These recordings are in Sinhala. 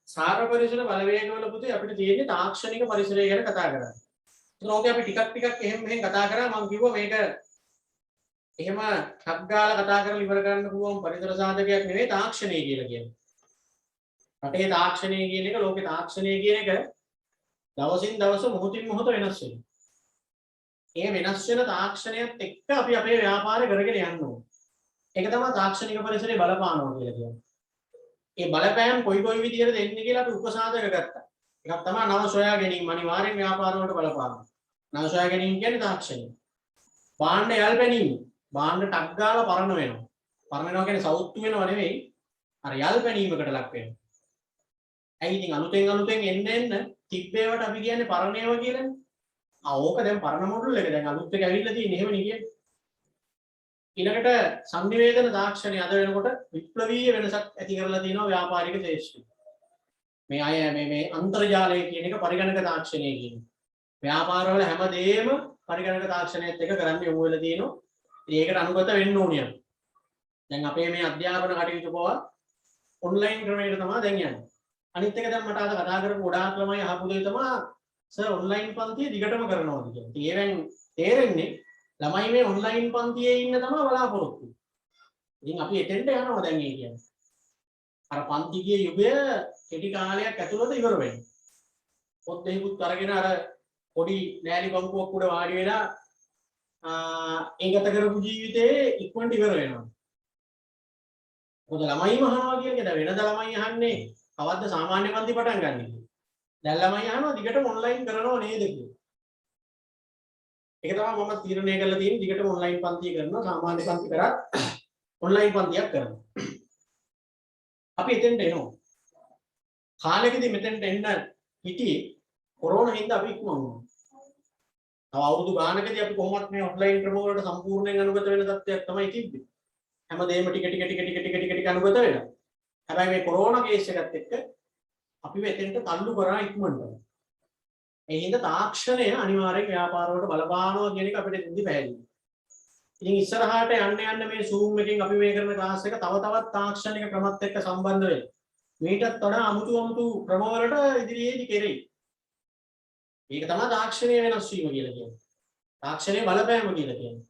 සාර පරිසර බලවේගවල පුතේ අපිට තියෙන්නේ තාක්ෂණික පරිසරය ගැන කතා කරන්නේ. ඒතර ඕකේ අපි ටිකක් එහෙම මෙහෙම කතා කරා මම කිව්වා මේක එහෙම ටක් ගාලා කතා කරලා ඉවර කරන්න පුළුවන් පරිසර සාධකයක් නෙවෙයි තාක්ෂණය කියලා කියන්නේ. රටේ තාක්ෂණය කියන එක ලෝකේ තාක්ෂණය කියන එක දවසින් දවස මොහොතින් මොහොත වෙනස් වෙනවා. ඒ වෙනස් වෙන තාක්ෂණයත් එක්ක අපි අපේ ව්‍යාපාරය කරගෙන යන්න ඕනේ. ඒක තමයි තාක්ෂණික පරිසරයේ බලපානවා කියලා කියන්නේ. ඒ බලපෑම් කොයි විදිහට දෙන්නේ කියලා අපි උපසාධක ගත්තා. එකක් තමයි නව සොයා ගැනීම අනිවාර්යෙන් ව්‍යාපාර වලට බලපානවා. නව සොයා ගැනීම කියන්නේ තාක්ෂණය. භාණ්ඩ යල්පැනීම. භාණ්ඩ ටක් ගාලා පරණ වෙනවා. පරණ වෙනවා කියන්නේ සවුත්තු වෙනව නෙවෙයි. අර යල්පැනීමකට ලක් වෙනවා. ඇයි ඉතින් අලුතෙන් එන්න තිබ්බේවට අපි කියන්නේ පරණ ඒවා කියලානේ. ඕක දැන් පරණ මොඩල් එක දැන් අලුත් එක ඇවිල්ලා තියෙන්නේ එහෙමනේ කියන්නේ. ඊළඟට සංනිවේදන තාක්ෂණය අද වෙනකොට විප්ලවීය වෙනසක් ඇති කරලා තියෙනවා ව්‍යාපාරික ශේෂ්ත්‍රය. මේ අය මේ අන්තර්ජාලය කියන එක පරිගණක තාක්ෂණය කියන්නේ. ව්‍යාපාරවල හැමදේම පරිගණක තාක්ෂණයත් එක්ක කරන්න යොමු වෙලා තියෙනවා. ඒකට අනුගත වෙන්න ඕනිය. දැන් අපේ මේ අධ්‍යාපන කටයුතු පවා ඔන්ලයින් ක්‍රමයකට තමයි දැන් යන්නේ. අනිත් එක දැන් මට අද කතා කරපු ගොඩාක් ළමයි අහපු දේ තමයි සර් ඔන්ලයින් පන්තිය දිගටම කරනවාද කියලා. ඒවෙන් තේරෙන්නේ ළමයි මේ ඔන්ලයින් පන්තියේ ඉන්න තමයි බලාපොරොත්තු. ඉතින් අපි එතෙන්ට යනවා දැන් ඒ කියන්නේ. අර පන්තිගේ යුගය කෙටි කාලයක් ඇතුළත ඉවර වෙනවා. පොත් දෙහිකුත් අරගෙන අර පොඩි නෑලි බම්කුවක් උඩ වාඩි වෙලා ඒගත කරපු ජීවිතේ ඉක්මනට ඉවර වෙනවා. මොකද ළමයිම අහනවා කියන්නේ දැන් වෙනද ළමයි අහන්නේ කවද්ද සාමාන්‍ය පන්ති පටන් ගන්න කියලා. දැන් ළමයි අහනවා දිගටම ඔන්ලයින් කරනව නේද කියලා. ඒක තමයි මම තීරණය කරලා තියෙන්නේ දිගටම ඔන්ලයින් පන්තිය කරනවා සාමාන්‍ය පන්ති කරා ඔන්ලයින් පන්තියක් කරනවා. අපි එතෙන්ට එනවා. කාලෙකදී මෙතෙන්ට එන්න හිටියේ කොරෝනා හින්දා අපි ඉක්මවුණා. තව අවුරුදු ගානකදී අපි කොහොමත් මේ ඔන්ලයින් ක්‍රම වලට සම්පූර්ණයෙන් අනුගත වෙන තත්ත්වයක් තමයි තිබ්බේ. හැමදේම ටික අනුගත වෙනවා. හැබැයි මේ කොරෝනා කේස් එකත් එක්ක අපි මෙතෙන්ට තල්ලු කරා ඉක්මනට. ඒ හින්දා තාක්ෂණය අනිවාර්යෙන් ව්‍යාපාර වලට බලපානවා කියන එක අපිට ඉඳි පැහැදිලි. ඉතින් ඉස්සරහට යන්න මේ Zoom එකෙන් අපි මේ කරන ක්ලාස් එක තව තවත් තාක්ෂණික ක්‍රමත් එක්ක සම්බන්ධ වෙලා මේකටත් වඩා අමුතු ක්‍රම වලට ඉදිරියේදී කෙරෙයි. ඒක තමයි තාක්ෂණයේ වෙනස් වීම කියලා කියන්නේ. තාක්ෂණයේ බලපෑම කියලා කියන්නේ.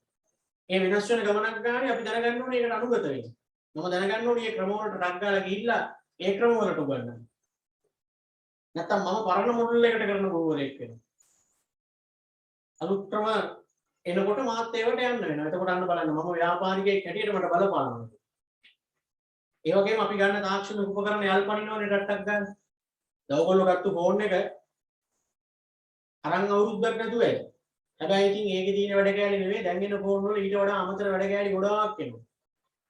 මේ වෙනස් වෙන ගමනක් ගානේ අපි දැනගන්න ඕනේ ඒකට අනුගත වෙන්න. මම දැනගන්න ඕනේ මේ ක්‍රම වලට ටක් ගාලා ගිහිල්ලා ඒ ක්‍රම වලට උගන්නන්න. නැත්තම් මම පරණ මොඩල් එකකට කරන ගුරුවරයෙක් වෙනවා. අලුත් ක්‍රම එනකොට මාත් ඒවට යන්න වෙනවා. එතකොට අන්න බලන්න මම ව්‍යාපාරිකයෙක් හැටියට මට බලපානවා. ඒ වගේම අපි ගන්න තාක්ෂණික උපකරණ යල්පනිනවනේ ටක් ගන්න. දැන් ඔයගොල්ලෝ ගත්ත ෆෝන් එක අරන් අවුරුද්දක් නැතුව ඇයි. හැබැයි ඉතින් ඒකේ තියෙන වැඩ කෑලි නෙවෙයි දැන් එන ෆෝන් වල ඊට වඩා අමතර වැඩ කෑලි ගොඩාක් එනවා.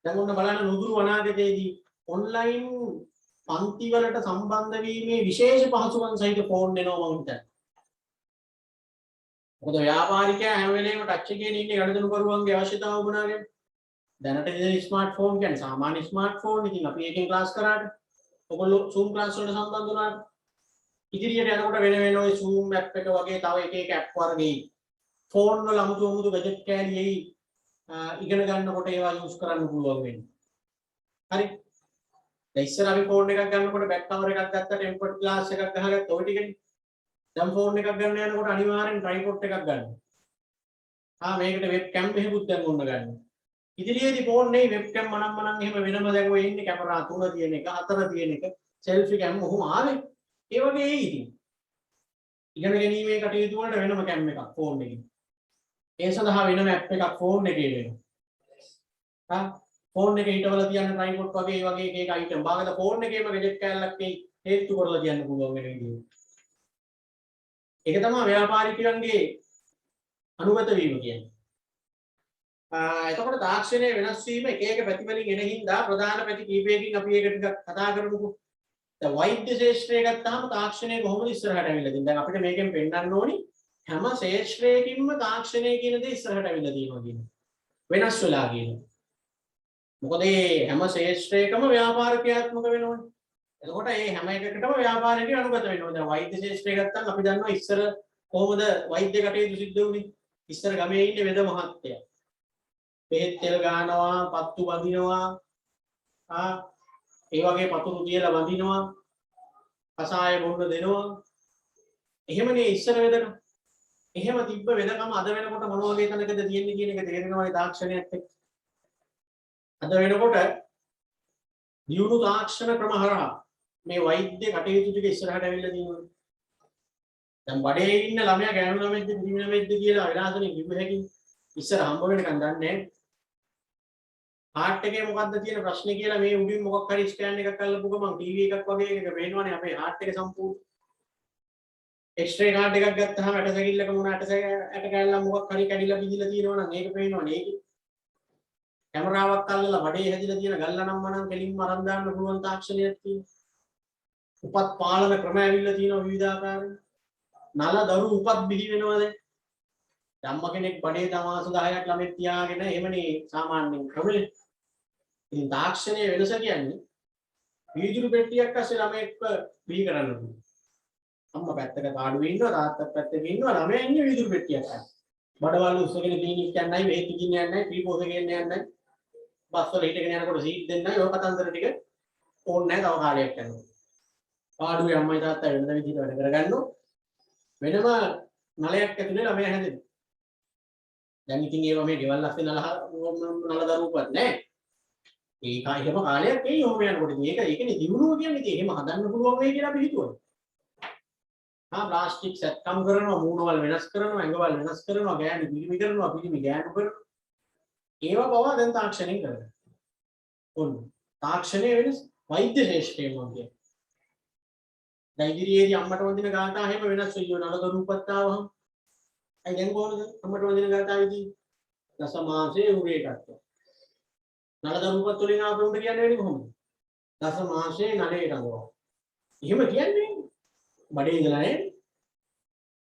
දැන් ඔන්න බලන්න නුදුරු අනාගතයේදී ඔන්ලයින් පන්ති වලට සම්බන්ධ වීමේ විශේෂ පහසුකම් සහිත ෆෝන් එනවා මම හිතන්නේ. මොකද ව්‍යාපාරිකයා හැම වෙලේම ටච් එකේ ඉන්නේ ගණදෙනුකරුවන්ගේ අවශ්‍යතාව වුණාගෙන. දැනට ඉතින් ස්මාර්ට්ෆෝන් කියන්නේ සාමාන්‍ය ස්මාර්ට්ෆෝන්. ඉතින් අපි එකෙන් ක්ලාස් කරාට ඔයගොල්ලෝ Zoom ක්ලාස් වලට සම්බන්ධ වුණාට ඉදිරියට යනකොට වෙන ඔය Zoom app එක වගේ තව එක app වර්ග එයි. ෆෝන් වල අමුතු ගැජට් කෑලි එයි. ඉගෙන ගන්නකොට ඒවා යූස් කරන්න පුළුවන් වෙන්නේ. හරි. දැන් ඉස්සර අපි ෆෝන් එකක් ගන්නකොට බෑක් කවර් එකක් ගත්තා ටෙම්පර්ඩ් ග්ලාස් එකක් ගහගත්තා ඔය ටිකනේ. දැන් ෆෝන් එකක් ගන්න යනකොට අනිවාර්යෙන් ට්‍රයිපොඩ් එකක් ගන්න. මේකට වෙබ් කැම් එහෙමත් දැන් ඕන ගන්න. ඉදිරියේදී ෆෝන් නේ වෙබ් කැම් මනම් එහෙම වෙනම දැන් ඔය ඉන්නේ කැමරා 3 තියෙන එක 4 තියෙන එක සෙල්ෆි කැම් ඔහොම ආවේ. ඒ වගේ එයි ඉතින්. ඉගෙන ගැනීමේ කටයුතු වලට වෙනම කැම් එකක් ෆෝන් එකේ. ඒ සඳහා වෙනම ඇප් එකක් ෆෝන් එකේ වෙනවා. ෆෝන් එකේ හිටවල තියන්න ට්‍රයිපොඩ් වගේ එක අයිටම්. බාගද ෆෝන් එකේම ගැජට් කෑල්ලක් මේ හේතු කරලා තියන්න පුළුවන් වෙන විදිහට. ඒක තමයි ව්‍යාපාරිකයන්ගේ අනුගත වීම කියන්නේ. එතකොට තාක්ෂණයේ වෙනස් වීම එක පැති වලින් එන හින්දා ප්‍රධාන පැති කීපයකින් අපි ඒක ටිකක් කතා කරමුකෝ. දැන් වෛද්‍ය ශාස්ත්‍රය ගත්තාම තාක්ෂණය කොහොමද ඉස්සරහට ඇවිල්ලා තියෙන්නේ? දැන් අපිට මේකෙන් පෙන්නන්න ඕනි හැම ශාස්ත්‍රයකින්ම තාක්ෂණය කියන දේ ඉස්සරහට ඇවිල්ලා තියෙනවා කියන වෙනස් වෙලා කියනවා. මොකද මේ හැම ශාස්ත්‍රයකම ව්‍යාපාර ක්‍රියාත්මක වෙනවනේ. එතකොට මේ හැම එකකටම ව්‍යාපාරිකය අනුගත වෙනවා. දැන් වෛද්‍ය ශාස්ත්‍රය ගත්තාම අපි දන්නවා ඉස්සර කොහොමද වෛද්‍ය කටයුතු සිද්ධ වුනේ? ඉස්සර ගමේ ඉන්නේ වෙද මහත්තයා. බෙහෙත් තෙල් ගන්නවා, පත්තු බඳිනවා. ඒ වගේ පතුරු තියලා බඳිනවා. කසාය බොන්න දෙනවා. එහෙමනේ ඉස්සර වෙදකම. එහෙම තිබ්බ වෙදකම අද වෙනකොට මොන වගේ තැනකද තියෙන්නේ කියන එක තේරෙනවා ඒ තාක්ෂණයත් එක්ක. අද වෙනකොට දියුණු තාක්ෂණ ක්‍රම හරහා මේ වෛද්‍ය කටයුතු ටික ඉස්සරහට ඇවිල්ලා තියෙනවා. දැන් බඩේ ඉන්න ළමයා ගෑනු ළමෙක්ද පිරිමි ළමෙක්ද කියලා විලාසනේ කිව්ව හැකි ඉස්සර හම්බ වෙනකන් දන්නේ නැහැ. හાર્ට් එකේ මොකද්ද තියෙන ප්‍රශ්නේ කියලා මේ උඩින් මොකක් හරි ස්කෑන් එකක් අල්ලපු ගමන් ටීවී එකක් වගේ එකක පේනවනේ අපේ හાર્ට් එක සම්පූර්ණ. එක්ස්රේ කාඩ් එකක් ගත්තාම ඇටසැකිල්ලක මොන ඇට කැල්ලක් මොකක් හරි කැඩිලා බිඳිලා තියෙනවා නම් ඒක පේනවනේ ඒකේ. කැමරාවක් අල්ලලා බඩේ හැදිලා තියෙන ගල්ලනම් මනම් කෙලින්ම අරන් දාන්න පුළුවන් තාක්ෂණයක් තියෙනවා. උපත් පාලන ක්‍රම ඇවිල්ලා තියෙනවා විවිධාකාරයි. නල දරු උපත් බිහි වෙනවද? ධම්ම කෙනෙක් බඩේ තමාස 10ක් ළමෙක් තියාගෙන එහෙමනේ සාමාන්‍යයෙන් ක්‍රමනේ. ඉතින් තාක්ෂණයේ වෙනස කියන්නේ වීදුරු පෙට්ටියක් අස්සේ ළමෙක්ව බිහි කරන්න පුළුවන්. අම්මා පැත්තක කාඩුවේ ඉන්නවා තාත්තා පැත්තක ඉන්නවා ළමයා ඉන්නේ වීදුරු පෙට්ටියක් අස්සේ. බඩවල උස්සගෙන ක්ලිනික් යන්නයි බෙහෙත් කින්න යන්නයි ප්‍රීපෝස් ගෙන්න යන්නයි බස් වල හිටගෙන යනකොට සීට් දෙන්නයි ඔය කතන්දර ටික ඕනේ නැහැ තව කාලයක් යනවා. පාඩුවේ අම්මයි තාත්තා වෙන විදිහට වැඩ කරගන්නෝ වෙනම නලයක් ඇතුලේ ළමයා හැදෙනවා. දැන් ඉතින් ඒවා මේ ගෙවල් අස්සේ නල දරුවපත් නැහැ. ඒක එහෙම කාලයක් එයි ඔහොම යනකොට. ඒකනේ දිනුනෝ කියන්නේ. ඉතින් එහෙම හදන්න පුළුවන් වෙයි කියලා අපි හිතුවා. ප්ලාස්ටික් සැත්කම් කරනවා, මූණවල වෙනස් කරනවා, ඇඟවල වෙනස් කරනවා, ගෑනු පිළිමි කරනවා, පිළිමි ගෑනු කරනවා. ඒවා පවා දැන් තාක්ෂණයෙන් කරනවා. ඔන්න තාක්ෂණයේ වෙනස් වෛද්‍ය ශාස්ත්‍රයේ මොකද? දැන් ඉදිරියේදී අම්මට වදින ගාථා හැම වෙනස් වෙයි නලදරුපත් ආවම. අයි දැන් කොහොමද අම්මට වදින ගාථාවේදී දසමාසේ උරේටත්. නලදරුපත් වලින් ආපු උඹ කියන්නේ වෙන්නේ කොහොමද? දසමාසේ නලේ රඟවා. එහෙම කියන්නේ බඩේ ඉඳලා නේද?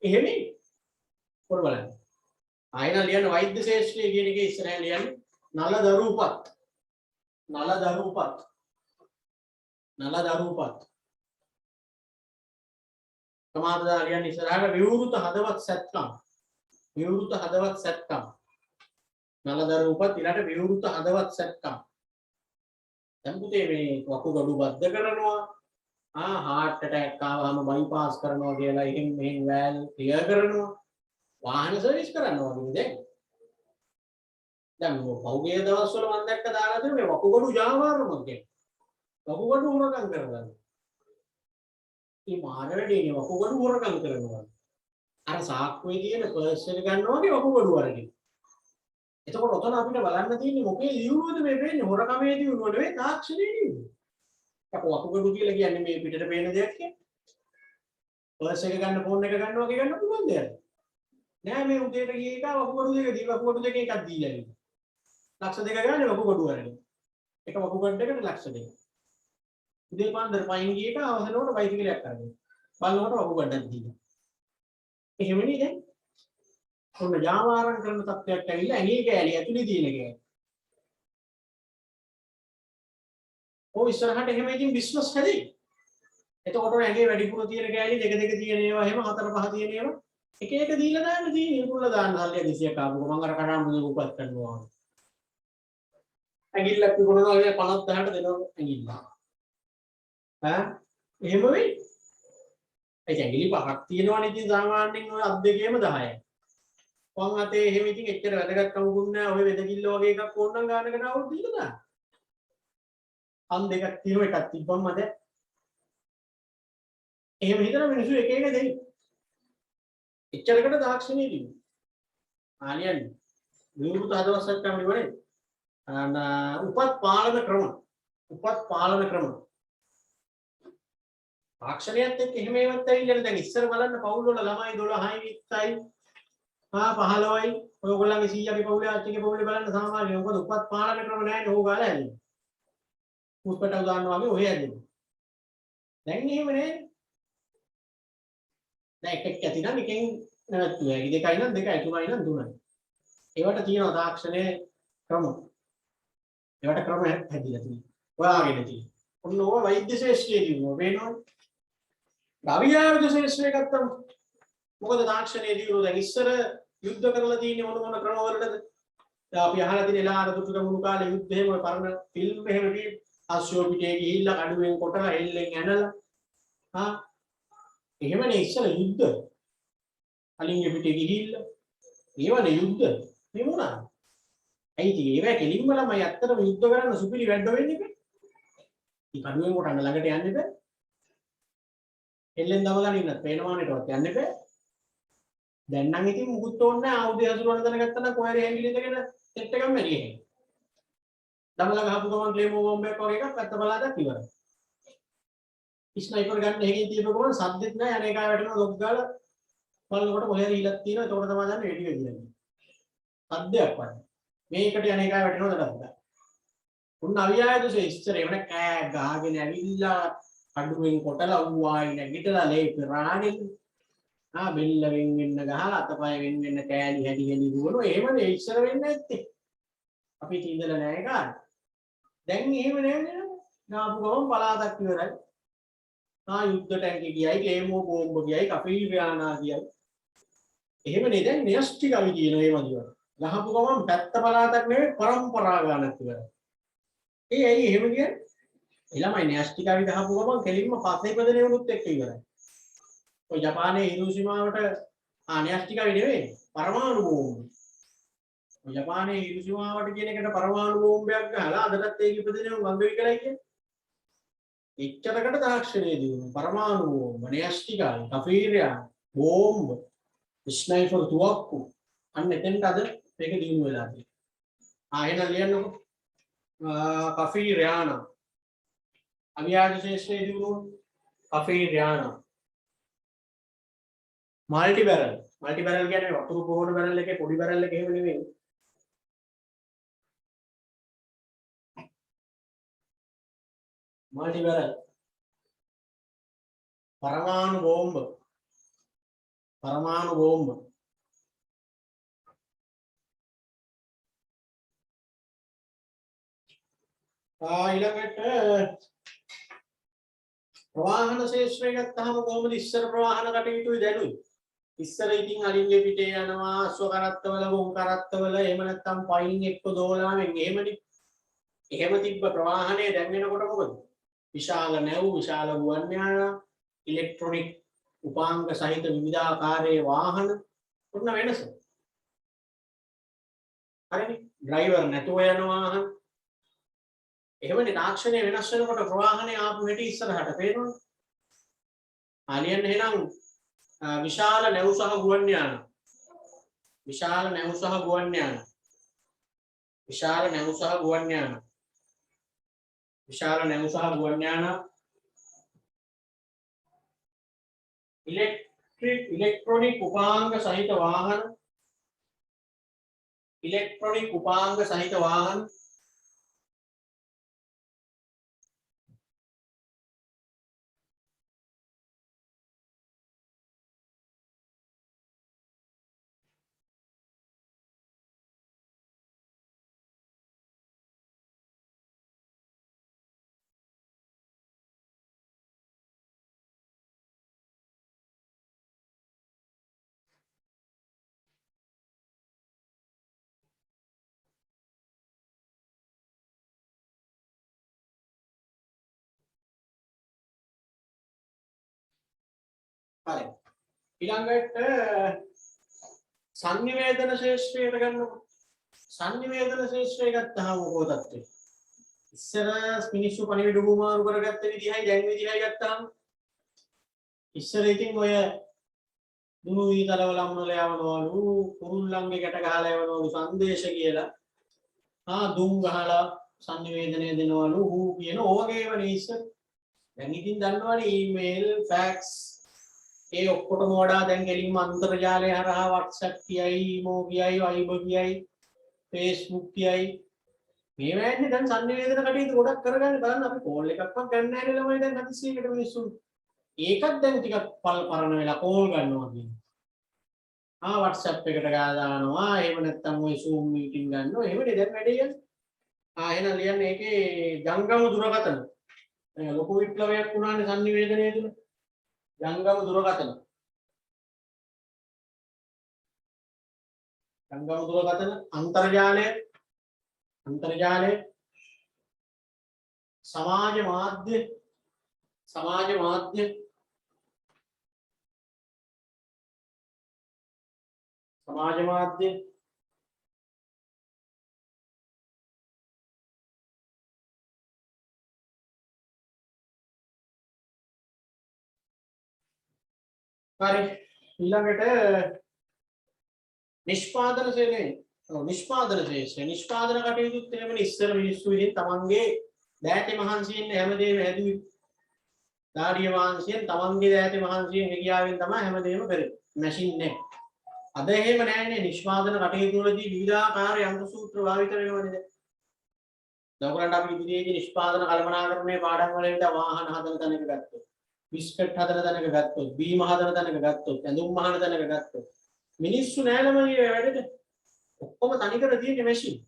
එහෙමයි. පොර බලන්න. ආයෙත් ලියන්න වෛද්‍ය ශාස්ත්‍රයේ කියන එකේ ඉස්සරහින් ලියන්නේ නලදරුපත්. නලදරුපත්. නලදරුපත්. සමාදදා ලියන්නේ ඉස්සරහට විවෘත හදවත් සැත්කම්. විවෘත හදවත් සැත්කම්. නලදරුපත් ඊළඟට විවෘත හදවත් සැත්කම්. දැන් පුතේ මේ වකුගඩු බද්ධ කරනවා. हार्ट अटैक ආවම බයිපාස් කරනවා කියලා එහෙන් මෙහෙන් වැල් ක්ලියර් කරනවා වාහන සර්විස් කරනවා වගේ දැන් පහුගිය දවස්වල මම දැක්ක දාලා තියෙන මේ වකුගඩු ජාවාරම කියන්නේ වකුගඩු හොරකම් කරනවා මේ මාන වැඩේනේ වකුගඩු හොරකම් කරනවා අර සාක්කුවේ තියෙන පර්ස් එක ගන්නවා වගේ වකුගඩු වරගෙන එතකොට ඔතන අපිට බලන්න තියෙන්නේ මොකේ ලියුමද මේ වෙන්නේ හොරකමේ ලියුම නෙවෙයි තාක්ෂණයේ ලියුම අපෝ වකුගඩු කියලා කියන්නේ මේ පිටට පේන දෙයක් කියන්නේ. පර්ස් එක ගන්න ෆෝන් එක ගන්න වගේ ගන්න පුළුවන් දෙයක්. නෑ මේ උදේට ගිය එක වකුගඩු දෙක දී වකුගඩු දෙක එකක් දීලා ඉන්නේ. ලක්ෂ දෙක ගන්න වකුගඩු වරගෙන. එක වකුගඩුවකට ලක්ෂ දෙක. උදේ පාන්දර පයින් ගිය එක අවසනකොට බයිසිකලයක් අරගෙන. බලනකොට වකුගඩක් දීලා. එහෙමනේ දැන්. ඔන්න ජාවාරම් කරන තත්ත්වයක් ඇවිල්ලා ඇඟේ කෑලි ඇතුලේ තියෙන කෑලි. ඔය ඉස්සරහට එහෙම ඉතින් බිස්නස් හැදෙයි. එතකොට ඇඟේ වැඩිපුර තියෙන කෑලි දෙක දෙක තියෙන ඒවා එහෙම හතර පහ තියෙන ඒවා එක එක දීලා දාන්න තියෙන්නේ. ඒගොල්ලෝ දාන්න හල්ලිය 200ක් ආපුව මම අර කරාමුදේ උපත් කරනවා. ඇඟිල්ලක් විකුණනවා 50000ට දෙනවා ඇඟිල්ල. එහෙම වෙයි. ඒ ඇඟිලි පහක් තියෙනවනේ ඉතින් සාමාන්‍යයෙන් ඔය අත් දෙකේම 10යි. වම් අතේ එහෙම ඉතින් එච්චර වැදගත් කමකුත් නැහැ. ඔය වෙදකිල්ල වගේ එකක් ඕනනම් ගන්නකට આવුත් දීලා දාන්න. අන් දෙකක් තියෙන එකක් තිබ්බම මද එහෙම හිතන මිනිස්සු එක එක දෙයි. එච්චරකට තාක්ෂණයේ තිබුණා. ආලියන්නේ විවෘත හදවසක් තමයි වනේ. උපත් පාලන ක්‍රම. උපත් පාලන ක්‍රම. තාක්ෂණයත් එක්ක එහෙම ඒවත් ඇවිල්ලා දැන් ඉස්සර බලන්න පවුල් වල ළමයි 12යි 20යි 15යි ඔයගොල්ලන්ගේ 100ගේ පවුලේ ආච්චිගේ පවුලේ බලන්න සාමාන්‍යයෙන් මොකද උපත් පාලන ක්‍රම නැහැ නෝ ගාලා ඇන්නේ. පුස්පට උදාන්න වගේ ඔය ඇදෙන්නේ. දැන් එහෙම නෑ. දැන් එකක් ඇති නම් එකෙන් නැවතුයි. දෙකයි නම් දෙකයි තුනයි නම් තුනයි. ඒවට තියෙනවා තාක්ෂණයේ ක්‍රම. ඒවට ක්‍රම හැදිලා තියෙනවා. ඔයාගෙන තියෙනවා. ඔන්න ඕවා වෛද්‍ය ශාස්ත්‍රයේ දිනුවා වෙනවා. ගවියායුධ ශාස්ත්‍රය ගත්තම මොකද තාක්ෂණයේ දිනුවා දැන් ඉස්සර යුද්ධ කරලා තියෙන්නේ මොන ක්‍රම වලටද? දැන් අපි අහලා තියෙන එළාර දුටුක මුණු කාලේ යුද්ධ එහෙම පරණ ෆිල්ම් එහෙම තියෙන්නේ. අශ්වෝ පිටේ ගිහිල්ලා කඩුවෙන් කොටලා එල්ලෙන් ඇනලා එහෙමනේ ඉස්සර යුද්ධ අලින්ගේ පිටේ ගිහිල්ලා ඒවනේ යුද්ධ මේ මොනවාද? ඇයි ඉතින් ඒවා කෙලින්ම ළමයි ඇත්තටම යුද්ධ කරන්න සුපිරි වැඩ වෙන්නේ නැහැ. ඉතින් කඩුවෙන් කොටන්න ළඟට යන්න බෑ. එල්ලෙන් දමලා ඉන්නත් පේනවානේටවත් යන්න බෑ. දැන් නම් ඉතින් මුකුත් ඕනේ නැහැ ආයුධය හසුරවන්න දැනගත්තා නම් කොහේ හරි හැංගිලි ඉඳගෙන සෙට් එකක් මැරියෙ. දමලා ගහපු ගමන් ක්ලේමෝ බෝම්බයක් වගේ එකක් පැත්ත බලාදක් ඉවරයි. ස්නයිපර් ගන්න එකකින් තියපු ගමන් සද්දෙත් නැහැ අනේකා වැටෙනවා ලොක් ගාලා බලනකොට කොහේ හරි ඉලක් තියෙනවා ඒකට තමයි දන්නේ වෙඩි වෙදිලා. සද්දයක් වань. මේකට අනේකා වැටෙනවා දඩක්. උන් අවියායදසේ ඉස්සර එවන කෑ ගහගෙන ඇවිල්ලා කඩුවෙන් කොටලා ඌවායි නැගිටලා ලේ පෙරාගෙන බෙල්ල වෙන් වෙන්න ගහලා අතපය වෙන් වෙන්න කෑලි හැදි හැදි දුවනවා එහෙමනේ ඉස්සර වෙන්නේ නැත්තේ අපි ඉඳලා නැහැ කාට දැන් එහෙම නෑනේ නාපු ගමන් පලාතක් ඉවරයි යුද්ධ ටැංකේ ගියයි ක්ලේමෝ බෝම්බ ගියයි කපිල් ව්‍යානා ගියයි එහෙමනේ දැන් න්‍යෂ්ටි කවි කියන ඒ වගේ ගහපු ගමන් පැත්ත පලාතක් නෙවෙයි පරම්පරා ගානක් ඉවරයි ඒ ඇයි එහෙම කියන්නේ ළමයි න්‍යෂ්ටි කවි ගහපු ගමන් කෙලින්ම පස්සේ ඉපදෙන උනුත් එක්ක ඉවරයි ඔය ජපානයේ හිරෝෂිමාවට න්‍යෂ්ටිකවි නෙවෙයි පරමාණු බෝම්බ. ඔය ජපානයේ හිරෝෂිමාවට කියන එකට පරමාණු බෝම්බයක් ගහලා අදටත් ඒක ඉපදෙනව ගංග විකලයි කියන්නේ. එච්චරකට තාක්ෂණයේ දිනුන පරමාණු බෝම්බ, න්‍යෂ්ටිකවි, කෆීරියා, බෝම්බ, ස්නයිපර් තුවක්කු අන්න එතෙන්ට අද මේක දිනු වෙලා තියෙනවා. එහෙනම් ලියන්නකො. කෆීරියානා අවියාජ ශේෂ්ත්‍රයේ දිනුන කෆීරියානා මල්ටි බැරල් කියන්නේ වතුර පොහොන බැරල් එකේ පොඩි බැරල් එක එහෙම නෙමෙයි මල්ටි බැරල් පරමාණු බෝම්බ ඊළඟට ප්‍රවාහන ශේෂ්ත්‍රය ගත්තාම කොහොමද ඉස්සර ප්‍රවාහන කටයුතුයි දැනුයි ඉස්සර ඉතින් අලින්ගේ පිටේ යනවා අශ්ව කරත්තවල ගොන් කරත්තවල එහෙම නැත්නම් පයින් එක්ක දෝලාවෙන් එහෙමනේ එහෙම තිබ්බ ප්‍රවාහනේ දැන් වෙනකොට මොකද විශාල නැව් විශාල ගුවන් යාන ඉලෙක්ට්‍රොනික උපාංග සහිත විවිධාකාරයේ වාහන උන්න වෙනස හරිනේ ඩ්‍රයිවර් නැතුව යන වාහන එහෙමනේ තාක්ෂණය වෙනස් වෙනකොට ප්‍රවාහනේ ආපු හැටි ඉස්සරහට පේනවනේ ආලියන් එහෙනම් විශාල නැව් සහ ගුවන් යාන ඉලෙක්ට්‍රොනික උපාංග සහිත වාහන හරි ඊළඟට සංනිවේදන ශේෂ්ත්‍රයට ගන්නකො සංනිවේදන ශේෂ්ත්‍රය ගත්තාම මොකද තත්ත්වය ඉස්සර මිනිස්සු පණිවිඩ බුමාරු කරගත්ත විදිහයි දැන් විදිහයි ගත්තාම ඉස්සර ඉතින් ඔය දුනු වීතරවලම් වල යවනවලු කුරුල්ලන්ගේ ගැට ගහලා යවනවලු සංදේශ කියලා දුම් ගහලා සංනිවේදනය දෙනවලු ඌ කියන ඕවගේම නේ ඉස්සර දැන් ඉතින් දන්නවනේ ඊමේල් ෆැක්ස් ඒ ඔක්කොටම වඩා දැන් ගෙලින්ම අන්තර්ජාලය හරහා WhatsApp කියයි ඊමෝ කියයි Viber කියයි Facebook කියයි මේ වෙන්නේ දැන් සංනිවේදන කටයුතු ගොඩක් කරගන්න බලන්න අපි කෝල් එකක්වත් ගන්න නැහැ නේ ළමයි දැන් හදිස්සියකට මිනිස්සු ඒකත් දැන් ටිකක් පරණ වෙලා කෝල් ගන්නවා කියන්නේ WhatsApp එකට ගා දානවා එහෙම නැත්නම් ඔය Zoom meeting ගන්නවා එහෙමනේ දැන් වැඩේ යන්නේ එහෙනම් ලියන්නේ ඒකේ ජංගම දුරකථන ලොකු විප්ලවයක් වුණානේ සංනිවේදනයේ තුල ජංගම දුරකථන අන්තර්ජාලය සමාජ මාධ්‍ය සමාජ මාධ්‍ය හරි ඊළඟට නිෂ්පාදන සේවය නිෂ්පාදන ශේෂ්ත්‍රය නිෂ්පාදන කටයුතුත් එහෙමනේ ඉස්සර මිනිස්සු ඉතින් තමන්ගේ දෑතේ මහන්සියෙන් හැමදේම හැදුවේ දාඩිය වංශයෙන් තමන්ගේ දෑතේ මහන්සියෙන් ගියාවෙන් තමයි හැමදේම කරේ මැෂින් නැහැ අද එහෙම නැහැනේ නිෂ්පාදන කටයුතු වලදී විවිධාකාර යන්ත්‍ර සූත්‍ර භාවිත වෙනවනේ දැන් ඔයගොල්ලන්ට අපි ඉදිරියේදී නිෂ්පාදන කළමනාකරණයේ පාඩම් වල විතර වාහන හදන තැනක ගත්තොත් බිස්කට් හදන තැනක ගත්තොත් බීම හදන තැනක ගත්තොත් ඇඳුම් මහන තැනක ගත්තොත් මිනිස්සු නෑලම මේ වැඩේට ඔක්කොම තනිකර තියෙන මැෂින්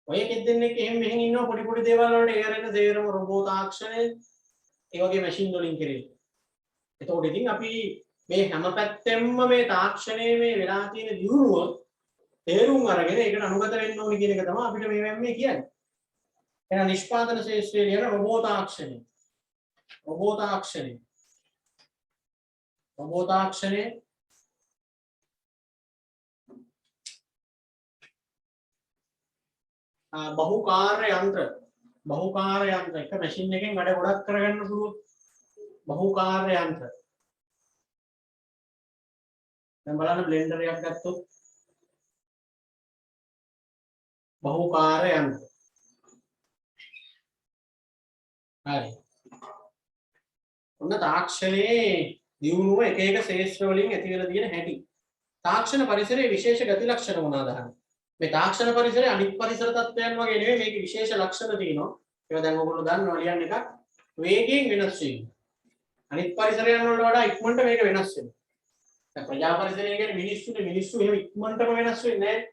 ඔය එකෙක් දෙන්නෙක් එහෙම මෙහෙන් ඉන්නවා පොඩි පොඩි දේවල් වලට ඒරෙන සේරම රොබෝ තාක්ෂණය ඒ වගේ මැෂින් වලින් කරේ එතකොට ඉතින් අපි මේ හැම පැත්තෙම මේ තාක්ෂණයේ මේ වෙලා තියෙන දියුණුව තේරුම් අරගෙන ඒකට අනුගත වෙන්න ඕනේ කියන එක තමයි අපිට මේ කියන්නේ එහෙනම් නිෂ්පාදන ශාස්ත්‍රයේ කියන රොබෝ තාක්ෂණය බහුකාර්ය යන්ත්‍ර එක මැෂින් එකෙන් වැඩ ගොඩක් කරගන්න පුළුවන් බහුකාර්ය යන්ත්‍ර දැන් බලන්න බ්ලෙන්ඩර් එකක් ගත්තොත් බහුකාර්ය යන්ත්‍ර හරි ඔන්න තාක්ෂණයේ දියුණුව එක එක ශාස්ත්‍ර වලින් ඇති වෙලා තියෙන හැටි තාක්ෂණ පරිසරයේ විශේෂ ගති ලක්ෂණ මොනවාද අහන්නේ මේ තාක්ෂණ පරිසරයේ අනිත් පරිසර තත්ත්වයන් වගේ නෙවෙයි මේකේ විශේෂ ලක්ෂණ තියෙනවා ඒවා දැන් ඔයගොල්ලෝ දන්නවා ලියන්න එකක් වේගයෙන් වෙනස් වීම අනිත් පරිසරයන් වලට වඩා ඉක්මනට මේක වෙනස් වෙනවා දැන් ප්‍රජා පරිසරය කියන්නේ මිනිස්සු එහෙම ඉක්මනටම වෙනස් වෙන්නේ නැහැ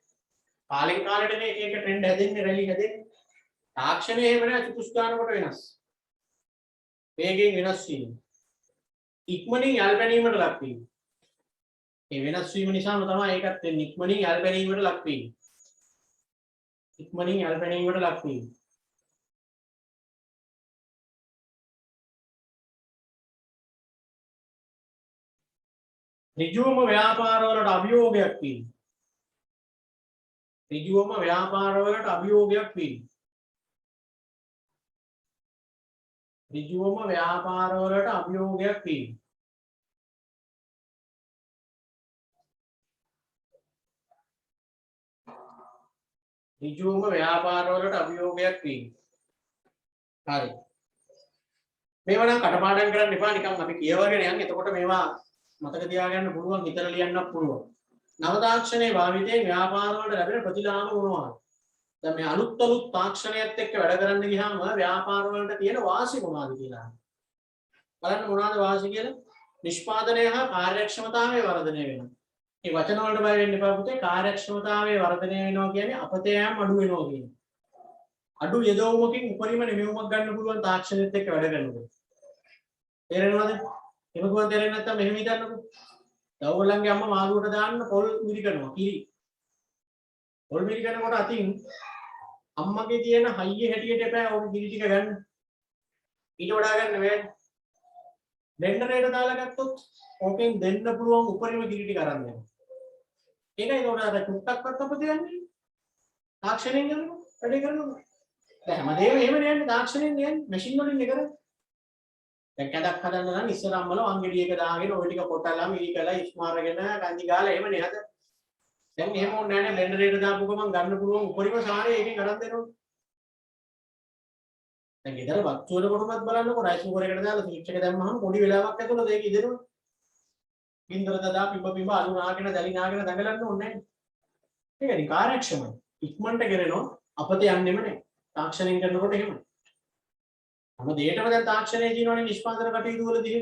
කාලෙන් කාලෙට මේ එක ට්‍රෙන්ඩ් හැදෙන්නේ රැලි හැදෙන්නේ තාක්ෂණය එහෙම නෑ චුටුස් ගන්නකොට වෙනස් වේගයෙන් වෙනස් වීම ඉක්මනින් යල්පැනීමට ලක් වීම ඒ වෙනස් වීම නිසාම තමයි ඒකත් වෙන්නේ ඉක්මනින් යල්පැනීමට ලක් වීම ඍජුවම ව්‍යාපාරවලට අභියෝගයක් වීම ඍජුවම ව්‍යාපාරවලට අභියෝගයක් වීම හරි මේවා නම් කටපාඩම් කරන්න එපා නිකන් අපි කියවගෙන යන්න එතකොට මේවා මතක තියාගන්න පුළුවන් හිතලා ලියන්නත් පුළුවන් නව තාක්ෂණයේ භාවිතයෙන් ව්‍යාපාර වලට ලැබෙන ප්‍රතිලාභ මොනවාද දැන් මේ අලුත් තාක්ෂණයත් එක්ක වැඩ කරන්න ගියාම ව්‍යාපාර වලට තියෙන වාසි මොනවාද කියලා බලන්න මොනවාද වාසි කියලා නිෂ්පාදනය හා කාර්යක්ෂමතාවයේ වර්ධනය වෙනවා මේ වචන වලට බය වෙන්න එපා පුතේ කාර්යක්ෂමතාවයේ වර්ධනය වෙනවා කියන්නේ අපතයම් අඩු වෙනවා කියන්නේ අඩු යදවුමකින් උපරිම නිමවුමක් ගන්න පුළුවන් තාක්ෂණයත් එක්ක වැඩ කරනකොට තේරෙනවද එමකුවන් තේරෙන්නේ නැත්නම් මෙහෙම හිතන්නකෝ දවල්ලන්ගේ අම්මා මාළුවට දාන්න පොල් මිරි කරනවා කිරි පොල් මිරි කරනකොට අතින් අම්මගේ තියෙන හයිය හැටියට එපා ඔක කිරි ටික ගන්න ඊට වඩා ගන්න බෑ බ්ලෙන්ඩරේට දාලා ගත්තොත් ඕකෙන් දෙන්න පුළුවන් උපරිම කිරි ටික අරන් දෙනවා ඒකයි උඩ අර ටුක්ටක්වත් අපතේ යන්නේ තාක්ෂණයෙන් යනවා වැඩේ කරනවා දැන් හැමදේම එහෙම නෑනේ තාක්ෂණයෙන් නෑනේ මැෂින් වලින් නේ කරන්නේ දැන් කඩක් හදන්න නම් ඉස්සර අම්මලා වංගෙඩි එක දාගෙන ওই ටික කොටලා මිලි කරලා ඉස්මාරගෙන කන්දි ගාලා එහෙම නේ හද දැන් එහෙම ඕනේ නෑනේ බ්ලෙන්ඩරේට දාපු ගමන් ගන්න පුළුවන් උපරිම සාරය එකෙන් අරන් දෙනවා දැන් ගෙදර වත්තු වල කොටමත් බලන්නකො රයිස් කුකර් එකට දාලා ස්විච් එක දැම්මහම පොඩි වෙලාවක් ඇතුළත ඒක ඉදෙනවා බින්දර දදා පිඹ අලු නාගෙන දැලි නාගෙන දඟලන්න ඕනේ නෑ ඒකනේ කාර්යක්ෂමයි ඉක්මනට කරනවා අපතේ යන්නෙම නෑ තාක්ෂණයෙන් කරනකොට එහෙමයි හැම දෙයකම දැන් තාක්ෂණයේ තියෙනවනේ නිෂ්පාදන කටයුතු වලදී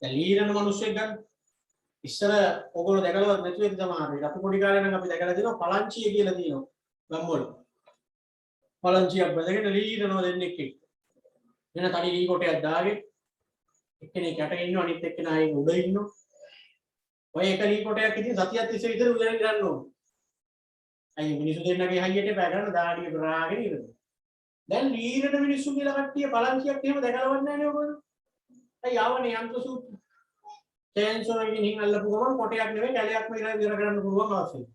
දැන් ලීරන මිනිස්සෙක් ගන්න ඉස්සර ඔයගොල්ලෝ දැකලා නැති වෙද්දි තමයි අපි පොඩි කාලේ නම් අපි දැකලා තියෙනවා පලංචිය කියලා තියෙනවා ගම්වල පලංචියක් බඳගෙන ලීරනවා දෙන්නෙක් එක්ක වෙන තනි ලී කොටයක් දාගෙන එක්කෙනෙක් යට ඉන්නවා අනිත් එක්කෙනා ඒක උඩ ඉන්නවා ඔය එක ලී කොටයක් ඉතින් සතියක් තිස්සේ විතර උදේට ගන්න ඕනේ අයි මිනිස්සු දෙන්නගේ හයියට බෑ ගන්න දාඩිය බරාගෙන ඉන්නවා දැන් ලීරණ මිනිස්සු කියලා කට්ටිය බලන්තියක් එහෙම දැකලවත් නැහැ නේ ඔයගොල්ලෝ. අය යවනේ යන්ත්‍ර සූත්‍ර. චේන්සෝ එකකින් හින් අල්ලපු ගමන් කොටයක් නෙවෙයි කැලයක්ම ඉර ගන්න පුළුවන් අවශ්‍යයි.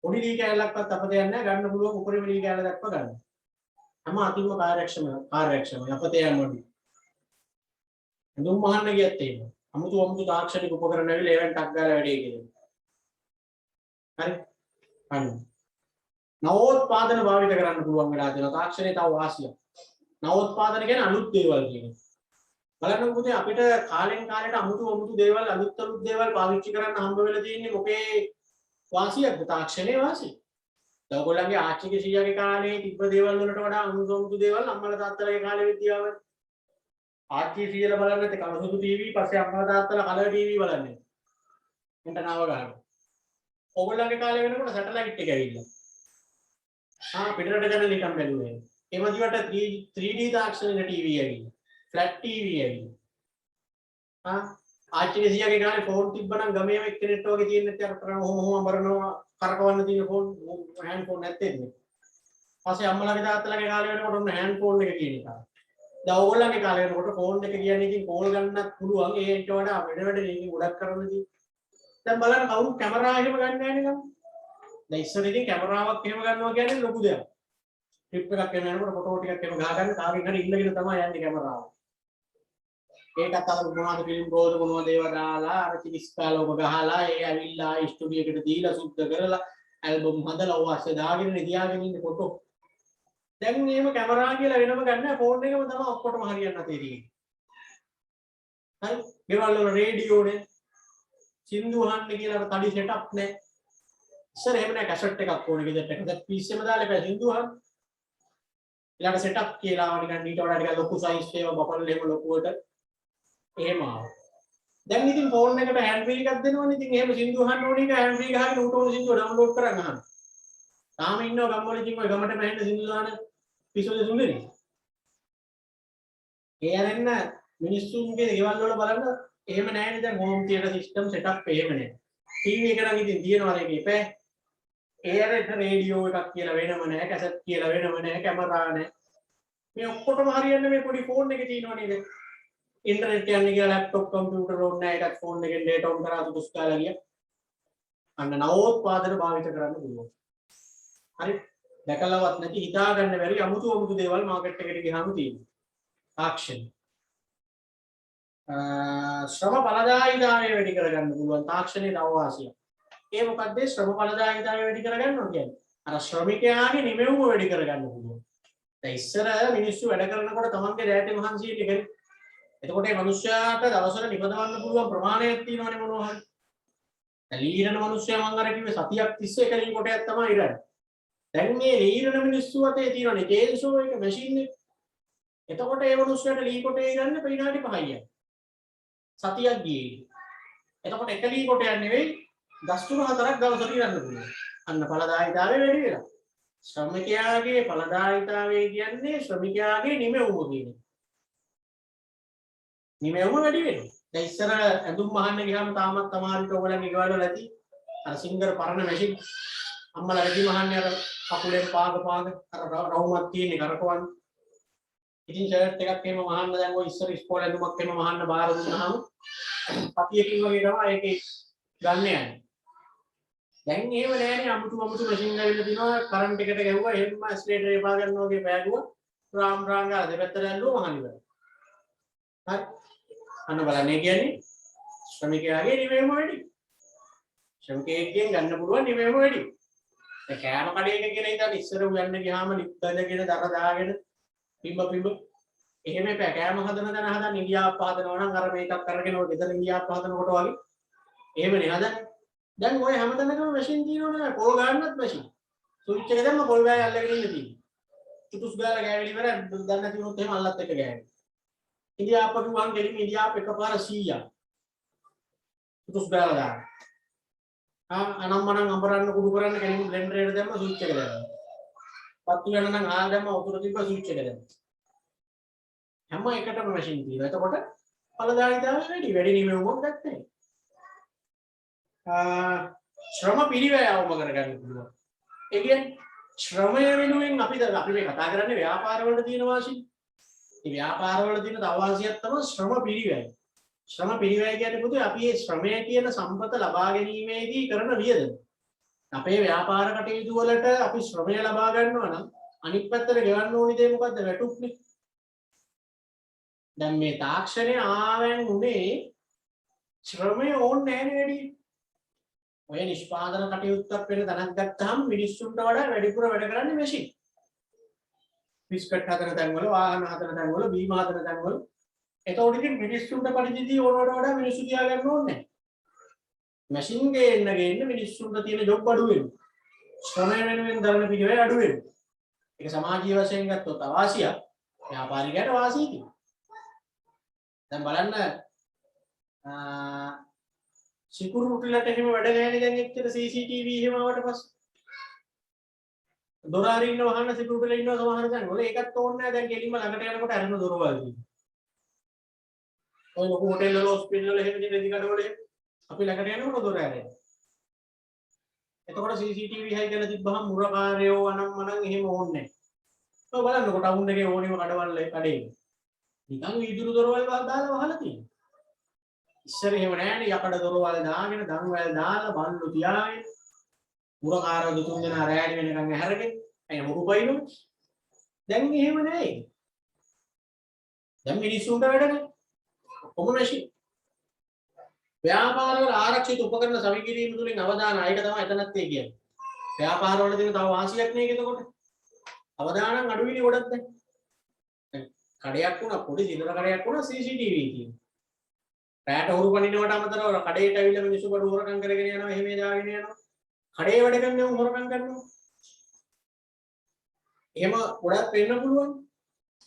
පොඩි දී කැලලක්වත් අපතේ යන්නේ ගන්න පුළුවන් උපරිම දී කැලල දක්වා ගන්න. හැම අතිම කාර්යක්ෂමයි අපතේ යන්නේ. දුම් මහන්න ගියත් එහෙම. අමුතු තාක්ෂණික උපකරණ ඇවිල්ලා ඒවෙන් ටක් ගාලා වැඩේ කියලා. හරි. අන්න. නවෝත්පාදන භාවිත කරන්න පුළුවන් වෙලා තියෙනවා. තාක්ෂණයේ තව වාසියක්. නවෝත්පාදන කියන්නේ අලුත් දේවල් කියන්නේ. බලන්න පුතේ අපිට කාලෙන් කාලයට අමුතු දේවල් අලුත් දේවල් පාවිච්චි කරන්න හම්බ වෙලා තියෙන්නේ මොකේ වාසියක්ද? තාක්ෂණයේ වාසිය. ඔයගොල්ලන්ගේ ආච්චිගේ සීයාගේ කාලේ තිබ්බ දේවල් වලට වඩා අමුතු දේවල් අම්මලා තාත්තලාගේ කාලේ විද්‍යාව. ආච්චි සීයලා බලන්නේ නැත්නම් කලසුදු ටීවී පස්සේ අම්මලා තාත්තලා කලර් ටීවී බලන්නේ. එන්ට නාව ගන්න. ඔයගොල්ලන්ගේ කාලේ වෙනකොට සැටලයිට් එක ඇවිල්ලා. පිටරට channel එකක් බැලුවේ. ඒ වගේට 3D තාක්ෂණික ටීවී ඇවිල්ලා. ෆ්ලැට් ටීවී ඇවිල්ලා. ආච්චිගේ සීයාගේ කාලේ ෆෝන් තිබ්බනම් ගමේම එක්කෙනෙක් වගේ තියෙන නැත්නම් කොහොම අඹරනවා කරකවන්න තියෙන ෆෝන් හෑන්ඩ් ෆෝන් නැත්තේ. ඊපස්සේ අම්මලාගේ තාත්තලාගේ කාලේ වෙනකොට ඔන්න හෑන්ඩ් ෆෝන් එක කියන එක. දැන් ඕගොල්ලන්ගේ කාලේ වෙනකොට ෆෝන් එක කියන්නේ ඉතින් කෝල් ගන්නත් පුළුවන් ඒකට වඩා වැඩ ඉතින් ගොඩක් කරන්න තියෙන්නේ. දැන් බලන්න කවුරු කැමරා එහෙම ගන්න නැහැ නේද? දැන් ඉස්සර ඉතින් කැමරාවක් එහෙම ගන්නවා කියන්නේ ලොකු දෙයක්. ට්‍රිප් එකක් යනකොට ෆොටෝ ටිකක් එහෙම ගහ ගන්න කාගෙන් හරි ඉල්ලගෙන තමයි යන්නේ කැමරාව. ඒකත් අර මොනවද ෆිල්ම් රෝල් මොනවද ඒවා දාලා අර චිනිස්කාලෝක ගහලා ඒ ඇවිල්ලා ස්ටුඩියෝ එකට දීලා සුද්ධ කරලා ඇල්බම් හදලා ඔවාසේ දාගෙන තියාගෙන ඉන්න ෆොටෝ. දැන් මේව කැමරා කියලා වෙනම ගන්න ෆෝන් එකම තමයි ඔක්කොටම හරියන්න තියෙන්නේ. හරි. ගෙවල් වල රේඩියෝනේ සින්දු අහන්න කියලා අර තඩි සෙටප් නැහැ. ඉස්සර එහෙම නැහැ කැසට් එකක් ඕනේ ගෙදරට. දැන් PC එකම දාලා බෑ සින්දු අහන්න. ඊළඟ සෙටප් කියලා නිකන් ඊට වඩා ටිකක් ලොකු සයිස් ඒවා බපල් එහෙම ලොකුවට එහෙම ආවා. දැන් ඉතින් ෆෝන් එකට හෑන්ඩ් ෆ්‍රී එකක් දෙනවනේ. ඉතින් එහෙම සින්දු අහන්න ඕනේ එක හෑන්ඩ් ෆ්‍රී ගහගෙන උට ඕන සින්දුව ඩවුන්ලෝඩ් කරන් අහන්න. තාම ඉන්නව ගම්වල ඉතින් ඔය ගමට මැහෙන්න සින්දු දාන පිසෝදේ සුන්දරේ. ඒ අරන්න මිනිස්සුන්ගේ ගෙවල් වල බලන්න එහෙම නැහැ නේද? දැන් හෝම් තියටර් සිස්ටම් සෙටප් එහෙම නැහැ. ටීවී එක නම් ඉතින් තියෙනවා ඒකේ ඉපෑ. ඒ අර රේඩියෝ එකක් කියලා වෙනම නැහැ, කැසට් කියලා වෙනම නැහැ, කැමරා නැහැ. මේ ඔක්කොටම හරියන්නේ මේ පොඩි ෆෝන් එකේ තියෙනවා නේද? ඉන්ටර්නෙට් යන්නේ කියලා ලැප්ටොප් කම්පියුටර් ඕන නැහැ. ඒකත් ෆෝන් එකෙන් ඩේටා ඔන් කරා දුස් කාලා ගියා. අන්න නවෝත්පාදන භාවිත කරන්න පුළුවන්. හරි. දැකලවත් නැති හිතා ගන්න බැරි අමුතු දේවල් මාකට් එකට ගියාම තියෙනවා. තාක්ෂණ. ශ්‍රම බලදායීතාවය වැඩි කරගන්න පුළුවන් තාක්ෂණයේ අවවාසිය. ඒ මොකද්ද ශ්‍රම බලදායීතාවය වැඩි කරගන්නවා කියන්නේ? අර ශ්‍රමිකයාගේ නිමෙවුම වැඩි කරගන්න පුළුවන්. දැන් ඉස්සර මිනිස්සු වැඩ කරනකොට තමන්ගේ දෑතේ මහන්සියට කරේ. එතකොට මේ මිනිස්යාට දවසට නිපදවන්න පුළුවන් ප්‍රමාණයක් තියෙනවනේ මොනවා හරි. දැන් ලීරණ මිනිස්සයා මම අර කිව්වේ සතියක් තිස්සේ එක ලී කොටයක් තමයි ඉරන්නේ. දැන් මේ ලීරණ මිනිස්සු අතේ තියෙනනේ චේන්සෝ එක මැෂින් එක. එතකොට ඒ මිනිස්යාට ලී කොටේ ඉරන්න විනාඩි 5යි. සතියක් ගියේ. එතකොට එක ලී කොටයක් නෙවෙයි දස් 3-4ක් දවසට ඉරන්න පුළුවන්. අන්න ඵලදායීතාවය වැඩි වෙනවා. ශ්‍රමිකයාගේ ඵලදායීතාවය කියන්නේ ශ්‍රමිකයාගේ නිමෙවුම කියන්නේ. නිමෙවුම වැඩි වෙනවා. දැන් ඉස්සර ඇඳුම් මහන්න ගියාම තාමත් තමාරිට ඕගලන්ගේ ගෙවල් වල ඇති අර සිංගර් පරණ මැෂින් අම්මලා වැඩි මහන්නේ අර කකුලෙන් පාග අර රවුමක් තියෙන්නේ කරකවන්නේ. ඉතින් ෂර්ට් එකක් එහෙම මහන්න දැන් ඔය ඉස්සර ඉස්කෝලේ ඇඳුමක් එහෙම මහන්න බාර දුන්නාම පතියකින් වගේ තමයි ඒකේ ගන්න යන්නේ. දැන් එහෙම නෑනේ අමුතු මැෂින් ඇවිල්ලා තිනවා කරන්ට් එකට ගැහුවා එහෙම ස්ටේටර් එක පා ගන්නවා වගේ පෑගුවා රාම් ගාලා දෙපැත්තට ඇල්ලුවා මහන්න ඉවරයි. හරි. අන්න බලන්න කියන්නේ ශ්‍රමිකයාගේ නිමෙවුම වැඩි. ශ්‍රමිකයෙක්ගෙන් ගන්න පුළුවන් නිමෙවුම වැඩි. දැන් කෑම කඩේක කියන ඉතින් ඉස්සර උයන්න ගියාම ලිප් බඳගෙන දර දාගෙන පිඹ එහෙම එපා. කෑම හදන දන හදන ඉන්දියාව හදනවා නම් අර මේකක් අරගෙන ඔය ගෙදර ඉන්දියාව හදනකොට වගේ එහෙමනේ හදන්නේ. දැන් ඔය හැමතැනකම මැෂින් තියෙනවනේ පොල් ගන්නත් මැෂින්. ස්විච් එක දැම්ම පොල් ගාය අල්ලගෙන ඉන්න තියෙන්නේ. චුටුස් ගාලා ගෑවිලි ඉවරයි දන්නේ නැති වුණොත් එහෙම අල්ලත් එක ගෑවෙනවා. ඉන්දියාප්ප කිව්වහම ගෙලින් ඉන්දියාප්ප එකපාර 100ක්. චුටුස් ගාලා දාන්න. අනම්මනම් අඹරන්න කුඩු කරන්න ගෙලින් බ්ලෙන්ඩර් එකට දැම්ම ස්විච් එක දැම්මා. පත්තු වෙන නම් ආල් දැම්ම උතුර තිබ්බ ස්විච් එක දැම්මා. හැම එකටම මැෂින් තියෙනවා. එතකොට ඵලදායීතාවය වැඩි නිමෙවුමක් නැත්තේ. ශ්‍රම පිරිවැය අවම කරගන්න පුළුවන්. ඒ කියන්නේ ශ්‍රමය වෙනුවෙන් අපි මේ කතා කරන්නේ ව්‍යාපාර වල තියෙන වාසිය. මේ ව්‍යාපාර වල තියෙන තව වාසියක් තමයි ශ්‍රම පිරිවැය. ශ්‍රම පිරිවැය කියන්නේ පුතේ අපි මේ ශ්‍රමය කියන සම්පත ලබා ගැනීමේදී කරන වියදම. අපේ ව්‍යාපාර කටයුතු වලට අපි ශ්‍රමය ලබා ගන්නවා නම් අනිත් පැත්තට ගෙවන්න ඕනි දේ මොකද්ද? වැටුප්නේ. දැන් මේ තාක්ෂණය ආවෙන් උනේ ශ්‍රමය ඕනේ නැහැ නේ වැඩි. ඔය නිෂ්පාදන කටයුත්තක් වෙන තැනක් ගත්තාම මිනිස්සුන්ට වඩා වැඩිපුර වැඩ කරන්නේ මැෂින්. බිස්කට් හදන තැන්වල, වාහන හදන තැන්වල, බීම හදන තැන්වල. එතකොට ඉතින් මිනිස්සුන්ට පරිදිදී ඕනවට වඩා මිනිස්සු තියාගන්න ඕනේ නැහැ. මැෂින් ගේන්න මිනිස්සුන්ට තියෙන ජොබ් අඩු වෙනවා. ශ්‍රමය වෙනුවෙන් දරන පිළිවෙල අඩු වෙනවා. ඒක සමාජීය වශයෙන් ගත්තොත් අවාසියක්, ව්‍යාපාරිකයට වාසියයි. දැන් බලන්න සිකුරුටුලට එහෙම වැඩ ගෑනේ දැන් එච්චර CCTV එහෙම ආවට පස්සේ දොර අරින්න වහන්න සිකුරුටුල ඉන්නවා සමහර තැන්වල ඒකත් ඕනේ නැහැ දැන් ගෙලින්ම ළඟට යනකොට අරන දොරවල් තියෙනවා. ඔය ලොකු හොටෙල් වල හොස්පිටල් වල එහෙම රෙදි කඩවල අපි ළඟට යනකොට දොර ඇරෙනවා. එතකොට CCTV හයි කරලා තිබ්බහම මුරකාරයෝ අනම්මනම් එහෙම ඕනේ නැහැ. ඔය බලන්නකො ටවුන් එකේ ඕනෙම කඩවල කඩේ. නිකන් වීදුරු දොරවල් දාලා වහලා තියෙනවා. ඉස්සර එහෙම නෑනේ යකඩ දොරවල් දාගෙන දන්වැල් දාලා බල්ලු තියාගෙන මුරකාරයෝ දුතුන් දෙනා රැණි වෙනකන් ඇහැරගෙන අය මොකු පයින්නු. දැන් එහෙම නෑ. දැන් මිනිස්සුන්ට වැඩනේ. කොහොම නැෂි. ව්‍යාපාරවල ආරක්ෂිත උපකරණ සවිකිරීම තුලින් අවදාන අයක තමයි එතනත් ඒ කියන්නේ. ව්‍යාපාරවල තියෙන තව වාසියක් නේද එතකොට? අවදානම් අඩුවිනේ ගොඩක් දැන්. කඩයක් වුණා පොඩි සිල්වර කඩයක් වුණා CCTV තියෙනවා. රැට හුරු පනිනවට අමතරව කඩේට ඇවිල්ලා මිනිස්සු බඩු හොරකම් කරගෙන යනවා එහෙම දාගෙන යනවා. කඩේ වැඩ කරන්නේ උන් හොරකම් කරනවා. එහෙම ගොඩක් වෙන්න පුළුවන්.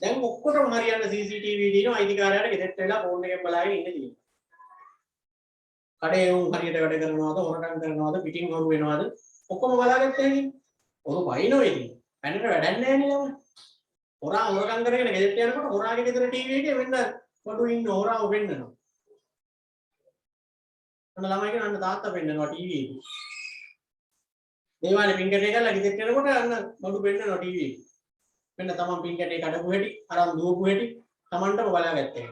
දැන් ඔක්කොටම හරියන්න CCTV දිනනවා අයිතිකාරයාට ගෙදරට වෙලා ෆෝන් එකෙන් බලාගෙන ඉන්න තියෙනවා. කඩේ උන් හරියට වැඩ කරනවද හොරකම් කරනවද පිටින් හොරු වෙනවද ඔක්කොම බලාගත්තා ඉතින්. ඔරු වයින්ෝ ඉතින්. පැනට වැඩක් නැහැ නේ ළම. හොරා හොරකම් කරගෙන ගෙදරට යනකොට හොරාගේ ගෙදර ටීවී එකේ වෙන්න බඩු ඉන්න හොරාව වෙන්නනවා. අන්න ළමයි කියන අන්න තාත්තා වෙන්නනවා ටීවී එකේ. දේවාලේ පින්කට් එක ගාලා ගෙදරට යනකොට අන්න බඩු වෙන්නනවා ටීවී එකේ. මෙන්න තමන් පින්කට් එක කඩපු හැටි අරන් දුවපු හැටි තමන්ටම බලාගත්තා.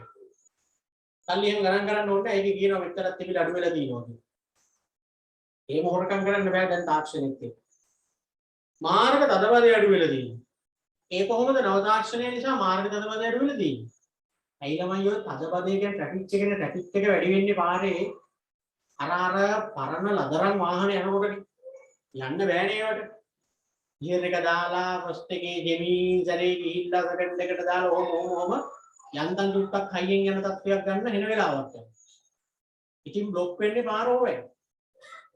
සල්ලි එහෙම ගණන් කරන්න ඕනේ නැහැ. ඒකේ කියනවා මෙච්චරක් තිබිලා අඩු වෙලා තියෙනවා කියලා. එහෙම හොරකම් කරන්න බෑ දැන් තාක්ෂණෙත් එක්ක. මාර්ග තදබදේ අඩු වෙලා තියෙනවා. ඒ කොහොමද නව තාක්ෂණය නිසා මාර්ග තදබදේ අඩු වෙලා තියෙන්නේ? ඇයි ළමයි ඔය තදබදේ කියන්නේ ට්‍රැෆික් එක වැඩි වෙන්නේ පාරේ අර පරණ ලදරන් වාහන යනකොට යන්න බෑනේ ඒවට. ගියර් එක දාලා ෆස්ට් එකේ ගෙමින් සැරේ ගිහිල්ලා සෙකන්ඩ් එකට දාලා ඔහොම යන්තම් දුක්ක් හයියෙන් යන තත්ත්වයක් ගන්න වෙන වෙලාවක් යනවා. ඉතින් බ්ලොක් වෙන්නේ පාර ඕවේ.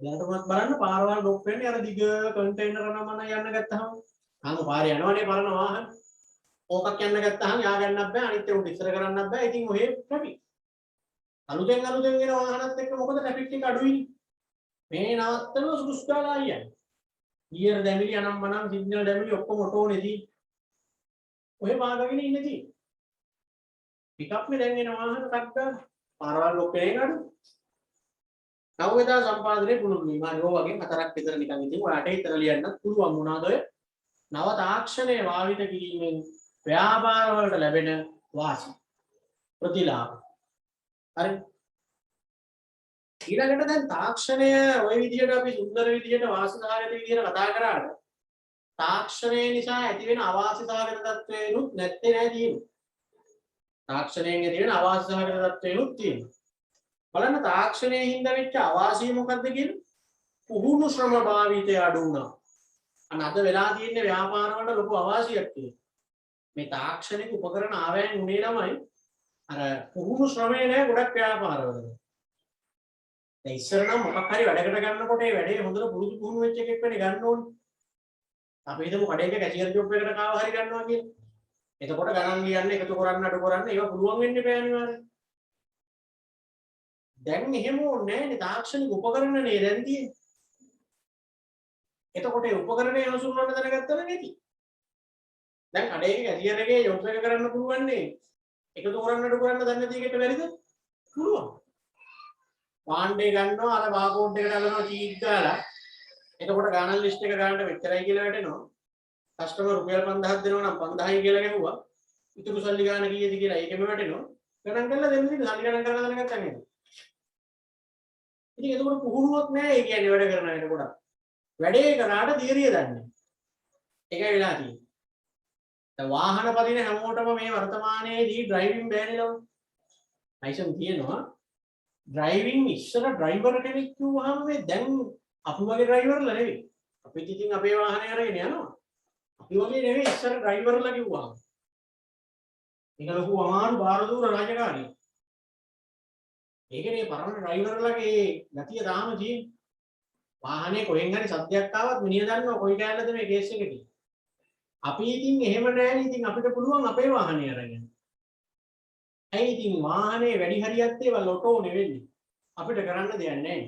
දැනටමත් බලන්න පාරවල් බ්ලොක් වෙන්නේ අර දිග කන්ටේනර් නමන යන්න ගත්තාම. ආම පාරේ යනවනේ පරණ වාහන. ඕකක් යන්න ගත්තාම යා ගන්නත් බෑ අනිත් ඒවා ඉස්සර කරන්නත් බෑ. ඉතින් ඔහේ ට්‍රැෆික්. අලුතෙන් එන වාහනත් එක්ක මොකද ට්‍රැෆික් එක අඩුයිනේ. මේ නවත්තනවා සුදුස්කාලා අයියන්. ගියර් දැමිලි අනම්මනම් සිග්නල් දැමිලි ඔක්කොම ඔටෝනේදී. ඔය වාගගෙන ඉන්නේදී. පිකප් මේ දැන් එන වාහන ටක් ගන්න. පාරවල් ලොක් වෙන අඩු. නවවදා සම්පාදනයේ පුළුල් වීම. හරි ඔය වගේ හතරක් විතර නිකන් ඉතින් ඔයාට හිතන ලියන්නත් පුළුවන් මොනවාද ඔය නව තාක්ෂණය භාවිත කිරීමෙන් ව්‍යාපාර වලට ලැබෙන වාසි ප්‍රතිලාභ. හරි. ඊළඟට දැන් තාක්ෂණය ওই විදිහට අපි සුන්දර විදිහට වාසිසහගත විදිහට කතා කරාට තාක්ෂණය නිසා ඇති වෙන අවාසිසහගත තත්ත්වයනුත් නැත්තේ නෑ තියෙන්නේ. තාක්ෂණයෙන් ඇති වෙන අවාසිසහගත තත්ත්වයනුත් තියෙනවා. බලන්න තාක්ෂණයෙන් හින්දා වෙච්ච අවාසිය මොකද්ද කියන්නේ? පුහුණු ශ්‍රම භාවිතය අඩු වුණා. අන්න අද වෙලා තියෙන ව්‍යාපාර වල ලොකු අවාසියක් තියෙනවා. මේ තාක්ෂණික උපකරණ ආවයන් උනේ ළමයි අර පුහුණු ශ්‍රමය නෑ ගොඩක් ව්‍යාපාරවල. දැන් ඉස්සර නම් මොකක් හරි වැඩකට ගන්නකොට ඒ වැඩේ හොඳට පුරුදු පුහුණු වෙච්ච එකෙක් වෙන්නේ ගන්න ඕනේ. අපි හිතමු කඩේක කැෂියර් ජොබ් එකකට කාව හරි ගන්නවා කියලා. එතකොට ගණන් ලියන්න එකතු කරන්න අඩු කරන්න ඒවා පුළුවන් වෙන්නේ බෑ අනිවාර්යයෙන්. දැන් එහෙම ඕනේ නෑනේ තාක්ෂණික උපකරණ නේ දැන් තියෙන්නේ. එතකොට ඒ උපකරණය හසුරවන්න දැනගත්තම නැති. දැන් කඩේක කැෂියර් එකේ ජොබ් එක කරන්න පුළුවන් නේ. එකතු කරන්න අඩු කරන්න දන්නේ නැති එකට බැරිද? පුළුවන්. වාණ්ඩේ ගන්නවා අර බාකෝඩ් එකට අල්ලනවා චීට් දාලා. එතකොට ගානල් ලිස්ට් එක ගන්නට මෙච්චරයි කියලා වැටෙනවා. කස්ටමර් රුපියල් 5000ක් දෙනවා නම් 5000යි කියලා ගැහුවා. ඉතුරු සල්ලි ගාන කීයද කියලා ඒකෙම වැටෙනවා. ගණන් කරලා දෙන්න ඉතින් සල්ලි ගණන් කරලා දැනගත්තා නේද? ඉතින් එතකොට පුහුණුවක් නැහැ ඒ කියන්නේ වැඩ කරන අයට ගොඩක්. වැඩේ කරාට තියරිය දන්නේ. ඒකයි වෙලා තියෙන්නේ. දැන් වාහන පදින හැමෝටම මේ වර්තමානයේදී ඩ්‍රයිවිං බෑනේ නෝ. ලයිසන් තියෙනවා. ඩ්‍රයිවිං ඉස්සර ඩ්‍රයිවර් කෙනෙක් කිව්වහම මේ දැන් අපි වගේ ඩ්‍රයිවර්ලා නෙවෙයි. අපිත් ඉතින් අපේ වාහනේ අරගෙන යනවා. අපි වගේ නෙවෙයි ඉස්සර ඩ්‍රයිවර්ලා කිව්වහම. ඒක ලොකු අමාරු බාර දూరు රාජකාරියක්. ඒකනේ පරණ ඩ්‍රයිවර්ලාගේ ගතිය තාම තියෙන්නේ. වාහනේ කොහෙන් හරි සද්දයක් ආවත් මිනිහ දන්නවා කොයි කැලේද මේ කේස් එක කියලා. අපි ඉතින් එහෙම නැහැ. ඉතින් අපිට පුළුවන් අපේ වාහනේ අරගෙන. ඇයි ඉතින් වාහනේ වැඩි හරියක් ඒවා ලොටෝ නෙවෙයි. අපිට කරන්න දෙයක් නැහැ.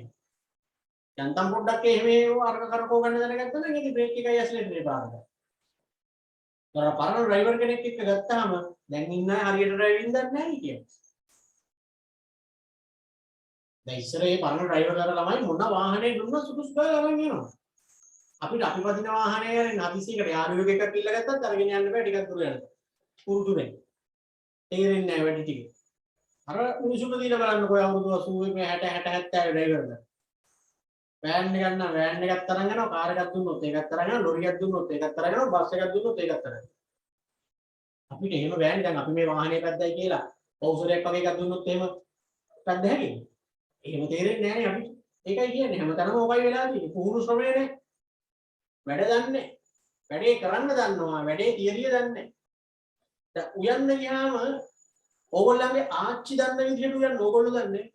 යන්තම් පොඩ්ඩක් එහෙම අරක කරකෝ ගන්න දැනගත්තා නම් ඉතින් බ්‍රේක් එකයි ඇස්ලෙටරේ පාරද. තර පරණ ඩ්‍රයිවර් කෙනෙක් එක්ක ගත්තාම දැන් ඉන්න අය හරියට ඩ්‍රයිවිං දන්නේ නැහැ කියන්නේ. දැන් ඉස්සර ඒ පරණ ඩ්‍රයිවර්ලා ළමයි මොන වාහනේ දුන්නත් සුදුසු කරලා අරන් යනවා. අපිට අපි පදින වාහනේ යන හදිසියකට යාළුවෙක් එකක් ඉල්ල ගත්තත් අරගෙන යන්න බෑ ටිකක් දුර යනවා. පුරුදු වෙන්න. තේරෙන්නේ නැහැ වැඩි ටික. අර උණුසුම දින බලන්නකො අවුරුදු 80 60 60 70 ඩ්‍රයිවර්ලා. වෑන් එකක් නම් වෑන් එකක් තරන් යනවා, කාර් එකක් දුන්නොත් ඒකක් තරන් යනවා, ලොරියක් දුන්නොත් ඒකක් තරන් යනවා, බස් එකක් දුන්නොත් ඒකක් තරන් යනවා. අපිට එහෙම බෑනේ. දැන් අපි මේ වාහනේ පැද්දයි කියලා පෞසරයක් වගේ එකක් දුන්නොත් එහෙම පැද්ද හැකියි. එහෙම තේරෙන්නේ නැහැ නේ අපිට. ඒකයි කියන්නේ හැමතැනම ඕකයි වෙලා තියෙන්නේ. පුහුණු ශ්‍රමය නේ. වැඩ දන්නේ. වැඩේ කරන්න දන්නවා. වැඩේ තියරිය දන්නේ. දැන් උයන්න ගියාම ඕගොල්ලන්ගේ ආච්චි දන්න විදිහට උයන්න ඕගොල්ලෝ දන්නේ.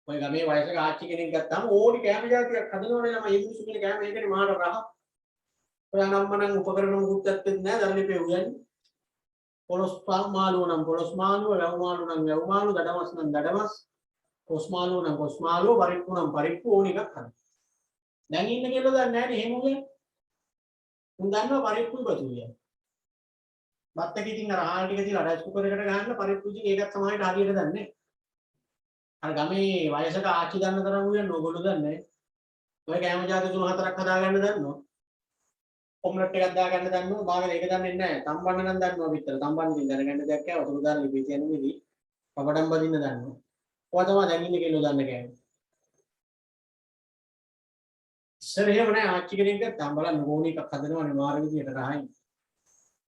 ඔය ගමේ වයසක ආච්චි කෙනෙක් ගත්තාම ඕනි කෑම જાතියක් හදනවනේ ළමයි. ඒ මිනිස්සු කියන කෑම ඒකනේ මහාට රහ. ඔය අනම්මනම් උපකරණ මුකුත් ඇත්තෙත් නැහැ. දරලිපේ උයන්නේ. පොළොස් මාළුව නම් පොළොස් මාළුව, වැව් මාළුව නම් වැව් මාළුව, දඩමස් නම් දඩමස්, කොස් මාළුව නම් කොස් මාළුව, පරිප්පු නම් පරිප්පු ඕන එකක් හදන්න. දැන් ඉන්න කෙල්ලෝ දන්නේ නැහැ නේ එහෙම උයන්නේ. උන් දන්නවා පරිප්පුයි බතුයි. බත් එක ඉතින් අර ආල් ටික තියලා රයිස් කුකර් එකට ගහන්න පරිප්පු ඉතින් ඒකත් සමහරට හරියට දන්නේ නැහැ. අර ගමේ වයසක ආච්චි දන්න තරම් උයන්නේ ඕගොල්ලෝ දන්නේ නැහැ. ඔය කෑම ජාති තුන හතරක් හදාගන්න දන්නවා. ඔම්ලට් එකක් දාගන්න දන්නවා. බාගෙන ඒක දන්නේ නැහැ. තම්බන්න නම් දන්නවා පිටර. තම්බන්න ඉතින් දැනගන්න දෙයක් නැහැ. වතුර දාලා ලිපේ තියන විදි පපඩම් බදින්න දන්නවා. ඔය තමයි දැන් ඉන්නේ කෙල්ලෝ දන්න කෑම. ඉස්සර එහෙම නැහැ. ආච්චි කෙනෙක් ගත්තාම බලන්න ඕන එකක් හදනවනේ මාර විදියට රහයි.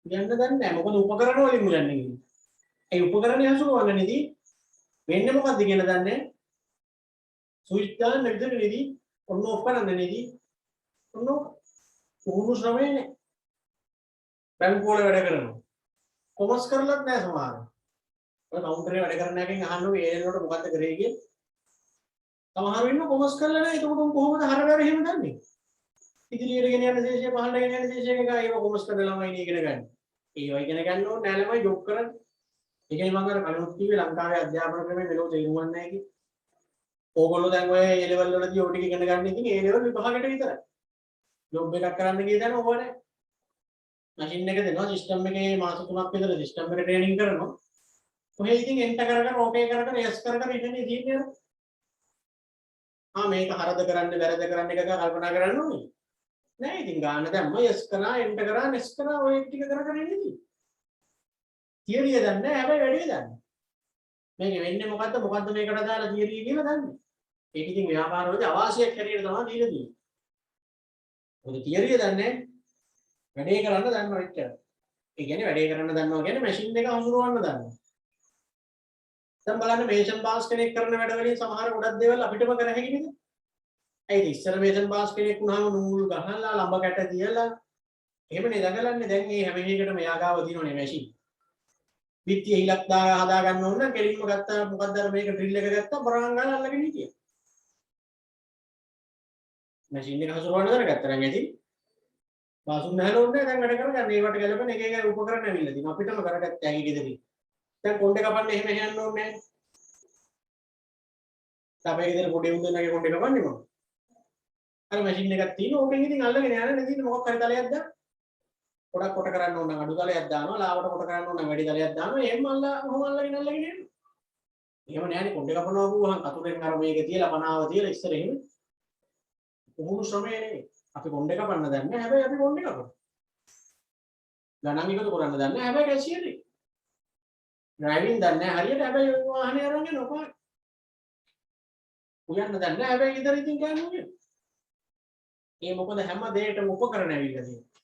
කියන්න දන්නේ නැහැ. මොකද උපකරණ වලින් උයන්නේ කියන්නේ. ඒ උපකරණ හසුරවන්නේදී වෙන්නේ මොකද්ද කියලා දන්නේ නැහැ. ස්විච් දාන්න විතරේදී ඔන්න ඔෆ් කරන්නේදී ඔන්න පුහුණු ශ්‍රමයනේ. බැංකුව වල වැඩ කරනවා. කොමර්ස් කරලත් නැහැ සමහර. ඔය කවුන්ටරේ වැඩ කරන එකෙන් අහන්න ඕනේ ඒ වෙනකොට මොකද්ද කරේ කියලා. සමහර වෙන්න කොමර්ස් කරලා නැහැ. එතකොට උන් කොහොමද හරවැර එහෙම දන්නේ? ඉදිරියට ගෙන යන දේශය පහළට ගෙන යන දේශයක ඒව කොමර්ස් කරලා ළමයි ඉගෙන ගන්න. ඒව ඉගෙන ගන්න ඕනේ නැහැ ළමයි ජොබ් කරන්නේ. ඒකයි මම අර කලින් කිව්වේ ලංකාවේ අධ්‍යාපන ක්‍රමය මෙලොව තේරුම් නැහැ කිව්වේ. ඕගොල්ලෝ දැන් ඔය A level වලදී ඔය ටික ඉගෙන ගන්න ඉතින් A level විභාගෙට විතරයි. ජොබ් එකක් කරන්න ගිය දැන ඕනේ. මැෂින් එක දෙනවා සිස්ටම් එකේ මාස 3ක් විතර සිස්ටම් එක ට්‍රේනින් කරනවා. ඔහේ ඉතින් එන්ටර් කර කර ඕකේ කර කර එස් කර කර ඉන්නේ ඉන්නේ. මේක හරද කරන්න වැරද කරන්න එක කල්පනා කරන්න ඕනේ. නෑ ඉතින් ගාන දැම්ම එස් කරා එන්ටර් කරා නෙස් කරා ඔය ටික කර කර ඉන්නේ ඉතින්. තියරිය දන්නේ හැබැයි වැඩේ දන්නේ. මේක වෙන්නේ මොකද්ද මේකට දාලා තියරිය කියලා දන්නේ. ඒක ඉතින් ව්‍යාපාරවලදී අවාසියක් හැටියට තමයි දීලා තියෙන්නේ. මොකද තියරිය දන්නේ වැඩේ කරන්න දන්නවා එච්චර. ඒ කියන්නේ වැඩේ කරන්න දන්නවා කියන්නේ මැෂින් එක හසුරවන්න දන්නවා. දැන් බලන්න මේෂන් පාස් කෙනෙක් කරන වැඩ වලින් සමහර ගොඩක් දේවල් අපිටම කර හැකි නේද? ඒ ඉතින් ඉස්සර මේෂන් පාස් කෙනෙක් වුණාම නූල් ගහලා ලම්බ කැට තියලා එහෙමනේ දඟලන්නේ. දැන් මේ හැම එකකටම යාගාව දිනවනේ මැෂින්. පිටිය හිලක් දාලා හදා ගන්න ඕන නම් කෙලින්ම ගත්තා මොකක්ද අර මේක ඩ්‍රිල් එක ගත්තා බරහන් ගාලා අල්ලගෙන හිටියා. මැෂින් එක හසුරවන්න දැනගත්තා නම් ඇති. බාසුන් නැහලෝන්නේ දැන් වැඩ කරගන්න. ඒවට ගැලපෙන එක එක උපකරණ ඇවිල්ලා තියෙනවා. අපිටම කරගත්තා ඇයි ගෙදරින්. දැන් කොණ්ඩේ කපන්න එහෙම යන්න ඕනේ නැහැ. අපේ ගෙදර පොඩි උන්දනගේ කොණ්ඩේ කපන්නේ මොකද? අර මැෂින් එකක් තියෙනවා. ඕකෙන් ඉතින් අල්ලගෙන යන්න නෙදින්න මොකක් හරි තලයක් දාන්න. පොඩක් කොට කරන්න ඕන නම් අඩු තලයක් දානවා. ලාවට කොට කරන්න ඕන නම් වැඩි තලයක් දානවා. එහෙම ඔහොම අල්ලගෙන යනවා. එහෙම නෑනේ කොණ්ඩේ කපනවා කිව්වහම කතුරෙන් අර මේක තියලා පනාව තියලා ඉස්සර එහෙම. පුහුණු ශ්‍රමය නෙවෙයි. අපි කොණ්ඩේ කපන්න දන්නේ. හැබැයි අපි කොණ්ඩේ කපනවා. ගණන් එකතු කරන්න දන්නේ. හැබැයි කැසියරේ ඩ්‍රයිවිං දන්නේ නැහැ හරියට හැබැයි වාහනේ අරන් යනවා පාර. උයන්න දන්නේ නැහැ හැබැයි ගෙදර ඉතින් ගන්නේ. ඒ මොකද හැම දෙයකටම උපකරණ ඇවිල්ලා තියෙනවා.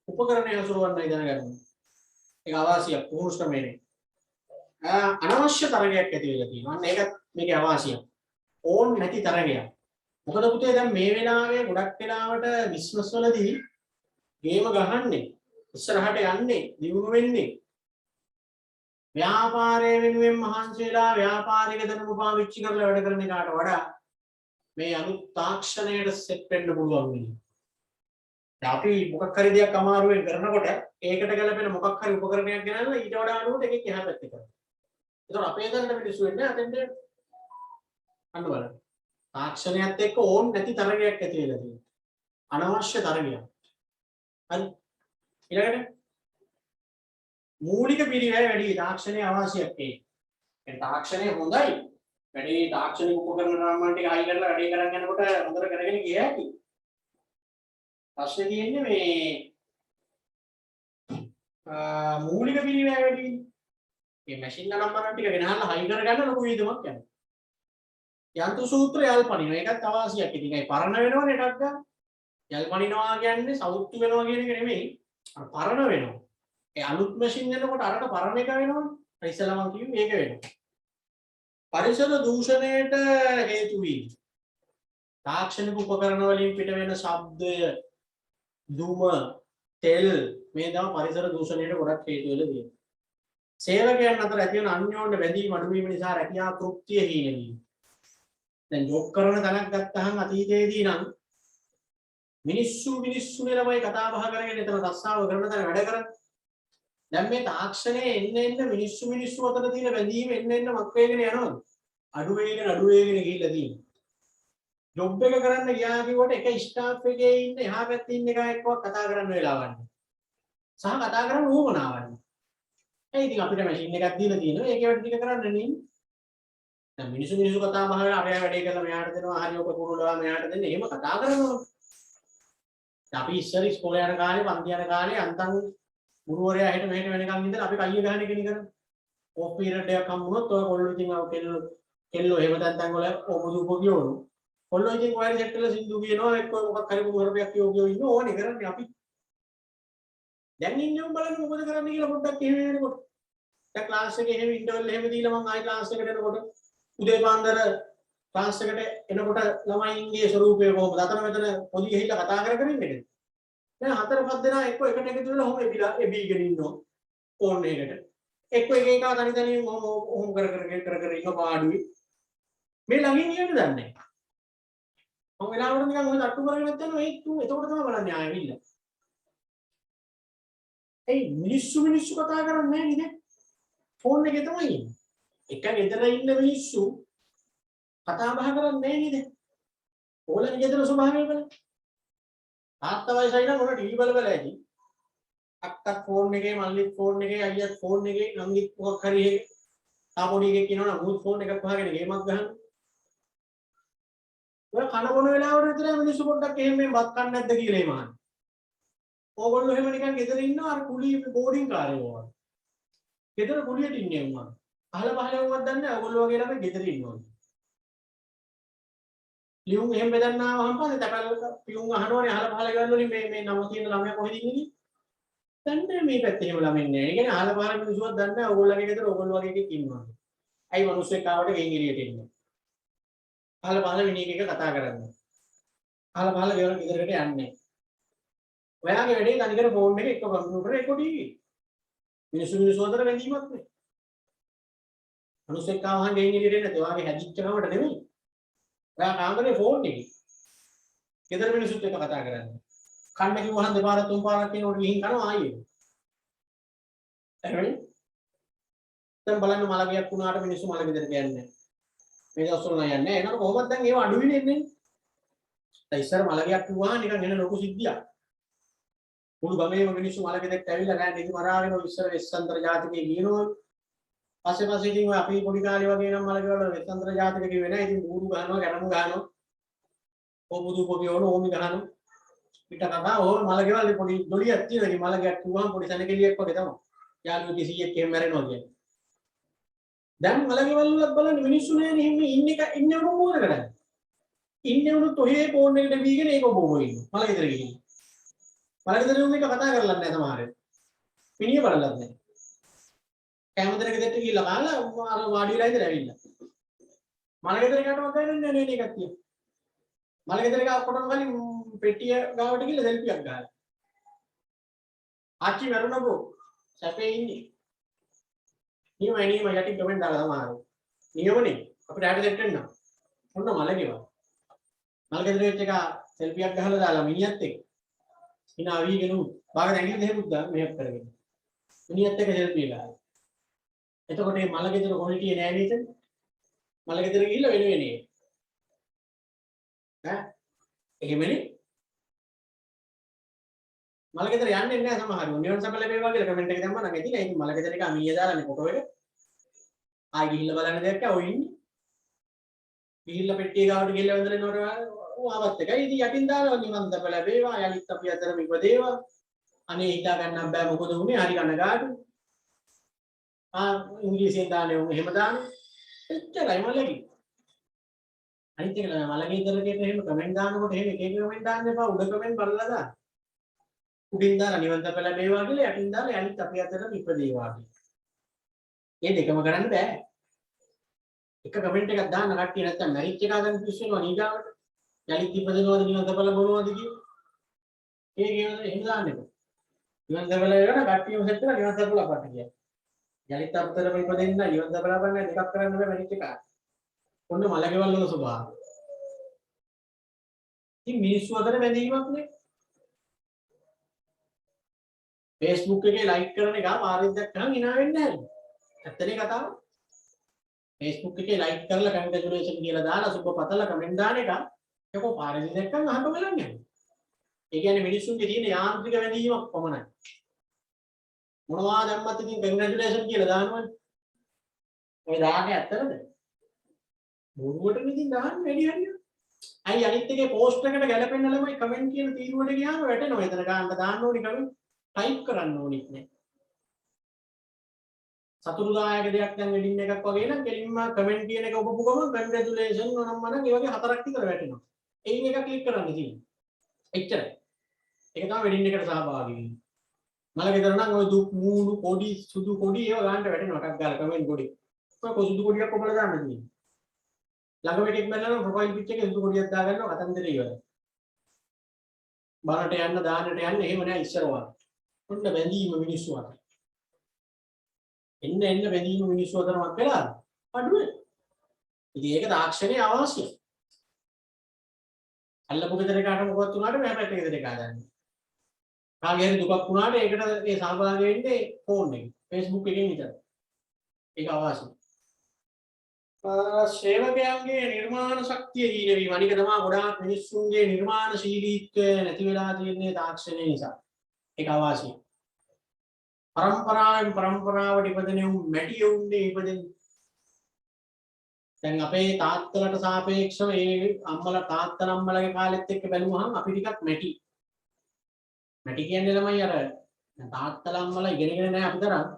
උපකරණය හසුරවන්න ඉගෙන ගන්න. ඒක අවාසියක් පුහුණු ශ්‍රමයේ. අනවශ්‍ය තරගයක් ඇති වෙලා තියෙනවා. අන්න ඒකත් මේකේ අවාසියක්. ඕන් නැති තරගයක්. මොකද පුතේ දැන් මේ වෙලාවේ ගොඩක් වෙලාවට බිස්නස් වලදී ගේම ගහන්නේ ඉස්සරහට යන්නේ දියුණු වෙන්නේ ව්‍යාපාරය වෙනුවෙන් මහන්සි වෙලා ව්‍යාපාරික දැනුම පාවිච්චි කරලා වැඩ කරන එකට වඩා මේ අලුත් තාක්ෂණයට සෙට් වෙන්න පුළුවන් වෙන්නේ. අපි මොකක් හරි දෙයක් අමාරුවෙන් කරනකොට ඒකට ගැලපෙන මොකක් හරි උපකරණයක් ගෙනල්ලා ඊට වඩා අනුවට එකක් එහා පැත්තේ කරනවා. ඒතකොට අපේ දැනට මිනිස්සු වෙන්නේ අතෙන්ද අන්න බලන්න. තාක්ෂණයත් එක්ක ඕන් නැති තරගයක් ඇති වෙලා තියෙනවා. අනවශ්‍ය තරගයක්. හරි. ඊළඟට මූලික පිළිවෙල වැඩි තාක්ෂණයේ අවශ්‍යයක් ඒ. ඒ තාක්ෂණය හොඳයි. වැඩි තාක්ෂණික උපකරණ රාමයන් ටික අයි කරලා වැඩේ කරන් යනකොට හොඳට කරගෙන ගිය හැටි. ප්‍රශ්නේ තියෙන්නේ මේ මූලික පිළිවෙල වැඩි. මේ මැෂින් නම්බර් ටික ගෙනහල්ලා හයි කරගන්න ලොකු වේදමක් යනවා. යන්තු සූත්‍රය යල්පනිනවා. ඒකත් අවශ්‍යයක්. ඉතින් ඒ පරණ වෙනවනේ එකක් ගන්න. යල්පනිනවා කියන්නේ සෞත්තු වෙනවා කියන එක නෙමෙයි. පරණ වෙනවා. ඒ අලුත් මැෂින් එනකොට අරක පරණ එක වෙනවනේ. ඉස්සෙල්ලා මම කිව්වේ මේක වෙනවා. පරිසර දූෂණයට හේතු වී තාක්ෂණික උපකරණ වලින් පිට වෙන ශබ්දය, ධූම, තෙල් මේ තමයි පරිසර දූෂණයට ගොඩක් හේතු වෙලා තියෙන්නේ. සේවකයන් අතර ඇති වෙන අන්‍යෝන්‍ය බැඳීම අඩු වීම නිසා රැකියා තෘප්තිය හීන වීම. දැන් ජොබ් කරන තැනක් ගත්තහම අතීතයේදී නම් මිනිස්සු නෙලමයි කතා බහ කරගෙන එතන රස්සාව කරන තැන වැඩ කරන්නේ. දැන් මේ තාක්ෂණයේ එන්න මිනිස්සු අතර තියෙන බැඳීම එන්න මක් වේගෙන යනවා. අඩු වේගෙන ගිහිල්ලා තියෙනවා. ජොබ් එක කරන්න ගියා කිව්වට එක ස්ටාෆ් එකේ ඉන්න එහා පැත්තේ ඉන්න එකා එක්කවත් කතා කරන්න වෙලාවක් නැහැ. සහ කතා කරන්න ඕමනාවක් නැහැ. ඒ ඉතින් අපිට මැෂින් එකක් දීලා තියෙනවා. ඒකේ වැඩ ටික කරන්න නෙමෙයි. දැන් මිනිස්සු කතා බහ කරලා අපේ වැඩේ කරලා මෙයාට දෙනවා. හරි ඔක කුරුල්ලවා මෙයාට දෙන්න. එහෙම කතා කරනවා. අපි ඉස්සර ඉස්කෝලේ යන කාලේ පන්ති යන කාලේ අන්තන් ගුරුවරයා හිට මෙහෙට වෙනකන් ඉඳලා අපි කයිය ගහන එකනේ කරන්නේ. ඕෆ් පීරියඩ් එකක් හම්බුනොත් ඔය කොල්ලෝ ඉතින් ආව කෙල්ලෝ එහෙම තැන් වල ඔබදුපෝ කියවනු. කොල්ලෝ ඉතින් ඔයල් සෙට් කරලා සින්දු කියනවා එක්ක මොකක් හරි කුරුවරපයක් කියෝ ඉන්න ඕනේ කරන්නේ අපි. දැන් ඉන්නේ බලන්න මොකද කරන්නේ කියලා පොඩ්ඩක් එහෙම වෙනකොට. දැන් ක්ලාස් එකේ එහෙම ඉන්ටර්වල් එහෙම දීලා මම ආයි ක්ලාස් එකට එනකොට උදේ පාන්දර ක්ලාස් එකට එනකොට ළමයින්ගේ ස්වරූපය කොහොමද? අතන මෙතන පොඩි ගිහිල්ලා කතා කර ඉන්නේ. දැන් හතර පහ දෙනා එක්ක එකට එකතු වෙලා ඔහොම එබීගෙන ඉන්නවා ෆෝන් එකකට. එක්ක එක එක තනි ඔහොම කර ඉන්න පාඩුවේ. මේ ළඟින් යන්න දන්නේ නැහැ. මම වෙලාවට නිකන් ඔය තට්ටු කරගෙන නැත්නම් එතකොට තමයි බලන්නේ ආයෙවිල්ලා. ඒ මිනිස්සු කතා කරන්නේ නැහැ නේද? ෆෝන් එකේ තමයි ඉන්නේ. එක ගෙදර ඉන්න මිනිස්සු කතා බහ කරන්නේ නැහැ නේද? ඕලගේ ගෙදර ස්වභාවය බලන්න. තාත්තා වයසයි නම් මොන ටීවී බල ඇති. අක්කත් ෆෝන් එකේ, මල්ලිත් ෆෝන් එකේ, අයියත් ෆෝන් එකේ, නංගිත් මොකක් හරි එකේ. තාපොඩි එකක් කියනවනම් මූත් ෆෝන් එකක් වහගෙන ගේමක් ගහනවා. ඔය කන මොන වෙලාවට විතර මිනිස්සු පොඩ්ඩක් එහෙම මේ බත් කන්නේ නැද්ද කියලා එමහන්. ඕගොල්ලෝ එහෙම නිකන් ගෙදර ඉන්නවා අර කුලී බෝඩින් කාර්යෝ වගේ. ගෙදර කුලියට ඉන්නේ උන්වා. අහල පහල වුණත් දන්නේ නැහැ ඕගොල්ලෝ වගේ ළමයි ගෙදර ඉන්නවා. ලියුම් එහෙම බෙදන්න ආවම පස්සේ තකල් පියුම් අහනවනේ අහල පහල ගන්න වලින් මේ නම තියෙන ළමයා කොහෙද ඉන්නේ? දන්නේ මේ පැත්තේ එහෙම ළමෙන් නෑ. ඒ කියන්නේ අහල පහල මිනිස්සුවත් දන්නේ නැහැ ඕගොල්ලෝගේ ගෙදර ඕගොල්ලෝ වගේ එකෙක් ඉන්නවා. අයි මිනිස්සෙක් ආවට ගෙන් එළියට එන්නේ. අහල පහල විනී එක කතා කරන්නේ. අහල පහල ගෙදරකට යන්නේ. ඔයාගේ වැඩේ තනිකර ෆෝන් එකේ එක්ක කම්පියුටර් එක්ක ටීවී. මිනිස්සු අතර බැඳීමක් නෑ. මිනිස්සෙක් ආවහන් ගෙන් එළියට එන්නේ නැත්නම් ඔයාගේ හැදිච්ච කමට නෙමෙයි. ඔයා කාමරේ ෆෝන් එකේ. ගෙදර මිනිස්සුත් එක්ක කතා කරන්නේ. කන්න කිව්වහන් දෙපාරක් තුන් පාරක් කියනකොට ගිහින් කනවා ආයේ. එහෙමනේ. දැන් බලන්න මලගියක් වුණාට මිනිස්සු මල ගෙදරට යන්නේ නැහැ. මේ දවස්වල නෑ යන්නේ. එනකොට කොහොමද දැන් ඒව අඩු වෙන්නේ එන්නේ? දැන් ඉස්සර මලගියක් කිව්වහන් නිකන් එන ලොකු සිද්ධියක්. මුළු ගමේම මිනිස්සු මල ගෙදරට ඇවිල්ලා නෑ නිදි මරාගෙන ඉස්සර වෙස්සන්තර ජාතිකේ කියනවා. පස්සේ ඉතින් ඔය අපි පොඩි කාලේ වගේ නම් මල ගෙවල වෙස්සන්තර ජාතික කිව්වේ නෑ. ඉතින් බූරු ගහනවා, ගැනමු ගහනවා. ඔබුදු පොකියෝන ඕමි ගහනවා. පිට කතා ඕන මල ගෙවල් පොඩි දොලියක් තියෙනවා. ඉතින් මල ගයක් කිව්වහම පොඩි සැනකෙලියක් වගේ තමයි. යාළුවෝ 100ක් එහෙම මැරෙනවා කියන්නේ. දැන් මලගෙවල් වලත් බලන්න මිනිස්සු නෑනේ එහෙම ඉන්නේ උණු මොකද කරන්නේ? ඉන්නේ උණු තොහේ ෆෝන් එකට වීගෙන ඒක බොහෝ ඉන්නේ. මලගෙදර ගිහින්. මලගෙදර උන් එක කතා කරලා නැහැ සමහර. මිනිහ බලලත් නැහැ. කැමදරක දෙට ගිහිල්ලා කාලා අර වාඩි වෙලා ඉඳලා ඇවිල්ලා. මලගෙදර කටවත් ගන්නේ නැහැ නේ එකක් තියා. මලගෙදර ගාව කොටම කලින් පෙට්ටිය ගාවට ගිහිල්ලා සෙල්ෆියක් ගහලා. ආච්චි මරුණකෝ සැපේ ඉන්නේ. නියම යටි කමෙන්ට් දාලා සමහර. නියමනේ අපිට හැට දෙට වෙන්න. ඔන්න මලගෙවල්. මලගෙදර වෙච්ච එක සෙල්ෆියක් ගහලා දාලා මිනිහත් එක්ක. hina වීගෙන උත්. බාගෙන ඇඟිලි දෙහෙකුත් දාන්න මෙහෙම කරගෙන. මිනිහත් එක්ක සෙල්ෆි ගහලා. එතකොට මේ මලගෙදර කොහොල්ටියේ නෑ නේද? මලගෙදර ගිහිල්ලා වෙන වෙනේ. ඈ එහෙමනේ. මලගෙදර යන්නේ නැහැ සමහරව. නිවන් සප ලැබේවා කියලා කමෙන්ට් එක දැම්මම නම් ඇතිලා ඉතින් මලගෙදර එක අමීය දාලානේ ෆොටෝ එක. ආයි ගිහිල්ලා බලන්න දෙයක් නැහැ ඔය ඉන්නේ. ගිහිල්ලා පෙට්ටිය ගාවට ගිහිල්ලා වැඳලා නෝර ආවත් එකයි ඉතින් යටින් දානවා නිවන් සප ලැබේවා යලිත් අපි අතරම ඉපදේවා. අනේ හිතා ගන්නත් බෑ මොකද උනේ හරි කනගාටු. ඉංග්‍රීසියෙන් දාන්නේ උන් එහෙම දාන්නේ. එච්චරයි මලගේ. අනිත් එක මලගෙදරට එහෙම කමෙන්ට් දානකොට එහෙම එක එක කමෙන්ට් දාන්න එපා උඩ කමෙන්ට් බලලා දාන්න. උඩින් දාලා නිවන් සප ලැබේවා කියලා යටින් දාලා යලිත් අපි අතරම ඉපදේවා කියලා. මේ දෙකම කරන්න බෑ. එක කමෙන්ට් එකක් දාන්න කට්ටිය නැත්තම් මැරිච් එක ගන්න පිස්සු වෙනවා නීගාවට. යලිත් ඉපදෙනවද නිවන් සප ලැබනවද කියලා. ඒ කියන එහෙම දාන්න එපා. නිවන් සප ලැබෙනවා කට්ටියම සෙට් කරලා නිවන් සප ලබන්න කියලා. යලිත් අතරම ඉපදෙන්න නිවන් සප ලබන්න දෙකක් කරන්න බෑ මැරිච් එක. ඔන්න මලගෙවල් වල ස්වභාවය. ඉතින් මිනිස්සු අතර බැඳීමක් නේ. Facebook එකේ ලයික් කරන එක පාරෙන් දැක්කම hina වෙන්නේ නැහැ. ඇත්තනේ කතාව. Facebook එකේ ලයික් කරලා කන්ග්‍රැචුලේෂන් කියලා දාලා සුබ පතලා කමෙන්ට් දාන එක ඒකෝ පාරෙන් දැක්කම අහක බලන්නේ. ඒ කියන්නේ මිනිස්සුන්ගේ තියෙන යාන්ත්‍රික බැඳීමක් පමණයි. මොනවා දැම්මත් ඉතින් කන්ග්‍රැචුලේෂන් කියලා දානවනේ. ඔය දාන්නේ ඇත්තද? බොරුවට ඉතින් දාන්නේ වැඩි හරියට. අයි අනිත් එකේ පෝස්ට් එකට ගැලපෙන්න ළමයි කමෙන්ට් කියන තීරුවට ගියාම වැටෙනවා. එතන ගන්න දාන්න ඕනි කමෙන්ට් ටයිප් කරන්න ඕනිත් නෑ. සතුටුදායක දෙයක් දැන් වෙඩින් එකක් වගේ නම් කෙලින්ම කමෙන්ට් කියන එක ඔබපු ගමන් කන්ග්‍රැචුලේෂන් ඕනම්ම නම් ඒ වගේ හතරක් විතර වැටෙනවා. එයින් එකක් ක්ලික් කරන්න තියෙන්නේ. එච්චරයි. ඒක තමයි වෙඩින් එකට සහභාගී වෙන්නේ. මලගෙදර නම් ওই දුක් මූණු පොඩි සුදු පොඩි ඒවා ගන්නට වැටෙනවා ටක් ගාලා කමෙන්ට් පොඩි. ඔය සුදු පොඩියක් ඔබලා දාන්න තියෙන්නේ. ළඟ වෙටෙක් බැලනවා ප්‍රොෆයිල් පිච් එකේ සුදු පොඩියක් දාගන්නවා කතන්දරේ ඉවරයි. බලට යන්න දාන්නට යන්න එහෙම නෑ ඉස්සර වගේ. ඔන්න බැඳීම මිනිස්සු අතර. එන්න බැඳීම මිනිස්සු අතරමත් වෙලා අඩුවේ. ඉතින් ඒක තාක්ෂණයේ අවශ්‍යයි. අල්ලපු ගෙදර කාට මොකවත් වුණාට මම පැත්ත ගෙදර එකා දාන්නේ. කාගේ හරි දුකක් වුණාට ඒකට ඒ සහභාගී වෙන්නේ ෆෝන් එකේ. Facebook එකෙන් විතරයි. ඒක අවශ්‍යයි. සේවකයන්ගේ නිර්මාණ ශක්තිය දීන වීම අනික තමයි ගොඩාක් මිනිස්සුන්ගේ නිර්මාණශීලීත්වය නැති වෙලා තියෙන්නේ තාක්ෂණය නිසා. ඒක අවශ්‍යයි. පරම්පරාවෙන් පරම්පරාවට ඉපදෙන මැටි යොන්නේ ඉපදෙන්නේ. දැන් අපේ තාත්තලට සාපේක්ෂව ඒ අම්මලා තාත්තලා අම්මලාගේ කාලෙත් එක්ක බැලුවහම අපි ටිකක් මැටි. මැටි කියන්නේ ළමයි අර තාත්තලා අම්මලා ඉගෙනගෙන නැහැ අපි තරම්.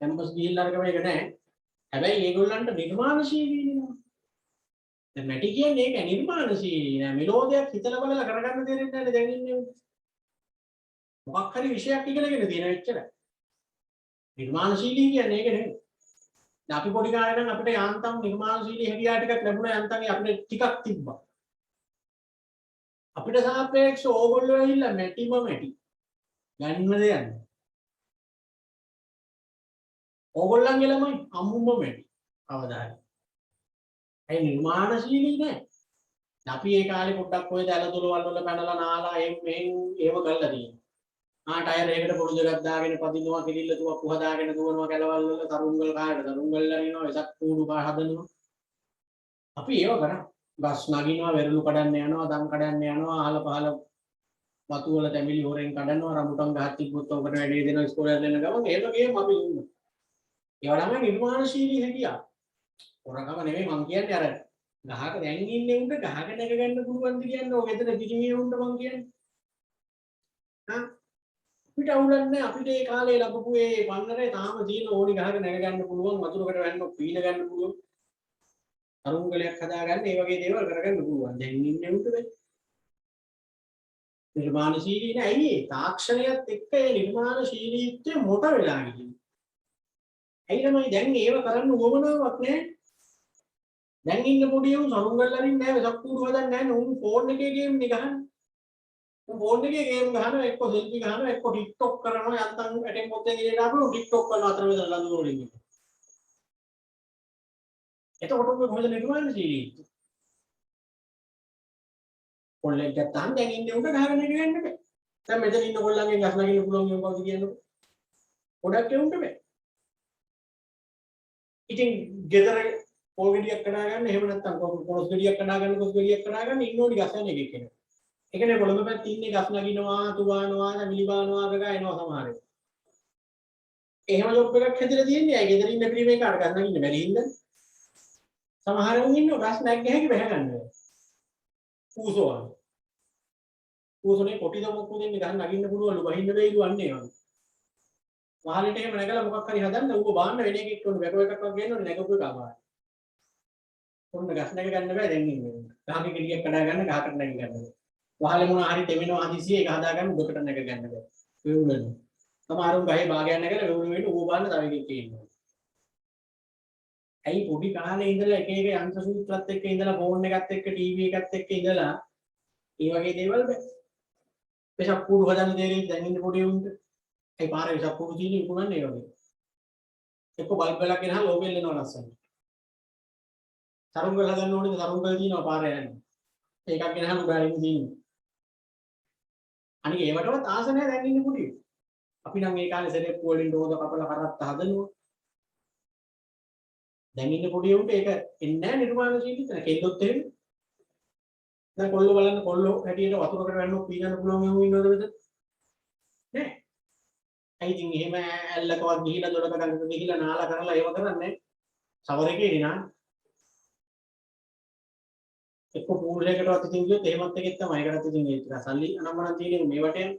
කැම්පස් ගිහිල්ලා අරක මේක නැහැ. හැබැයි ඒගොල්ලන්ට නිර්මාණශීලී නේ. දැන් මැටි කියන්නේ ඒක නිර්මාණශීලී නෑ. මෙලෝඩියක් හිතලා බලලා කරගන්න දෙන්නේ නැහැ දැන් ඉන්නේ. මොකක් හරි විෂයක් ඉගෙනගෙන තියෙන එච්චරයි. නිර්මාණශීලී කියන්නේ ඒක නෙමෙයි. දැන් අපි පොඩි කාලේ නම් අපිට යාන්තම් නිර්මාණශීලී හැකියාව ටිකක් ලැබුණා යාන්තම් අපිට ටිකක් තිබ්බා. අපිට සාපේක්ෂව ඕගොල්ලෝ ඇවිල්ලා මැටිම මැටි. ගන්නද යන්නේ. ඕගොල්ලන්ගේ ළමයි අම්මුම මැටි. අවදායි. ඒ නිර්මාණශීලී නෑ. අපි ඒ කාලේ පොඩ්ඩක් ඔය දැලතුළු වල පැනලා නාලා එහෙම ඒව කරලා තියෙනවා. ටයර් එකකට පොඩි දෙකක් දාගෙන පදිනවා කිරිල්ල තුවක්කු හදාගෙන දුවනවා කැලවල් වල තරුංගල් කායට තරුංගල් ලරිනවා එසක් කූඩු පහ හදනවා අපි ඒව කරා ගස් නගිනවා වෙරළු කඩන්න යනවා දම් කඩන්න යනවා අහල පහල වතු වල තැඹිලි හොරෙන් කඩනවා රඹුටන් ගහක් තිබ්බොත් ඔකට වැඩි දෙනවා ඉස්කෝලේ යන ගමන් එහෙම ගේම් අපි ඉන්නවා ඒවා තමයි නිර්මාණශීලී හැකියාව හොරකම නෙමෙයි මං කියන්නේ අර ගහක දැන් ඉන්නේ උන්ට ගහක නැග ගන්න පුළුවන්ද කියන්නේ ඔය ගෙදර පිටිමිය උන්ට මං කියන්නේ හා අපිට අවුලක් නැහැ. අපිට ඒ කාලේ ලැබපු ඒ පන්නරේ තාම තියෙන ඕනි ගහක නැග ගන්න පුළුවන්, වතුරකට වැන්න පීන ගන්න පුළුවන්. අරුංගලයක් හදාගන්න ඒ වගේ දේවල් කරගන්න පුළුවන්. දැන් ඉන්නේ උන්ට වෙයි. නිර්මාණශීලී නෑ. ඇයි ඒ තාක්ෂණයත් එක්ක ඒ නිර්මාණශීලීත්වය මොට වෙලා ගිහින්. ඇයි තමයි දැන් ඒව කරන්න උවමනාවක් නෑ. දැන් ඉන්න පොඩි උන් සරුංගල් අරින්නේ නෑ, වෙසක් කූඩු හදන්නේ නෑ. උන් ෆෝන් එකේ ගේම් නේ ගහන්නේ. උන් ෆෝන් එකේ ගේම් ගහනවා, එක්ක සෙල්ෆි ගහනවා, එක්ක ටික්ටොක් කරනවා. යන්තම් ඇටෙන් පොත්තෙන් ඉලලා අපු ටික්ටොක් කරන අතර මෙතන ලඳු රෝලින් ඉන්නේ. එතකොට ඔබ කොහෙද නිර්මාණශීලීත්වය? කොල්ලෙක් ගත්තාම දැන් ඉන්නේ උන්ට ගහගෙන ගන්න බෑ. දැන් මෙතන ඉන්න කොල්ලන්ගෙන් ගස් නගින්න පුළුවන් юм කවුද කියන්නේ? ගොඩක් උන්ට බෑ. ඉතින් ගෙදර පොල් ගෙඩියක් කඩා ගන්න, එහෙම නැත්නම් කොළොස් ගෙඩියක් කඩා ගන්න, කොස් ගෙඩියක් කඩා ගන්න ඉන්න ඕනි ගස් යන එකෙක් කෙනෙක්. ඒ කියන්නේ කොළඹ පැත්තේ ඉන්නේ ගස් නගිනවා, තුවානවා, මිලිබානවා ගගා එනවා සමහර වෙලාවට. එහෙම ජොබ් එකක් හැදලා තියෙන්නේ. අය ගෙදර ඉන්න පිරිමේ කාට ගස් නගින්න බැරි හින්දා. සමහර උන් ඉන්නවා ගස් නැග්ග හැකි බැහැ ගන්න. ඌසෝවල්. ඌසෝනේ කොටි දමක් උදෙන් ගස් නගින්න පුළුවන්ලු, බහින්න වෙයිලු අන්නේ වගේ. මහලට එහෙම නැගලා මොකක් හරි හදන්න ඌව බාන්න වෙන එකෙක් උන් වැක එකක් වගේ ගේනවනේ නැගපු එක අමාරුයි. ඔන්න ගස් නැග ගන්න බෑ දැන් ඉන්නේ. ගහක ගෙඩියක් කඩා ගන්න ගහකට නැග ගන්න. වහලේ මොන හරි තෙමෙනවා හදිසියෙ ඒක හදා ගන්න උඩකට නැග ගන්න බෑ. වේවුලන. සමහරුන් ගහේ භාගයක් නැගලා වේවුල වෙන්න ඌව බාන්න තව එකෙක් ඉන්නවා. ඇයි පොඩි කාලේ ඉඳලා එක එක යන්ත්‍ර සූත්‍රات එක්ක ඉඳලා ෆෝන් එකත් එක්ක ටීවී එකත් එක්ක ඉඳලා ඒ වගේ දේවල් බෑ. වෙසක් කූඩු හදන්න දෙන්නේ දැන් ඉන්න පොඩි උන්ට. ඒ පාරේ වෙසක් කූඩු තියෙන ඉක්ුණන්නේ ඒ වගේ. එක්ක බල්බ් එකක් ගෙනහලා ලෝකෙල් එනවා ලස්සන. තරුංගල හදන්න ඕනේ තරුංගල දිනනවා පාරේ යන්නේ. ඒකක් ගෙනහලා උඩාරින් දිනනවා. අනික ඒවටවත් ආස නැහැ දැන් ඉන්න පොඩි. අපි නම් ඒ කාලේ සෙරෙප්පු වලින් රෝද කපලා කරත්ත හදනවා. දැන් ඉන්න පොඩි උන්ට ඒක එන්නේ නැහැ නිර්මාණශීලීත්වය. කෙල්ලොත් එහෙම. දැන් කොල්ලෝ බලන්න කොල්ලෝ හැටියට වතුරකට වැන්නොත් පීනන්න පුළුවන් එවුන් ඉන්නවද මෙතන? නෑ. ඇයි ඉතින් එහෙම ඇල්ලකවත් ගිහිලා දොඩක ගඟක ගිහිලා නාලා කරලා ඒව කරන්නේ සවරේකේ නා. එක්ක පූල් එකකටවත් ඉතින් ගියොත් එහෙමත් එකෙක් තමයි. ඒකටත් ඉතින් ඒ ටික සල්ලි අනම්මනම් තියෙන්නේ මේ වටේ.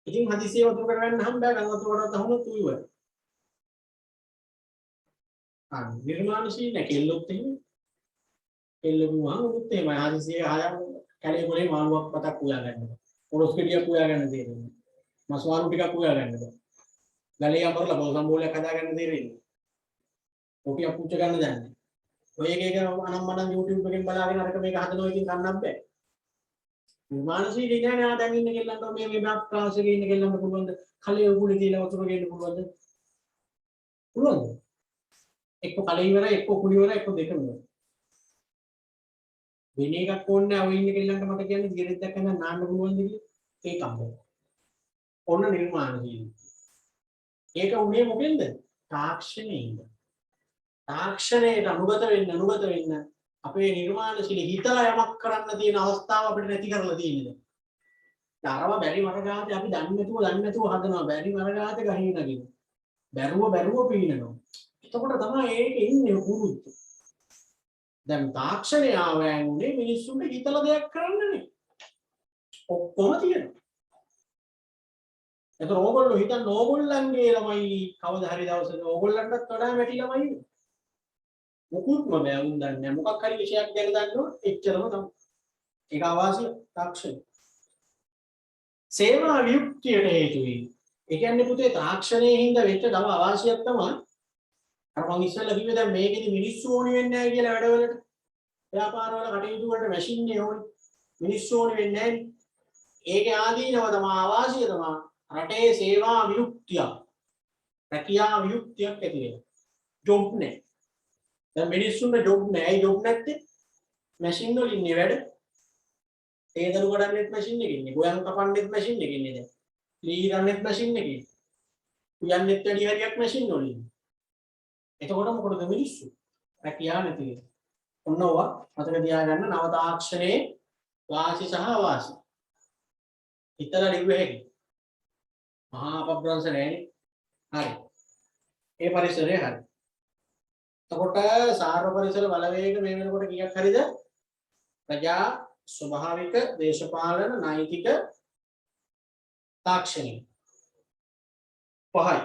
ඉතින් හදිසියෙ වතුරකට වැන්න හම්බෑ ගඟ වතුරකටවත් අහුනොත් උයිවයි. නිර්මාණශීලී නැහැ කෙල්ලොත් එහෙම. කෙල්ලෝ වහන් උත් එහෙමයි හදිසියෙ ආයම් කැලේ ගොලේ මාළුවක් පතක් උයා ගන්නවා. පොරොස් ගෙඩියක් උයා ගන්න දෙන්නේ. මස් මාළු ටිකක් උයා ගන්න බෑ. ගලේ අඹරලා බොල් සම්බෝලයක් හදා ගන්න දෙන්නේ. කොටියක් පුච්ච ගන්න දන්නේ. ඔය එක එක අනම්මනම් YouTube එකෙන් බලාගෙන අරක මේක හදනවා ඉතින් ගන්නත් බෑ. නිර්මාණශීලී නෑ නා දැන් ඉන්න කෙල්ලන්ට මේ බ්‍රාඩ් ක්ලාස් එකේ ඉන්න කෙල්ලන්ට පුළුවන්ද? කලේ උගුලේ තියලා වතුර ගේන්න පුළුවන්ද? පුළුවන්ද? එක්ක කලේ ඉවරයි එක්ක කුඩි ඉවරයි එක්ක දෙකම ඉවරයි. වෙන එකක් ඕනේ නැහැ. ඔය ඉන්න කෙල්ලන්ට මට කියන්නේ දිගෙත් දැක්කම නාන්න පුළුවන්ද කියලා. ඒකම. ඔන්න නිර්මාණශීලී. ඒක උනේ මොකෙන්ද? තාක්ෂණයෙන්ද. තාක්ෂණයට අනුගත වෙන්න අපේ නිර්මාණශීලී හිතලා යමක් කරන්න තියෙන අවස්ථාව අපිට නැති කරලා තියෙන්නේ. තරම බැරි මරගාතේ අපි දන්නේ නැතුව හදනවා. බැරි මරගාතේ ගහින් නගින. බැරුව පීනනවා. එතකොට තමයි ඒක ඉන්නේ පුරුද්ද. දැන් තාක්ෂණය ආවන්නේ මිනිස්සුන්ට හිතලා දෙයක් කරන්නනේ. ඔක්කොම තියෙනවා. ඒතර ඕගොල්ලෝ හිතන්නේ ඕගොල්ලන්ගේ ළමයි කවදා හරි දවසක ඕගොල්ලන්ටත් වඩා මැටි ළමයි. මොකුත්ම බෑ උන් දන්නේ නැහැ. මොකක් හරි විෂයක් ගැන දන්නොත් එච්චරම තමයි. ඒක අවාසිය තාක්ෂණය. සේවා වියුක්තියට හේතු වෙයි. ඒ කියන්නේ පුතේ තාක්ෂණයේ හින්දා වෙච්ච තව අවාසියක් තමයි අර මං ඉස්සෙල්ලා කිව්වේ දැන් මේකෙදි මිනිස්සු ඕනි වෙන්නේ නැහැ කියලා වැඩවලට. ව්‍යාපාරවල කටයුතු වලට මැෂින් නේ ඕනි. මිනිස්සු ඕනි වෙන්නේ නැහැ. ඒකේ ආදීනව තමයි අවාසිය තමයි රටේ සේවා වියුක්තිය. රැකියා වියුක්තියක් ඇති වෙනවා. ජොබ් නැහැ. දැන් මිනිස්සුන්ට ජොබ් නැහැ. ඒ ජොබ් නැත්තේ මැෂින් වල ඉන්නේ වැඩ. තේදරු ගඩන්නෙත් මැෂින් එකකින් ඉන්නේ. ගෝයන් කපන්නෙත් මැෂින් එකකින් ඉන්නේ දැන්. ලී ගන්නෙත් මැෂින් එකකින්. උයන්නෙත් වැඩි හරියක් මැෂින් වල ඉන්නේ. එතකොට මොකටද මිනිස්සු? රැකියාව නැති වෙනවා. ඔන්න ඔවා මතක තියාගන්න නව තාක්ෂණයේ වාසි සහ අවාසි. හිතලා ලිව්වේ හැකි. මහා අපබ්‍රංශ නෑනේ. හරි. ඒ පරිසරය හරි. එතකොට සාර්ව පරිසර බලවේග මේ වෙනකොට කීයක් හරිද? ප්‍රජා ස්වභාවික දේශපාලන නෛතික තාක්ෂණික. පහයි.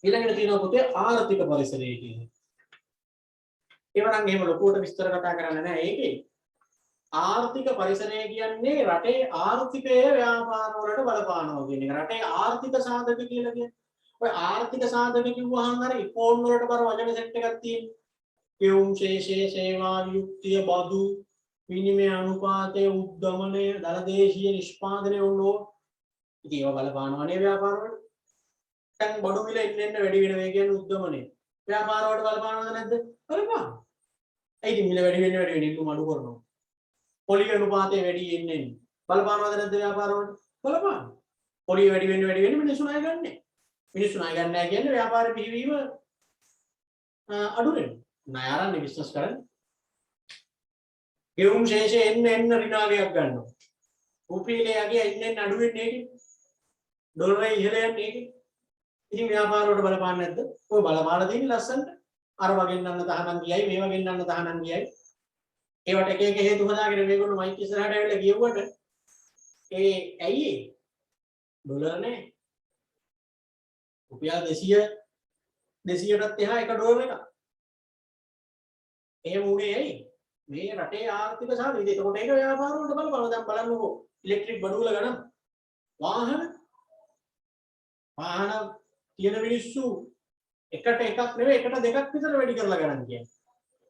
ඊළඟට තියෙනවා පුතේ ආර්ථික පරිසරය කියන්නේ. ඒව නම් එහෙම ලොකුවට විස්තර කතා කරන්න නෑ. ඒකේ ආර්ථික පරිසරය කියන්නේ රටේ ආර්ථිකය ව්‍යාපාර වලට බලපානවා කියන එක. රටේ ආර්ථික සාධක කියලා කියන්නේ. ඔය ආර්ථික සාධක කිව්වහම අර ඉකෝන් වලට බර වචන සෙට් එකක් තියෙනවා. යොම් ශේෂයේ සේවා යුක්තිය බදු විනිමය අනුපාතය උද්දමනය දලදේශීය නිෂ්පාදනය වුණෝ. ඉතින් ඒවා බලපානවානේ ව්‍යාපාර වලට. දැන් බඩු මිල එන්න වැඩි වෙන වේ කියන්නේ උද්දමනය. ව්‍යාපාර වලට බලපානවද නැද්ද? බලපානවා. ඒ ඉතින් මිල වැඩි වෙන්න ඉල්ලුම අඩු කරනවා. පොලි අනුපාතය වැඩි එන්නේ බලපානවද නැද්ද ව්‍යාපාර වලට? බලපානවා. පොලි වැඩි වෙන්න මිනිස්සු ණය ගන්නෑ. මිනිස්සු ණය ගන්න නැහැ කියන්නේ ව්‍යාපාර පිහිවීම අඩු වෙනවා. ණය අරන්නේ බිස්නස් කරන්නේ. ගෙවුම් ශේෂය එන්න ඍණාගයක් ගන්නවා. රුපියලයේ එන්න අඩු වෙන්නේ ඒකේ. ඩොලරේ ඉහළ යන්නේ ඒකේ. ඉතින් ව්‍යාපාර වලට බලපාන්නේ නැද්ද? ඔය බලපාන දෙන්නේ ලස්සනට. අර වගේ ගන්න තහනම් ගියයි මේ වගේ ගන්න තහනම් ගියයි. ඒවට එක එක හේතු හදාගෙන මේගොල්ලෝ මයික් ඉස්සරහට ඇවිල්ලා කියුවට ඒ ඇයි ඒ ඩොලර් නේ රුපියල් 200ටත් එහා එක ඩොලර් එකක්. එහෙම උනේ ඇයි? මේ රටේ ආර්ථික සාධක. ඉතින් ඒකට ඒක ව්‍යාපාර වලට බලපානවා. දැන් බලන්නකෝ ඉලෙක්ට්‍රික් බඩු වල ගණන්. වාහන තියෙන මිනිස්සු එකට එකක් නෙවෙයි එකට දෙකක් විතර වැඩි කරලා ගණන් කියන්නේ.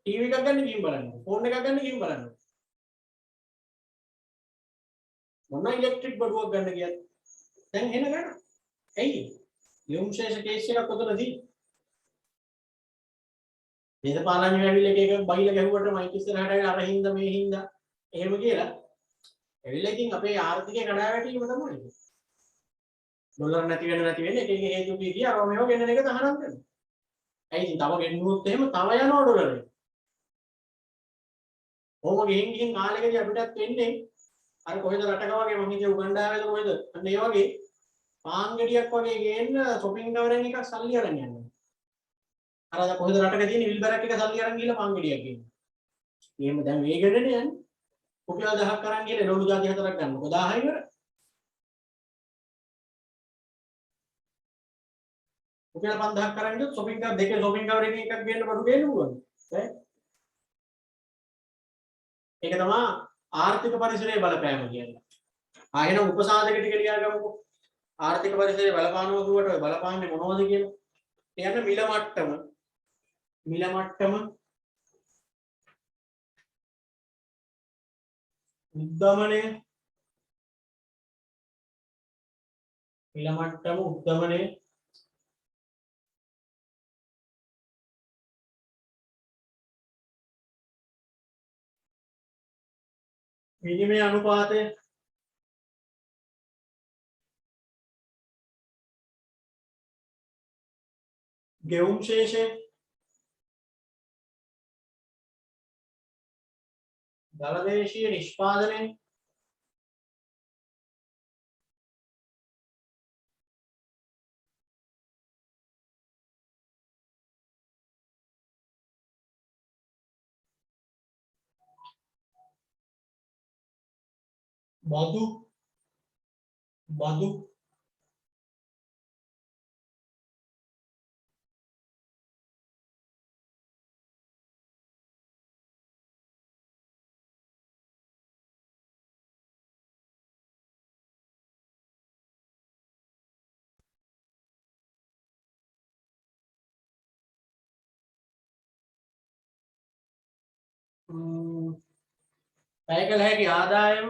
ටීවී එකක් ගන්න ගිහින් බලන්න. ෆෝන් එකක් ගන්න ගිහින් බලන්න. මොන ඉලෙක්ට්‍රික් බඩුවක් ගන්න ගියත් දැන් එන ගන්න. ඇයි? යොම් ශේෂ කේස් එකක් උතනදී. දේශපාලඥයෝ ඇවිල්ලා එක එක බයිලා ගැහුවට මයික් ඉස්සරහට ඇවිල්ලා අර හින්දා මේ හින්දා එහෙම කියලා ඇවිල්ලා ඉතින් අපේ ආර්ථිකය කඩා වැටීම තමයි. ඩොලර් නැති වෙන එක එක හේතු කිය අර මේව ගෙන්නන එක තහනම් කරනවා. ඇයි ඉතින් තව ගෙන්නුවොත් එහෙම තව යනවා ඩොලරේ. ඕම ගිහින් කාලෙකදී අපිටත් වෙන්නේ අර කොහෙද රටක වගේ මම හිතුවේ උගන්ඩාවේද කොහෙද අන්න ඒ වගේ පාන් ගෙඩියක් වගේ ගේන්න shopping කවරෙන් එකක් සල්ලි අරන් යනවා. අර කොහෙද රටක තියෙන විල්බරක් එක සල්ලි අරන් ගිහලා පාන් ගෙඩියක් ගේන්න. එහෙම දැන් වේගෙඩනේ යන්නේ. රුපියල් 1000ක් අරන් ගිහලා ලොලු ಜಾති හතරක් ගන්නකො 1000යි කර. රුපියල් 5000ක් අරන් ගියොත් shopping කවර් දෙකේ shopping කවර් එකක් ගේන්න බඩු ගේන්න පුළුවන්. ඈ ඒක තමයි ආර්ථික පරිසරයේ බලපෑම කියන්නේ. ආයෙන උපසාධක ටික ලියා ගමුකෝ. ආර්ථික පරිසරයේ බලපානවා කියුවට ඔය බලපාන්නේ මොනවද කියලා. එයන්න මිල මට්ටම. උද්දමනය. මිල මට්ටම උද්දමනය. විනිමය අනුපාතය ගෙවුම් ශේෂය දලදේශීය නිෂ්පාදනය බදු වැය කළ හැකි ආදායම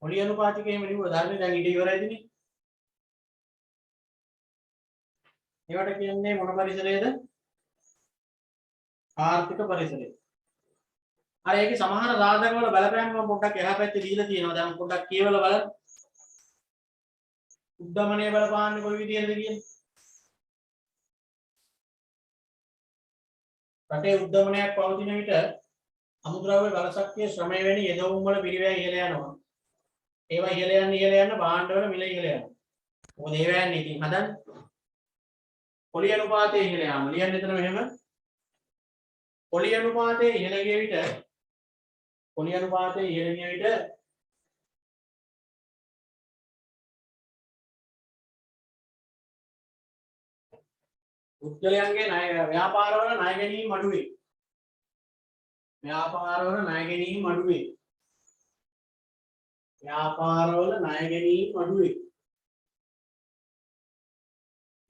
පොලි අනුපාතික එහෙම ලියුවා ධර්මයේ දැන් ඊට ඉවරයිදනේ. ඒවට කියන්නේ මොන පරිසරයේද? ආර්ථික පරිසරය. අර ඒකේ සමහර සාධක වල බලපෑම මම පොඩ්ඩක් එහා පැත්තේ දීලා තියෙනවා. දැන් පොඩ්ඩක් කියවලා බලන්න. උද්දමනය බලපාන්නේ කොයි විදිහටද කියන්නේ? රටේ උද්දමනයක් පවතින විට අමුද්‍රව්‍ය බලශක්තිය ශ්‍රමය වැනි යෙදවුම් වල පිරිවැය ඉහළ යනවා. ඒවා ඉහළ යන්න භාණ්ඩ වල මිල ඉහළ යනවා. මොකද ඒවා යන්නේ ඉතින් හදන්නේ. පොලි අනුපාතය ඉහළ යාම. ලියන්න එතන මෙහෙම. පොලි අනුපාතය ඉහළ ගිය විට පොලි අනුපාතය ඉහළ ගිය විට පුද්ගලයන්ගේ ණය ව්‍යාපාරවල ණය ගැනීම අඩු වේ. ව්‍යාපාරවල ණය ගැනීම අඩු වේ. ව්‍යාපාරවල ණය ගැනීම අඩු වේ.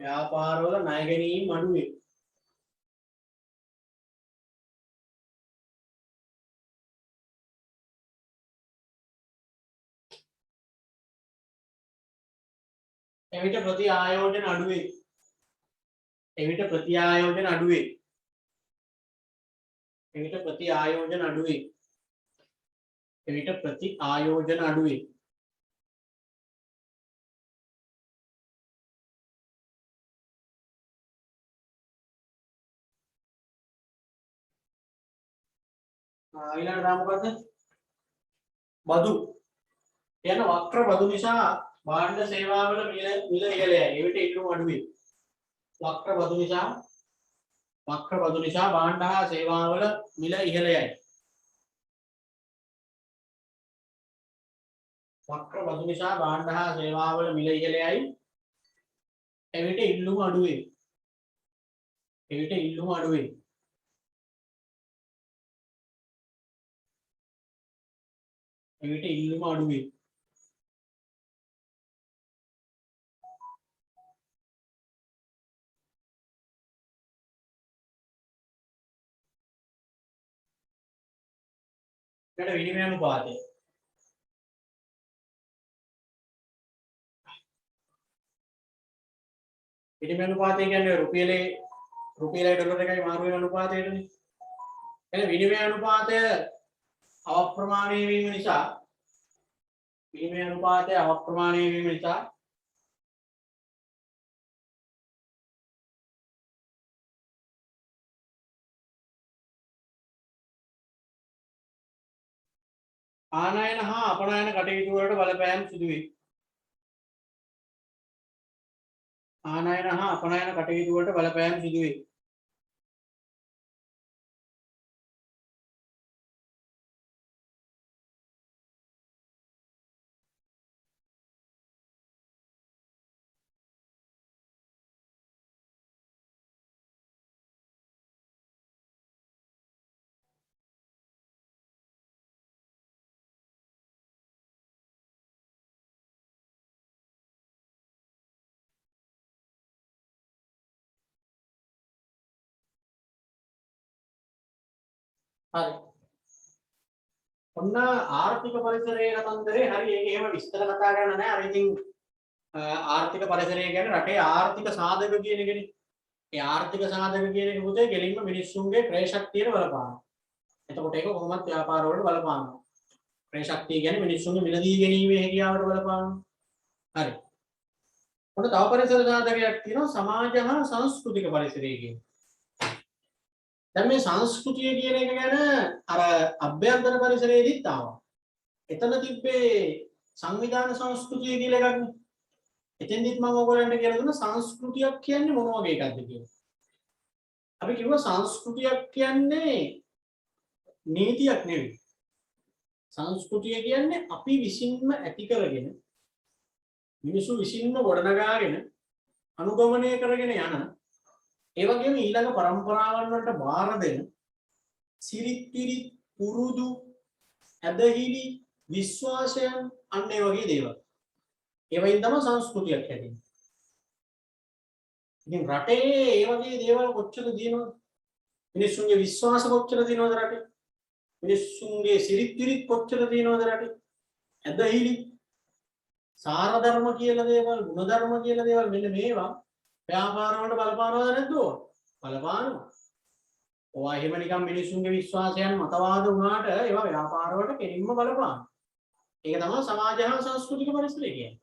ව්‍යාපාරවල ණය ගැනීම අඩු වේ. එවිට ප්‍රති ආයෝජන අඩු වේ. එවිට ප්‍රති ආයෝජන අඩු වේ. එවිට ප්‍රති ආයෝජන අඩු වේ. එවිට ප්‍රති ආයෝජන අඩු වේ. ඊළඟට දාමු මොකද්ද? බදු. යන වක්‍ර බදු නිසා භාණ්ඩ සේවාවල මිල ඉහළයයි. එවිට ඉල්ලුම අඩු වේ. වක්‍ර බදු නිසා භාණ්ඩ හා සේවාවල මිල ඉහළයයි. වක්‍ර බදු නිසා භාණ්ඩ හා සේවාවල මිල ඉහළයයි. එවිට ඉල්ලුම අඩු වේ. එවිට ඉල්ලුම අඩු වේ. එවිට ඉල්ලුම අඩු වේ. ඊට විනිමය අනුපාතය. විනිමය අනුපාතය කියන්නේ රුපියලේ ඩොලර් එකයි මාරු වෙන අනුපාතයටනේ. එහෙනම් විනිමය අනුපාතය අවප්‍රමාණීය වීම නිසා ආනයන හා අපනයන කටයුතු වලට බලපෑම් සිදු වේ. ආනයන හා අපනයන කටයුතු වලට බලපෑම් සිදු වේ. හරි. ඔන්න ආර්ථික පරිසරයේ කතන්දරේ හරි ඒක එහෙම විස්තර කතා කරන්න නෑ. අර ඉතින් ආර්ථික පරිසරය කියන්නේ රටේ ආර්ථික සාධක කියන එකනේ. ඒ ආර්ථික සාධක කියන එක පුතේ ගෙලින්ම මිනිස්සුන්ගේ ක්‍රය ශක්තියට බලපානවා. එතකොට ඒක කොහොමත් ව්‍යාපාර වලට බලපානවා. ක්‍රය ශක්තිය කියන්නේ මිනිස්සුන්ගේ මිලදී ගැනීමේ හැකියාවට බලපානවා. හරි. ඔන්න තව පරිසර සාධකයක් තියෙනවා සමාජ හා සංස්කෘතික පරිසරය කියන්නේ. දැන් මේ සංස්කෘතිය කියන එක ගැන අර අභ්‍යන්තර පරිසරයේදීත් ආවා. එතන තිබ්බේ සංවිධාන සංස්කෘතිය කියලා එකක් නේ. එතෙන්දිත් මම ඔයගොල්ලන්ට කියලා දුන්නා සංස්කෘතියක් කියන්නේ මොන වගේ එකක්ද කියලා. අපි කිව්වා සංස්කෘතියක් කියන්නේ නීතියක් නෙවෙයි. සංස්කෘතිය කියන්නේ අපි විසින්ම ඇති කරගෙන මිනිසු විසින්ම ගොඩනගාගෙන අනුගමනය කරගෙන යන ඒ වගේම ඊළඟ પરම්පරාවන් වලට බාර දෙන සිරිත් පිරිත් පුරුදු ඇදහිලි විශ්වාසයන් අන්න ඒ වගේ දේවල්. ඒවයින් තමයි සංස්කෘතියක් හැදෙන්නේ. ඉතින් රටේ ඒ වගේ දේවල් කොච්චර දිනනවද? මිනිස්සුන්ගේ විශ්වාස කොච්චර දිනනවද රටේ? මිනිස්සුන්ගේ සිරිත් පිරිත් කොච්චර දිනනවද රටේ? ඇදහිලි සාර ධර්ම කියලා දේවල්, ගුණ ධර්ම කියලා දේවල් මෙන්න මේවා ව්‍යාපාර වලට බලපානවද නැද්ද? බලපානවා. ඔයා එහෙම නිකන් මිනිස්සුන්ගේ විශ්වාසයන් මතවාද වුණාට ඒවා ව්‍යාපාර වලට කෙලින්ම බලපානවා. ඒක තමයි සමාජ හා සංස්කෘතික පරිසරය කියන්නේ.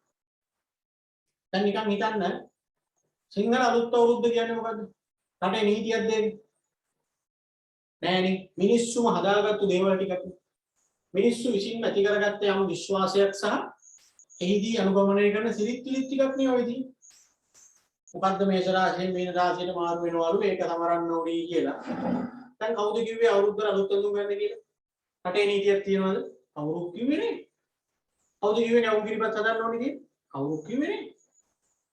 දැන් නිකන් හිතන්න සිංහල අලුත් අවුරුද්ද කියන්නේ මොකද්ද? රටේ නීතියක් දෙන්නේ. නෑනේ මිනිස්සුම හදාගත්තු දේවල් ටිකක්. මිනිස්සු විසින් ඇති කරගත්ත යම් විශ්වාසයක් සහ එහිදී අනුගමනය කරන සිරිත් පිළිත් ටිකක් නේ ඔය ඉතින්. මොකද්ද මේෂ රාශියෙන් මීන රාශියට මාරු වෙනවලු මේක සමරන්න ඕනේ කියලා. දැන් කවුද කිව්වේ අවුරුද්දට අලුත් ඇඳුම් ගන්න කියලා? රටේ නීතියක් තියනවද? කවුරුත් කිව්වේ නේ. කවුද කිව්වේ නැවුම් කිරිපත් හදන්න ඕනේ කියලා? කවුරුත් කිව්වේ නේ.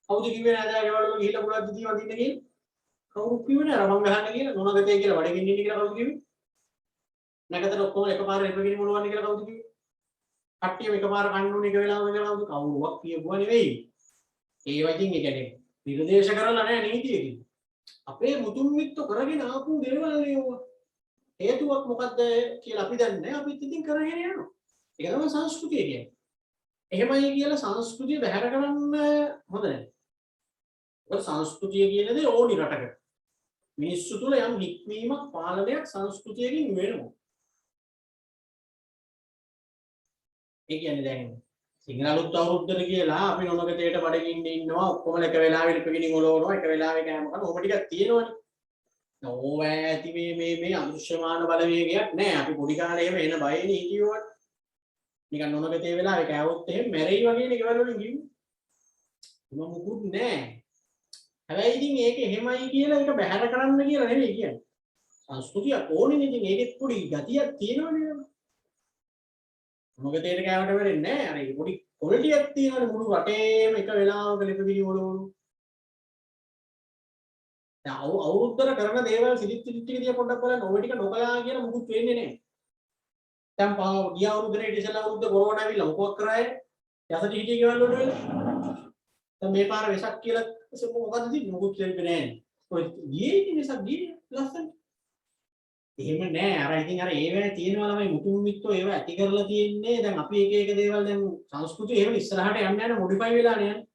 කවුද කිව්වේ නෑදෑ ගෙවල් වල ගිහිල්ලා පුරාද්ද තිය වදින්න කියලා? කවුරුත් කිව්වේ නෑ රබන් ගහන්න කියලා. නොනගතේ කියලා වඩකින් ඉන්න කියලා කවුද කිව්වේ? නැකතර ඔක්කොම එකපාර එපගිනි මොලවන්න කියලා කවුද කිව්වේ? කට්ටියම එකපාර කන්න ඕනේ එක වෙලාවම කියලා කවුද? කවුරුවක් කියපුවා නෙවෙයි. ඒවා ඉතින් ඒ කියන්නේ නිර්දේශ කරලා නෑ නීතියකින්. අපේ මුතුන් මිත්තෝ කරගෙන ආපු දේවල් නේ. හේතුවක් මොකද්ද කියලා අපි දන්නේ නැහැ. අපිත් ඉතින් කරගෙන යනවා. ඒක තමයි සංස්කෘතිය කියන්නේ. එහෙමයි කියලා සංස්කෘතිය බැහැර කරන්න හොඳ නැහැ. මොකද සංස්කෘතිය කියන දේ ඕනි රටක. මිනිස්සු තුළ යම් හික්මීමක් පාලනයක් සංස්කෘතියකින් වෙනවා. ඒ කියන්නේ දැන් සිංහල අලුත් අවුරුද්දට කියලා අපි නොනගතේට බඩගින්න ඉන්නවා. ඔක්කොම එක වෙලාවෙ ඉපගිනි මොලවනවා. එක වෙලාවෙ කෑම කන ඕම ටිකක් තියෙනවනේ. ඕවැ ඇති මේ අදෘශ්‍යමාන බලවේගයක් නෑ. අපි පොඩි කාලේ එහෙම එන බයනේ හිටියෝට. නිකන් නොනගතේ වෙලාවේ කෑවොත් එහෙම මැරෙයි වගේනේ ගෙවල් වලින් කිව්වේ. මොන මුකුත් නෑ. හැබැයි ඉතින් ඒක එහෙමයි කියලා ඒක බැහැර කරන්න කියලා නෙවෙයි කියන්නේ. සංස්කෘතියක් ඕනේ ඉතින් ඒකෙත් පොඩි ගතියක් තියෙනවනේ. නොනගතේට කෑවට වෙන්නේ නෑ. අර ඒ පොඩි ක්වොලිටියක් තියෙනවනේ මුළු රටේම එක වෙලාවක ලිපිවිලි වලවලු. දැන් අවුරුද්දට කරන දේවල් සිලිත් සිලිත් ටික දිහා පොඩ්ඩක් බලන්න. ඔය ටික නොකලා කියන මුකුත් වෙන්නේ නෑ. දැන් ගිය අවුරුද්දේ ඉතිසලා අවුරුද්ද කොරෝනා ඇවිල්ලා මොකක් කරායේ? යසටි හිටිය ගෙවල් වල වෙලා. දැන් මේ පාර වෙසක් කියලා මොකද්ද තියෙන්නේ? මොකුත් දෙන්නේ නෑ. ඔය ගියේ ඉතින් වෙසක් ගියේ ලස්සන. එහෙම නෑ. අර ඉතින් අර ඒවැය තියෙනවා ළමයි මුතුන් මිත්තෝ ඒවා ඇති කරලා තියෙන්නේ. දැන් අපි එක දේවල් දැන් සංස්කෘතිය එහෙම ඉස්සරහට යන්න මොඩිෆයි වෙලා නේ යන්නේ.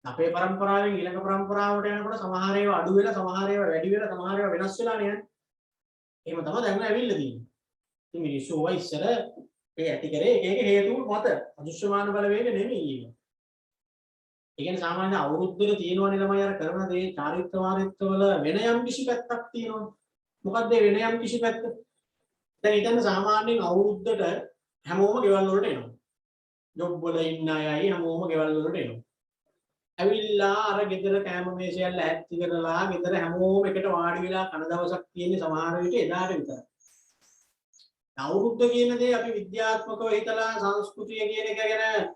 අපේ પરම්පරාවෙන් ඊළඟ પરම්පරාවට යනකොට සමහර ඒවා අඩු වෙලා සමහර ඒවා වැඩි වෙලා සමහර ඒවා වෙනස් වෙලා නේ යන්නේ. එහෙම තමයි දැන් ඇවිල්ලා තියෙන්නේ. ඉතින් මිනිස්සු ඔය ඉස්සර ඒ ඇති කරේ එක හේතු මත අදෘශ්‍යමාන බලවේග නෙමෙයි ඒක. ඒ කියන්නේ සාමාන්‍ය අවුරුද්දක තියෙනවනේ ළමයි අර කරන දේ චාරිත්‍ර වාරිත්‍රවල වෙන යම් කිසි පැත්තක් තියෙනවනේ. මොකද්ද වෙන යම් කිසි පැත්ත? දැන් හිතන්න සාමාන්‍යයෙන් අවුරුද්දට හැමෝම ගෙවල් වලට එනවා. ජොබ් වල ඉන්න අයයි හැමෝම ගෙවල් වලට එනවා. ඇවිල්ලා අර ගෙදර කෑම මේසයල් ඇත්ති කරලා ගෙදර හැමෝම එකට වාඩි වෙලා කන දවසක් තියෙන්නේ සමහර විට එදාට විතරයි. අවුරුද්ද කියන දේ අපි විද්‍යාත්මකව හිතලා සංස්කෘතිය කියන එක ගැන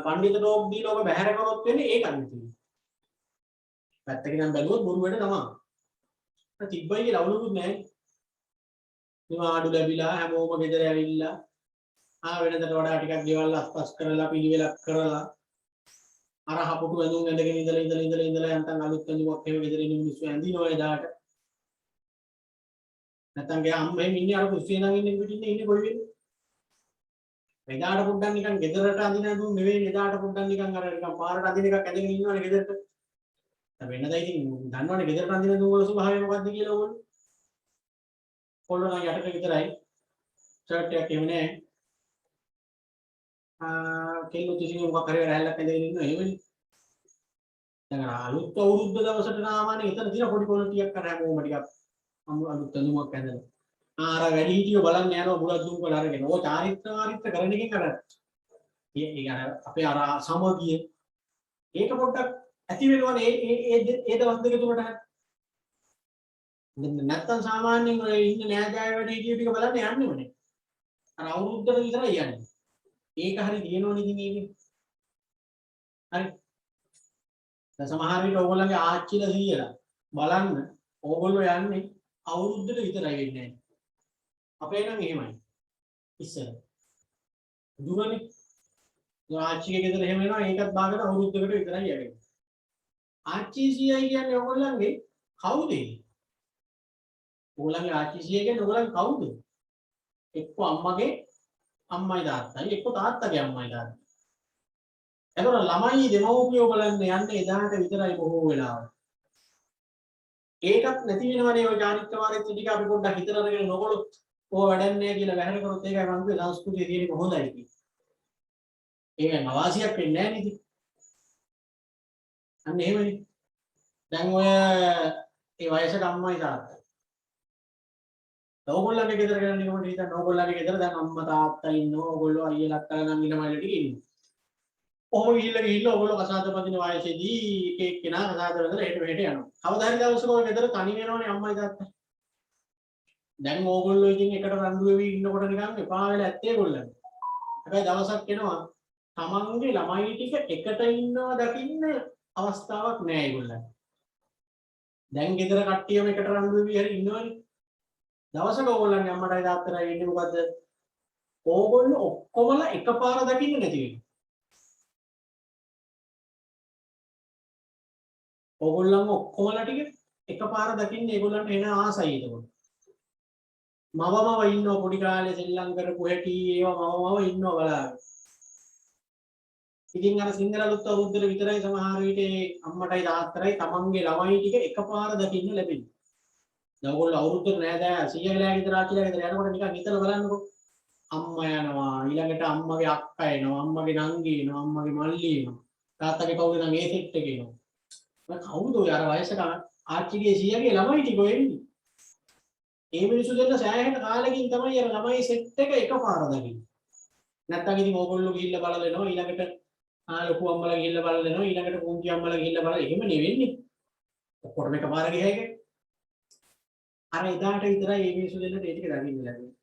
පඬිත ඩෝක් දීලා ඔබ බැහැර කරොත් වෙන්නේ ඒක අනිතියි. පැත්තකින් බැලුවොත් බොරු වැඩ තමයි. තිබ්බයි කියලා අවුලුකුත් නැහැ. නිවාඩු ලැබිලා හැමෝම ගෙදර ඇවිල්ලා වෙනදට වඩා ටිකක් ගෙවල් අස්පස් කරලා පිළිවෙලක් කරලා අර හපුටු ඇඳුම් ඇඳගෙන ඉඳලා යන්තම් අලුත් ඇඳුමක් එහෙම ගෙදර ඉන්න මිනිස්සු ඇඳිනවා එදාට. නැත්තම් ගේ අම්මෙන් ඉන්නේ අර කුස්සිය නම් ඉන්නේ පිටින් ඉන්නේ කොයි වෙන්නේ? එදාට පොඩ්ඩක් නිකන් ගෙදරට අඳින ඇඳුම් නෙවෙයි එදාට පොඩ්ඩක් නිකන් අර නිකන් පාරට අඳින එකක් ඇඳගෙන ඉන්නවනේ ගෙදරට. දැන් වෙනදා ඉතින් දන්නවනේ ගෙදරට අඳින ඇඳුම් වල ස්වභාවය මොකක්ද කියලා ඕගොල්ලෝ. පොල්ලෝ නම් යටට විතරයි. ෂර්ට් එකක් එහෙම නැහැ. කෙල්ලෝ කිසිම මොකක් හරි රැල්ලක් ඇඳගෙන ඉන්නවා එහෙමනේ. දැන් අලුත් අවුරුද්ද දවසට සාමාන්‍ය එතන තියෙන පොඩි ක්වොලිටියක් අර හැමෝම ටිකක් අලුත් ඇඳුමක් ඇඳලා. අර වැඩි හිටියෝ බලන්න යනවා බුලත් දුම් වල අරගෙන. ඕක චාරිත්‍ර වාරිත්‍ර කරන එකෙන් අර ඒ අර අපේ අර සමගිය ඒක පොඩ්ඩක් ඇති වෙනවනේ ඒ දවස් දෙක තුනට. නැත්තම් සාමාන්‍යයෙන් ඔය ඉන්න නෑදෑය වැඩ හිටියෝ ටික බලන්න යන්නේම නේ. අර අවුරුද්දට විතරයි යන්නේ. ඒක හරි තියෙනවනේ ඉතින් ඒකේ. හරි. දැන් සමහර විට ඕගොල්ලන්ගේ ආච්චිලා සීයලා බලන්න ඕගොල්ලෝ යන්නේ අවුරුද්දට විතරයි වෙන්නේ. අපේ නම් එහෙමයි. ඉස්සර. දුරනේ. ආච්චිගේ ගෙදර එහෙම වෙනවා ඒකත් බාගෙන අවුරුද්දකට විතරයි යන්නේ. ආච්චි සීයයි කියන්නේ ඕගොල්ලන්ගේ කවුද? ඕගොල්ලන්ගේ ආච්චි සීය කියන්නේ ඕගොල්ලන් කවුද? එක්ක අම්මගේ අම්මයි තාත්තයි එක්ක තාත්තගේ අම්මයි තාත්තයි. එතකොට ළමයි දෙමව්පියෝ බලන්න යන්නේ එදාට විතරයි බොහෝ වෙලාවට. ඒකත් නැති වෙනවනේ ඔය චාරිත්‍ර වාරිත්‍ර ටික අපි පොඩ්ඩක් හිතලා අරගෙන නොකොලොත් ඕව වැඩක් නැහැ කියලා බැහැර කරොත් ඒකයි මම කිව්වේ සංස්කෘතිය තියෙන එක හොඳයි කියලා. ඒකයි නවාසියක් වෙන්නේ නැහැ නේද? අන්න එහෙමනේ. දැන් ඔය ඒ වයසට අම්මයි තාත්තයි. ඕගොල්ලන්ගේ ගෙදර ගැන නිකම්ම හිතන්න ඕගොල්ලන්ගේ ගෙදර දැන් අම්මා තාත්තා ඉන්නවා ඕගොල්ලෝ අයියලා අක්කලා නම් ඉන්න මයිල ටික ඉන්නවා. ඔහොම ගිහිල්ලා ඔයගොල්ලෝ කසාද බඳින වයසේදී එක එක්කෙනා කසාද බඳලා හෙට මෙහෙට යනවා. කවදා හරි දවසක ඔය ගෙදර තනි වෙනවනේ අම්මයි තාත්තයි. දැන් ඕගොල්ලෝ ඉතින් එකට රණ්ඩු වෙවි ඉන්නකොට නිකන් එපා වෙලා ඇත්තේ ඒගොල්ලන්ට. හැබැයි දවසක් එනවා තමන්ගේ ළමයි ටික එකට ඉන්නවා දකින්න අවස්ථාවක් නෑ ඒගොල්ලන්ට. දැන් ගෙදර කට්ටියම එකට රණ්ඩු වෙවි හරි ඉන්නවනේ. දවසක ඕගොල්ලන්ගේ අම්මටයි තාත්තටයි ඉන්නේ මොකද්ද? ඕගොල්ලෝ ඔක්කොමලා එකපාර දකින්න නැති වෙනවා. ඕගොල්ලන්ව ඔක්කොමලා ටික එකපාර දකින්න ඒගොල්ලන්ට එන ආසයි එතකොට. මවමව ඉන්නව පොඩි කාලේ සෙල්ලම් කරපු හැටි ඒවා මවමව ඉන්නව බලාගෙන. ඉතින් අර සිංහල අලුත් අවුරුද්දට විතරයි සමහර විට අම්මටයි තාත්තටයි තමන්ගේ ළමයි ටික එකපාර දකින්න ලැබෙන්නේ. දැන් ඕගොල්ලෝ අවුරුද්දට නෑ දැන් 100 වෙලා ගෙදර ආච්චිලා ගෙදර යනකොට නිකන් හිතලා බලන්නකෝ. අම්මා යනවා ඊළඟට අම්මගේ අක්කා එනවා අම්මගේ නංගි එනවා අම්මගේ මල්ලි එනවා තාත්තගේ කවුද නම් ඒ සෙට් එකේ එනවා. මම කවුද ඔය අර වයසක ආච්චිගේ සීයාගේ ළමයි ටික ඔය එන්නේ. ඒ මිනිස්සු දෙන්න සෑහෙන කාලෙකින් තමයි අර ළමයි සෙට් එක එකපාර දකින්නේ. නැත්තම් ඉතින් ඕගොල්ලෝ ගිහිල්ලා බලලා එනවා ඊළඟට ලොකු අම්මලා ගිහිල්ලා බලලා එනවා ඊළඟට පුංචි අම්මලා ගිහිල්ලා බලලා එහෙම නෙවෙන්නේ. ඔක්කොම එකපාර ගිහයක. අර එදාට විතරයි මේ මිනිස්සු දෙන්න ඒ ටික දකින්න ලැබෙන්නේ.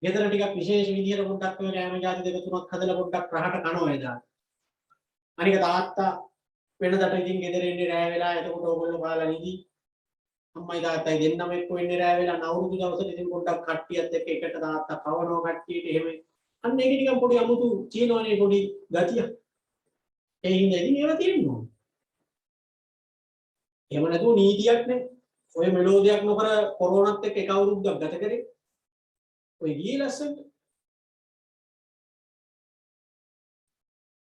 ගෙදර ටිකක් විශේෂ විදිහට පොඩ්ඩක් ඔය කෑම ජාති දෙක තුනක් හදලා පොඩ්ඩක් රහට කනවා එදා. අනික තාත්තා වෙනදට ඉතින් ගෙදර එන්නේ රෑ වෙලා එතකොට ඕගොල්ලෝ කාලා නිදි. අම්මයි තාත්තයි දෙන්නම එක්ක වෙන්නේ රෑ වෙලා නවුරුදු දවසට ඉතින් පොඩ්ඩක් කට්ටියත් එක්ක එකට තාත්තා කවනවා කට්ටියට එහෙම. අන්න ඒක නිකන් පොඩි අමුතු චීනෝනේ පොඩි ගතිය. ඒ හින්දා ඉතින් ඒවා තියෙනවා. එහෙම නැතුව නීතියක් නේ. ඔය මෙලෝදියක් නොකර කොරෝනාත් එක්ක එක අවුරුද්දක් ගත කරේ. ඔය ගියේ ලස්සනට.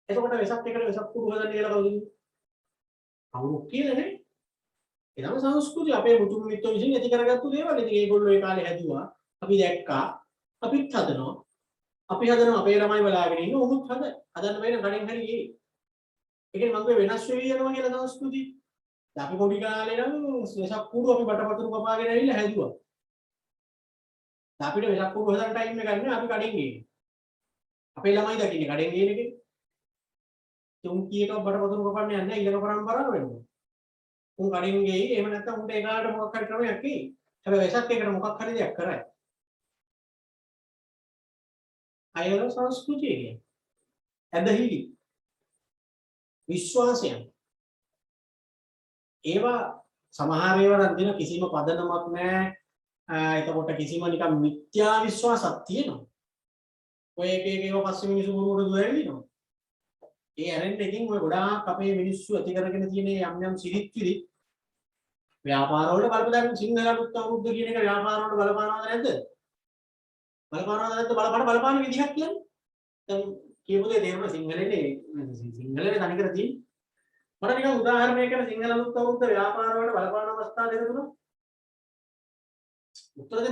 එතකොට වෙසක් එකට වෙසක් කුඩු හදන්න කියලා කවුද කිව්වේ? කවුරුත් කියලා නේ. ඒ තමයි සංස්කෘතිය අපේ මුතුන් මිත්තෝ විසින් ඇති කරගත්තු දේවල්. ඉතින් ඒගොල්ලෝ ඒ කාලේ හැදුවා. අපි දැක්කා. අපිත් හදනවා. අපි හදනවා අපේ ළමයි බලාගෙන ඉන්න උමුත් හදන්න බැරි කඩෙන් හරි ගියේ. ඒකනේ මම වෙනස් වෙවි යනවා කියලා සංස්කෘතිය. දැන් අපි පොඩි කාලේ නම් වෙසක් කුඩු අපි බටපතුරු කපාගෙන ඇවිල්ලා හැදුවා. දැන් අපිට වෙසක් කුඩු හදන්න ටයිම් එකක් නෑ අපි කඩෙන් ගියේ. අපේ ළමයි දකින්නේ කඩෙන් ගියන එකේ. තුන් කීයක බටපතුරු කපන්න යන්නේ ඊළඟ පරම්පරාව වෙනවා. උන් කඩෙන් ගියේ එහෙම නැත්නම් උන්ට ඒකාට මොකක් හරි ක්‍රමයක් එයි. හැබැයි වෙසක් එකට මොකක් හරි දෙයක් කරයි. අයවල සංස්කෘතිය කියන්නේ. ඇදහිලි. විශ්වාසයන්. ඒවා සමහර ඒවා නම් දින කිසිම පදනමක් නැහැ. එතකොට කිසිම නිකන් මිත්‍යා විශ්වාසක් තියෙනවා. ඔය එක ඒවා පස්සේ මිනිස්සු බොරුවට දුවැරිනවා. ඒ ඇරෙන්න ඉතින් ඔය ගොඩාක් අපේ මිනිස්සු ඇති කරගෙන තියෙන යම් යම් සිරිත් විරිත් ව්‍යාපාර වලට බලපෑම් සිංහල අලුත් අවුරුද්ද කියන එක ව්‍යාපාර වලට බලපානවද නැද්ද? බලපානවද නැද්ද බලපාන විදිහක් කියන්නේ? දැන් කියපු දේ තේරුණා සිංහලෙන්නේ සිංහලනේ තනිකර තියෙන්නේ. මට නිකන් උදාහරණයකට සිංහල අලුත් අවුරුද්ද ව්‍යාපාර වලට බලපාන අවස්ථා දෙක තුනක්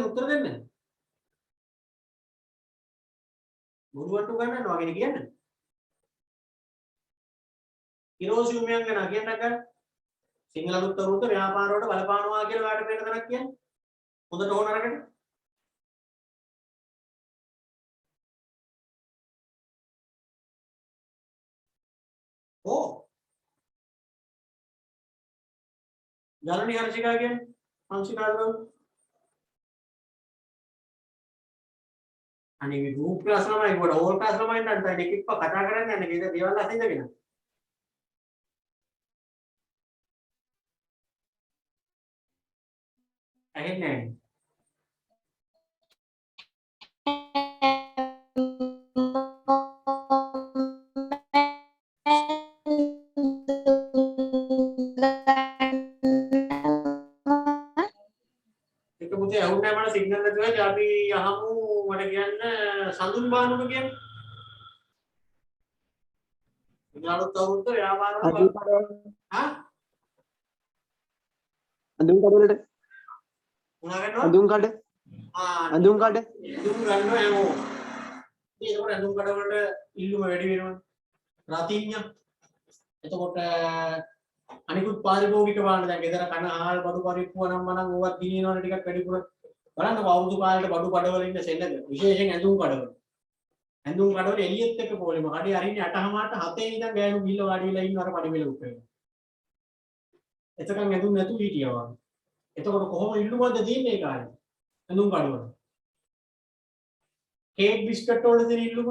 උත්තර දෙන්න. බොරුවට උගන්වනවා වගේ කියන්නේ. ඉරෝසියුමයන් ගැන කියන්නක සිංහල අලුත් අවුරුද්ද ව්‍යාපාර වලට බලපානවා කියලා ඔයාලට පේන තරක් කියන්නේ. හොඳට ඕන අරකට. ඕ. ජනනි හර්ෂිකා කියන්නේ හංසිකාදව. අනේ මේ ගෲප් ක්ලාස් ළමයි වල ඕල් ක්ලාස් ළමයි නම් දෙකෙක්ව කතා කරන්නේ නැහැ නේද? දේවල් අහින්දගෙන. ඇහෙන්නේ නැහැ. ඒක පුතේ අහුන්නේ මට සිග්නල් නැතුවයි අපි අහමු මට කියන්න සඳුන් බානුක කියන්නේ. ඉනාලුත් අවුරුද්ද ව්‍යාපාර වල හා අඳුම් කඩ වලට මොනවා කරනවා? අඳුම් කඩ අඳුම් ගන්නවා හැමෝම. ඉතින් ඒකට අඳුම් කඩ වලට ඉල්ලුම වැඩි වෙනවා. රතිඤ්ඤ. එතකොට අනිකුත් පාරිභෝගික වාහන දැන් ගෙදර කන ආහාර බඩු පරිප්පුව නම් මනම් ඕවත් දිනනවනේ ටිකක් වැඩිපුර. බලන්න අවුරුදු කාලේට බඩු කඩවල ඉන්න සෙල්ලද විශේෂයෙන් ඇඳුම් කඩවල. ඇඳුම් කඩවල එළියෙත් එක්ක පොලිම කඩේ අරින්නේ 8:00ට 7 ඉඳන් ගෑනු ගිහිල්ලා වාඩි වෙලා ඉන්න අර පඩි මිල උපේ. එතකන් ඇඳුම් නැතුව හිටියා වගේ. එතකොට කොහොම ඉල්ලුමක්ද තියෙන්නේ ඒ කාලේ? ඇඳුම් කඩවල. කේක් බිස්කට් වල දෙන ඉල්ලුම.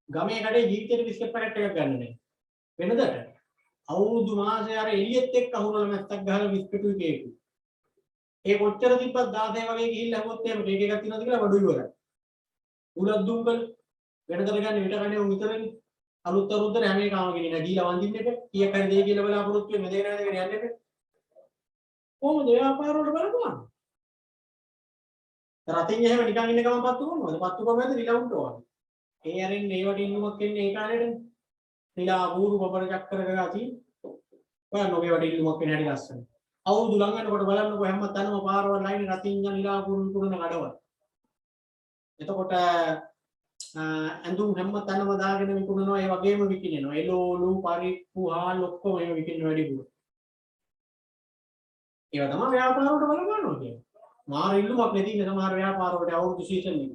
ගමේ කඩේ ජීවිතේ බිස්කට් පැකට් එකක් ගන්න නැහැ. වෙනදට අවුරුදු මාසේ අර එළියෙත් එක්ක අහුරලා මැස්සක් ගහලා බිස්කටුයි කේකුයි. ඒ කොච්චර තිබ්බත් 16 වගේ ගිහිල්ලා හුවොත් එහෙම කේක් එකක් තියනවාද කියලා බඩු ඉවරයි. උලක් දුම්බල වෙනදට ගන්න විතර කන්නේ උන් විතරනේ. අලුත් අරුද්දට හැම එකම ගෙනින දීලා වඳින්න එක කීයක් හරි දෙයි කියලා බලාපොරොත්තු වෙන දෙය නේද කියන යන්නේ. කොහොමද ව්‍යාපාර වලට බලපං. රතින් එහෙම නිකන් ඉන්න ගමන් පත්තු කරනවද? පත්තු කරනවද රිලවුන්ට ඕන. ඒ අරින්නේ ඒවට ඉල්ලුමක් එන්නේ ඒ කාලේටනේ. රිලා වූරු බබර චක්කර ගා තියෙන්නේ. ඔයා නොගේ වට ඉල්ලුමක් එන්නේ හැටි ලස්සන. අවුරුදු ලඟ වෙනකොට බලන්නකො හැම තැනම පාරවල් ලයින් රතින් යන රිලා වූරු කුරන කඩවල. එතකොට ඇඳුම් හැම තැනම දාගෙන විකුණනවා ඒ වගේම විකිනෙනවා එළෝලු පරිප්පු හාල් ඔක්කොම එහෙම විකින්න වැඩිපුර ඒවා තමයි ව්‍යාපාර වලට බලපානවා කියන්නේ මාර ඉල්ලුමක් නැති ඉන්න සමහර ව්‍යාපාර වලට අවුරුදු සීසන් එක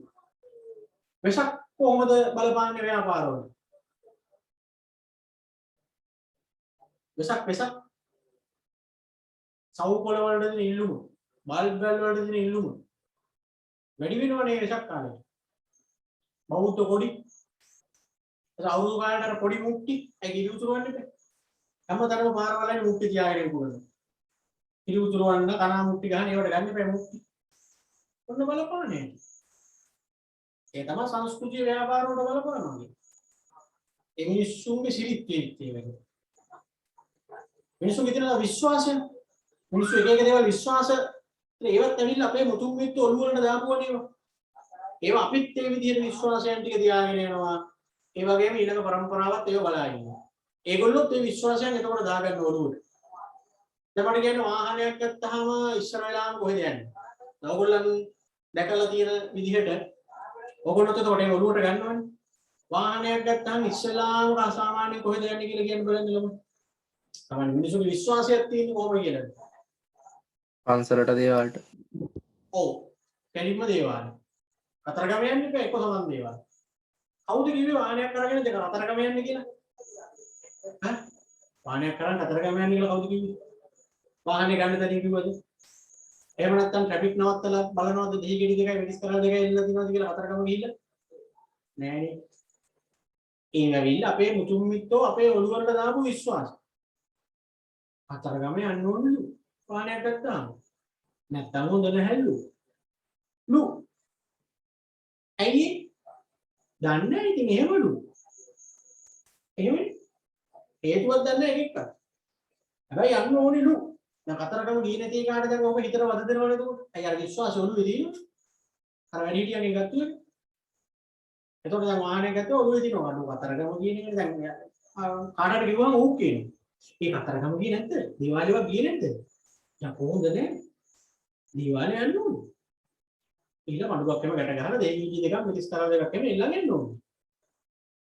වෙසක් කොහොමද බලපාන්නේ ව්‍යාපාර වල වෙසක් සවුකොළ වලට දෙන ඉල්ලුම බල්බ් වලට දෙන ඉල්ලුම වැඩි වෙනවනේ වෙසක් කාලේ බෞද්ධ කොඩි අවුරුදු කාලේට අර පොඩි මුට්ටි ඒක ඉරි උතුරවන්න බෑ හැමතැනම පාරවලනේ මුට්ටි තියාගෙන ඉන්නවා ඉරි උතුරවන්න කනා මුට්ටි ගහන ඒවට ගන්න බෑ මුට්ටි ඔන්න බලපාන්නේ ඒ තමයි සංස්කෘතිය ව්‍යාපාර වලට බලපානවා කියන්නේ ඒ මිනිස්සුන්ගේ සිරිත් තියෙන්නේ මිනිස්සුන්ගේ තියෙන විශ්වාසය මිනිස්සු එක එක දේවල් විශ්වාස ඒවත් ඇවිල්ලා අපේ මුතුන් මිත්තු ඔළුව වලට දාපුවනේ ඒවා අපිත් ඒ විදිහට විශ්වාසයන් ටික තියාගෙන යනවා. ඒ වගේම ඊළඟ પરම්පරාවත් ඒව බලා ඉන්නවා. ඒගොල්ලොත් ඒ විශ්වාසයන් එතකොට දාගන්න ඔළුවට. දැන් මට කියන්නේ වාහනයක් ගත්තාම ඉස්සර වෙලාම කොහෙද යන්නේ? ඕගොල්ලන් දැකලා තියෙන විදිහට ඕගොල්ලොත් එතකොට ඒ ඔළුවට ගන්නවනේ. වාහනයක් ගත්තාම ඉස්සලාම අසාමාන්‍යයෙන් කොහෙද යන්නේ කියලා කියන්න බලන්න ළමයි. තමයි මිනිස්සුගේ විශ්වාසයක් තියෙන්නේ කොහොමද කියලාද? පන්සලට දේවල්ට. ඔව්. කෙලින්ම දේවාල. කතරගම යන්නේ නැහැ එක්ක සමන් දේවල්. කවුද කිව්වේ වාහනයක් අරගෙන දෙක කතරගම යන්නේ කියලා? ඈ? වාහනයක් අරන් කතරගම යන්නේ කියලා කවුද කිව්වේ? වාහනේ ගන්න තැනින් කිව්වද? එහෙම නැත්නම් ට්‍රැෆික් නවත්තලා බලනවද දෙහි ගෙඩි දෙකයි වෙඩිස් කරලා දෙකයි එල්ලලා තියනවද කියලා කතරගම ගිහිල්ලා? නෑනේ. ඒ ඇවිල්ලා අපේ මුතුන් මිත්තෝ අපේ ඔළුවලට දාපු විශ්වාස. කතරගම යන්න ඕනලු. වාහනයක් ගත්තාම. නැත්නම් හොඳ නැහැලු. ලු ඇයි දන්නේ නැහැ ඉතින් එහෙමලු එහෙමනේ හේතුවක් දන්නේ නැහැ එකෙක්වත් හැබැයි යන්න ඕනේලු දැන් කතරගම ගියේ නැති කාට දැන් ඔබ හිතට වද දෙනවනේ එතකොට අය අර විශ්වාසය ඔළුවේ තියෙනවා අර වැඩි හිටියනේ ගත්තුනේ එතකොට දැන් වාහනේ ගත්තොත් ඔළුවේ තියෙනවා අඩු කතරගම ගියේ නේ දැන් කාටට කිව්වම ඌ කියනවා ඒ කතරගම ගියේ නැද්ද දිවාලියක් ගියේ නැද්ද දැන් කොහොමද නේ දිවාලිය යන්න ඕනේ ඊළ මඩුවක් එම ගැට ගහලා දෙවි දෙකක් මිලිස් කරලා දෙකක් එම ඊළඟ එන්න ඕනේ.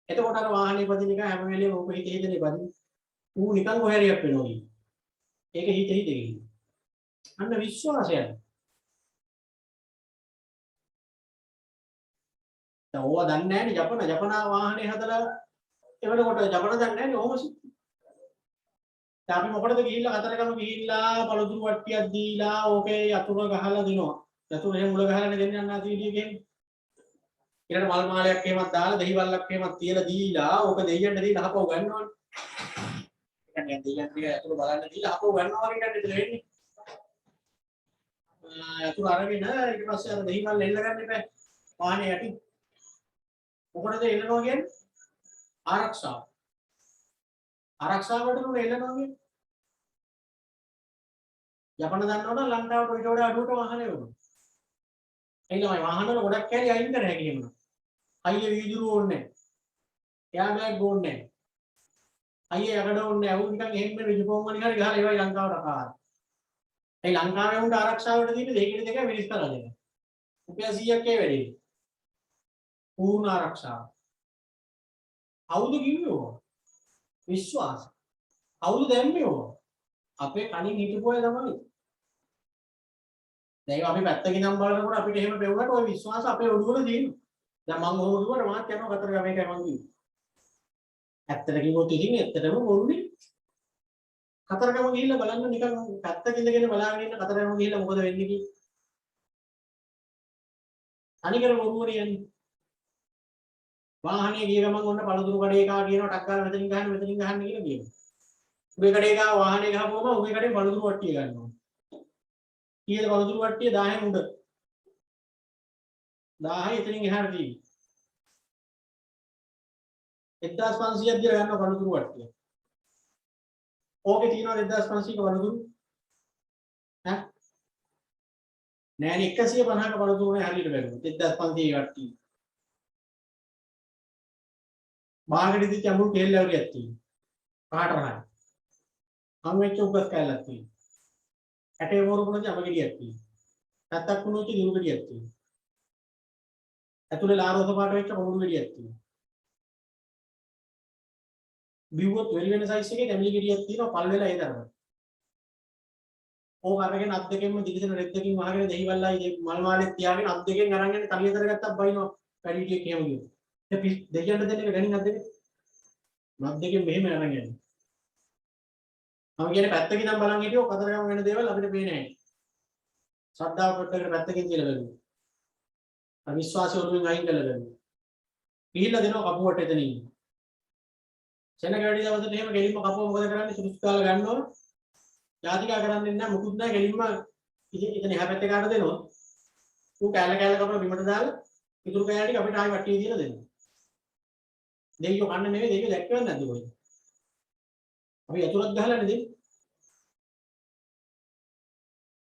එතකොට අර වාහනේ පදින එක හැම වෙලේම ඕක හිතේ හිතේ පදින. ඌ නිකන් කොහේරියක් වෙනවා කි. ඒක හිතේ හිතේ ගිහින්. අන්න විශ්වාසයයි. දැන් ඕවා දන්නේ නැහැනේ ජපන වාහනේ හදලා එවනකොට ජපන දන්නේ නැහැනේ ඔහොම සිත්. දැන් අපි මොකටද ගිහිල්ලා කතරගම ගිහිල්ලා පළතුරු වට්ටියක් දීලා ඕකේ යතුරු ගහලා දිනවා. යතුරු එහෙම මුල ගහලානේ දෙන්න යන්න ආතීඩිය කියන්නේ. ඊළඟ මල් මාලයක් එහෙමත් දාලා දෙහි වල්ලක් එහෙමත් තියලා දීලා ඕක දෙයියන්ට දීලා හපව ගන්නවනේ. ඒ කියන්නේ දෙයියන්ට යතුරු බලන්න දීලා හපව ගන්නවා වගේ එකක් නේද වෙන්නේ. යතුරු අරගෙන ඊට පස්සේ අර දෙහි වල් එල්ල ගන්න එපා. වාහනේ යටි. මොකටද එල්ලනවා කියන්නේ? ආරක්ෂාව. ආරක්ෂාවට උන එල්ලනවා කියන්නේ. ජපන දන්නවනම් ලංකාවට ඊට වඩා අඩුවට වාහනේ වුණා. එන්නමයි වාහන වල ගොඩක් කැලි අයින් කර හැකියි එමුන. අයියේ වීදුරු ඕනේ නැහැ. එයා බෑග් ඕනේ නැහැ. අයියේ යකඩ ඕනේ නැහැ. උන් නිකන් එහෙම රිජිපෝම් වලින් හරි ගහලා ඒවයි ලංකාවට කාලා. ඒ ලංකාවේ උන්ට ආරක්ෂාවට තියෙන දෙකේ දෙක මිනිස් කරලා දෙනවා. රුපියල් 100ක් ඒ වැඩේ. පූර්ණ ආරක්ෂාව. අවුද කිව්වෝ? විශ්වාස. අවුද දැම්මේ අපේ කණින් හිටපු අය තමයි. දැන් අපි පැත්තකින් නම් බලනකොට අපිට එහෙම පෙවුනට ওই විශ්වාස අපේ ඔළුවල තියෙනවා. දැන් මම ඔහොම කිව්වට මාත් යනවා කතරගම මේකයි මම කිව්වේ. ඇත්තට කිව්වොත් ඉතින් ඇත්තටම බොරුනේ. කතරගම ගිහිල්ලා බලන්න නිකන් පැත්තක ඉඳගෙන බලාගෙන ඉන්න කතරගම ගිහිල්ලා මොකද වෙන්නේ කියලා. අනිකර බොරුවනේ යන්නේ. වාහනේ ගිය ගමන් ඔන්න පළතුරු කඩේ කා කියනවා ටක් ගාලා මෙතනින් ගහන්න කියලා කියනවා. උඹේ කඩේ ගා වාහනේ ගහපුවම උඹේ කඩේ පළතුරු වට්ටිය ගන්නවා. කීයද පළතුරු වට්ටිය 10න් උඩ. 1000 එතනින් එහාට තියෙන්නේ. 1500ක් දීලා ගන්නවා පළතුරු වට්ටිය. ඕකේ තියෙනවා 2500ක පළතුරු. ඈ නෑනේ 150ක පළතුරුනේ හරියට බැලුවොත් 1500 වට්ටිය. බාගෙඩි දිච්ච අමුල් කේල් ලැබරියක් තියෙනවා. කාට රහයි. හම් වෙච්ච උගස් කැලක් තියෙනවා. ඇටේ වෝරුකුණේ අම ගෙඩියක් තියෙනවා. පැත්තක් වුණොත් දිරු ගෙඩියක් තියෙනවා. ඇතුලේ ලාරෝස පාට වෙච්ච කොමුඩු ගෙඩියක් තියෙනවා. බිව්වොත් වෙලි වෙන සයිස් එකේ කැමිලි ගෙඩියක් තියෙනවා පල් වෙලා ඒ තරම. ඕක අරගෙන අත් දෙකෙන්ම දිගිසෙන රෙද් දෙකකින් වහගෙන දෙහිවල්ලායි මල් මාලෙත් තියාගෙන අත් දෙකෙන් අරන් යන්නේ තලිය කර ගත්තක් බයිනවා පැඩි ටික එහෙම ගියොත්. දෙයියන්ට දෙන්න එක ගණන් අත් දෙකෙන්. අත් දෙකෙන් මෙහෙම අරන් යන්නේ. මම කියන්නේ පැත්තකින් නම් බලන් හිටියෝ කතරගම වෙන දේවල් අපිට පේන්නේ නැහැ. ශ්‍රද්ධාව කොටකට පැත්තකින් කියලා බලමු. අවිශ්වාසය වලින් අයින් කළා බලමු. ගිහිල්ලා දෙනවා කපුවට එතනින්. සෙනග වැඩි දවසට එහෙම ගෙලින්ම කපුව මොකද කරන්නේ සුදුසු කාලා ගන්නවා. යාතිකා කරන්නේ නැහැ මුකුත් නැහැ ගෙලින්ම ඉතින් එහා පැත්තේ කාට දෙනවා. ඌ කැල කැල කපලා බිමට දාලා ඉතුරු කැල ටික අපිට ආයි වට්ටිය දීලා දෙනවා. දෙයියෝ කන්න නෙවෙයි දෙයියෝ දැක්කවත් නැද්ද කොහෙද? අපි යතුරුක් ගහලානේ දෙන්නේ.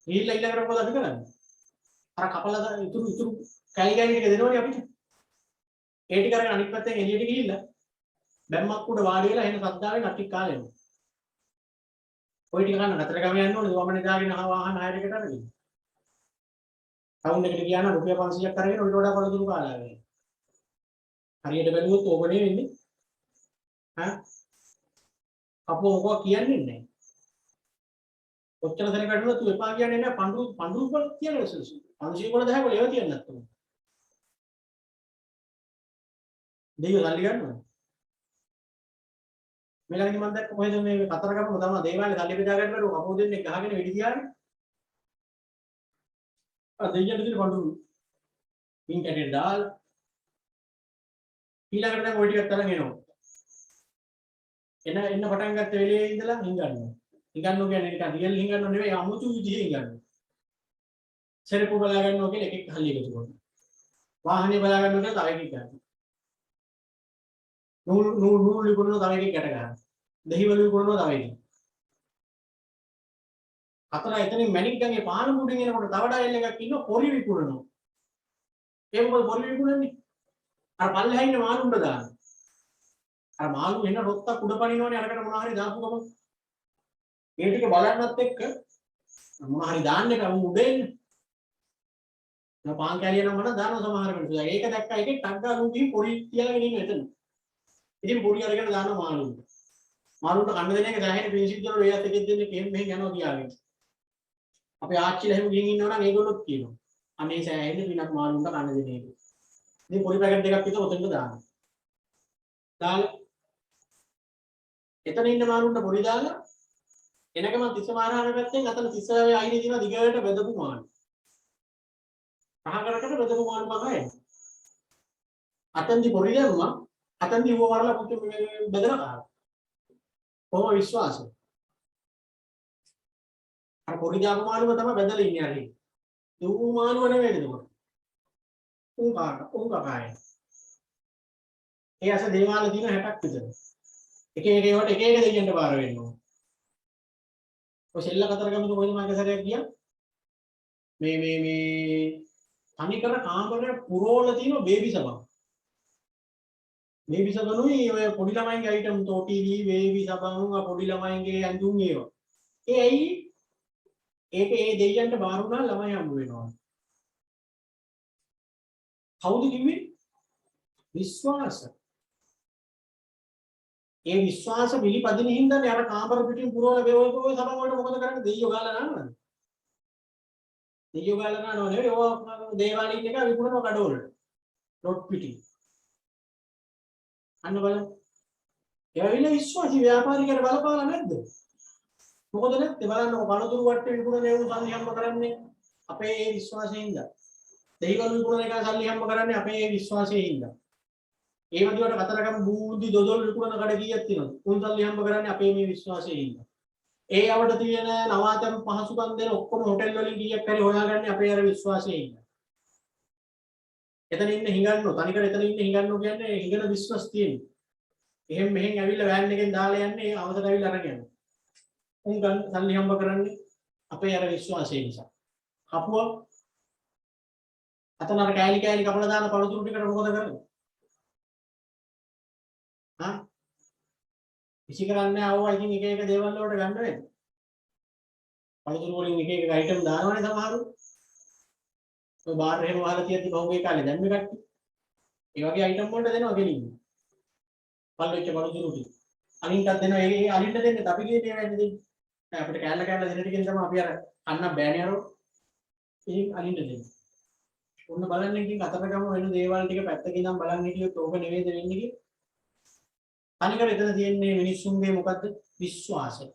ගිහිල්ලා ඊළඟට මොකද අපි කරන්නේ? අර කපලා ඉතුරු කැලි කැලි ටික දෙනවනේ අපිට. ඒ ටික අරගෙන අනිත් පැත්තෙන් එළියට ගිහිල්ලා බැම්මක් උඩ වාඩි වෙලා එන සද්දාවෙන් අට්ටික් කාලා එනවා. ඔය ටික ගන්න කතරගම යන්න ඕනේ වමනේ දාගෙන වාහන හයරකට අරගෙන. ටවුන් එකට ගියා නම් රුපියල් 500ක් අරගෙන ඔයිට වඩා පළතුරු කාලා ආවේ. හරියට බැලුවොත් ඕක නෙවෙන්නේ. ඈ අපෝ මොකක් කියන්නේ නැහැ. ඔච්චර දෙනෙක් කඩුණා තු එපා කියන්නේ නැහැ පඳුරු වල කියලා සුසු. 500 වල 10 වල ඒවා තියන්නේ නැත්තම්. දෙයියෝ සල්ලි ගන්නවා. මෙලඟදි මම දැක්ක කොහෙද මේ කතරගම තමයි දේවාලේ සල්ලි බෙදා ගන්න බැරුව කපුව දෙන්නේ ගහගෙන වෙඩි තියාගෙන. දෙයියන්ට දෙන පඳුරු. පින් කැටේ දාලා ඊළඟට දැන් ওই ටිකක් තරන් එනවා. එන්න පටන් ගත්ත වෙලේ ඉඳලා හිඟන්නවා. හිඟන්නෝ කියන්නේ නිකන් රියල් හිඟන්නෝ නෙවෙයි අමුතු විදිහේ හිඟන්නවා. සෙරප්පු බලා ගන්නවා කියලා එකෙක් හල්ලි එකතු කරනවා. වාහනේ බලා ගන්නවා කියලා තව එකෙක් ගන්නවා. නූල් විකුණනවා තව එකෙක් ගැට ගන්නවා. දෙහිවලු විකුණනවා තව එකෙක්. අතන එතනින් මැණික් ගඟේ පාන මුඩින් එනකොට තව ඩයල් එකක් ඉන්නවා පොරි විකුණනවා. ඒ මොකද පොරි විකුණන්නේ? අර පල්ලෙහා ඉන්න මාළුන්ට දාන්න. අර මාළු එන රොත්තක් උඩ පනිනවනේ අරකට මොනවා හරි දාපු ගමන්. ඒ ටික බලන්නත් එක්ක මොනවා හරි දාන්න එක උන් උඩ එන්නේ. දැන් පාන් කැලිය නම් මම දානවා සමහර වෙලාවට. ඒක දැක්ක එකේ ටක් ගාලා උන් ගිහින් පොරි තියාගෙන ඉන්න එතන. ඉතින් පොරි අරගෙන දානවා මාළුන්ට. මාළුන්ට කන්න දෙන එක දැහැගෙන පින්සිල් වල වේයත් එකෙක් දෙන්නේ කෙම් මෙහෙන් යනවා කියාගෙන. අපේ ආච්චිලා එහෙම ගිහින් ඉන්නවා නම් ඒගොල්ලොත් කියනවා. අනේ සෑහෙන්නේ පිනක් මාළුන්ට කන්න දෙන එක. ඉතින් පොරි පැකට් දෙකක් විතර ඔතෙන්ට දානවා. දාලා එතන ඉන්න මාළුන්ට පොරි දාලා එනකම තිස්සමාරාම පැත්තෙන් අතන තිස්සාවේ අයිනේ තියෙන දිගට බෙදපු මාළු. පහකරකට බෙදපු මාළු පහයි. අතන්දි පොරි දැම්මා අතන්දි ඌව වරලා පුතු බෙදලා කාලා. කොහොම විශ්වාසය. අර පොරි දාපු මාළුව තමයි බෙදලා ඉන්නේ හරි. ඌ මාළුව නෙවෙයි නේද? උන් කකාය. ඒ අස දේවාල තියෙන 60ක් විතර. එක එක ඒවට එක එක දෙයියන්ට බාර වෙන්න ඕන. ඔය සෙල්ල කතරගම කොහෙද මම සැරයක් ගියා. මේ තනිකර කාමරේ පුරෝල තියෙන බේබි සබන්. බේබි සබනුයි ඔය පොඩි ළමයින්ගේ අයිටම් තෝටිවි බේබි සබන් පොඩි ළමයින්ගේ ඇඳුම් ඒවා. ඒ ඇයි ඒක ඒ දෙයියන්ට බාර වුණා ළමයි හම්බ වෙනවා. කවුද කිව්වේ? විශ්වාස. ඒ විශ්වාස පිළිපදින හින්දානේ අර කාමර පිටින් පුරවල වේවෝකෝ සබන් වලට මොකද කරන්නේ දෙයියෝ ගාලා නානවද? දෙයියෝ ගාලා නානව නෙවෙයි ඕවා දේවාලීන් එක විකුණන කඩවලට. ලොට් පිටි. අන්න බලන්න. ඒවිල විශ්වාසී ව්‍යාපාරිකයට බලපාලා නැද්ද? මොකද නැත්තේ බලන්නකො පළතුරු වට්ටේ විකුණන ඒ සල්ලි හම්බ කරන්නේ අපේ ඒ විශ්වාසයෙන් ඉඳලා. දෙහිවලු විකුණන එක සල්ලි හම්බ කරන්නේ අපේ ඒ විශ්වාසයෙන් ඉඳලා. ඒ වගේ වට කතරගම බූන්දි දොදොල් විකුණන කඩ කීයක් තියෙනවද? උන් සල්ලි හම්බ කරන්නේ අපේ මේ විශ්වාසයෙන් ඉඳලා. ඒ යවට තියෙන නවාතම් පහසුකම් දෙන ඔක්කොම හොටෙල් වලින් කීයක් හරි හොයාගන්නේ අපේ අර විශ්වාසයෙන් ඉඳලා. එතන ඉන්න හිඟන්නෝ තනිකර එතන ඉන්න හිඟන්නෝ කියන්නේ හිඟන බිස්නස් තියෙන්නේ. එහෙන් මෙහෙන් ඇවිල්ලා වෑන් එකෙන් දාලා යන්නේ ඒ අවසර ඇවිල්ලා අරගෙන යනවා. උන් ගන්න සල්ලි හම්බ කරන්නේ අපේ අර විශ්වාසය නිසා. කපුවා අතන අර කෑලි කෑලි කපලා දාන පළතුරු ටිකට මොකද කරන්නේ? හා? විසි කරන්නේ ආවෝ ඉතින් එක එක දේවල් වලට ගන්න වෙන්නේ. පළතුරු වලින් එක එක අයිටම් දානවනේ සමහරු. ඔය බාර් එහෙම වහලා තියද්දි බහුවේ කාලේ දැන් මේ කට්ටිය. ඒ වගේ අයිටම් වලට දෙනවා ගෙලින්න. පල්වෙච්ච පළතුරු ටික. අලින්ටත් දෙනවා ඒ අලින්ට දෙන්නේ අපි කියන්නේ වැඩි දෙන්නේ. අපිට කෑල්ල කෑල්ල දෙන ටිකෙන් තමයි අපි අර අන්න බෑනේ අරෝ. ඉතින් අලින්ට දෙන්නේ. ඔන්න බලන්න ඉතින් අතරගම වෙන දේවල් ටික පැත්තකින් ඉඳන් බලන් හිටියොත් ඕක නෙවෙයිද වෙන්නේ කියලා. අනිකර එතන තියෙන්නේ මිනිස්සුන්ගේ මොකද්ද? විශ්වාසය.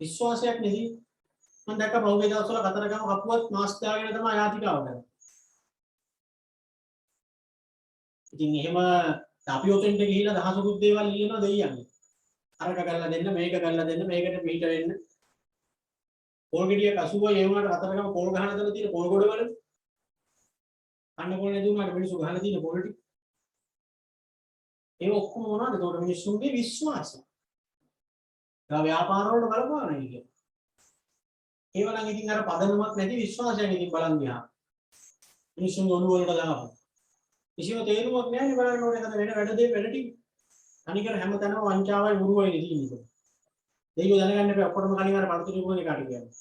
විශ්වාසයක් නෙහි මම දැක්ක පහුගිය දවස්වල කතරගම කපුවත් මාස් දාගෙන තමයි යාතිකාව කරන්නේ. ඉතින් එහෙම අපි ඔතෙන්ට ගිහිල්ලා දහසකුත් දේවල් ලියනවා දෙයියන්නේ. අරක කරලා දෙන්න මේක කරලා දෙන්න මේකට පිට වෙන්න. පොල් ගෙඩිය 80 ඒ වුණාට කතරගම පොල් ගහන දල තියෙන පොල් ගොඩවල අන්න පොල් නැදුනාට මිනිස්සු ගහලා තියෙන පොල් ටික. ඒ ඔක්කොම මොනවද? ඒතකොට මිනිස්සුන්ගේ විශ්වාසය. ඒ ව්‍යාපාර වලට බලපාන එක. ඒව නම් ඉතින් අර පදනමක් නැති විශ්වාසයක් ඉතින් බලන් ගියා. මිනිස්සුන්ගේ ඔළුව වලට දාපන්. කිසිම තේරුමක් නැහැ බලන්න ඕනේ එතන වෙන වැඩ ටික. අනිකර හැමතැනම වංචාවයි උරුවයි තියෙන්නේ. දෙයියෝ දැනගන්න එපා ඔක්කොටම කලින් අර පළතුරු විකුණන එකට කියන්නේ.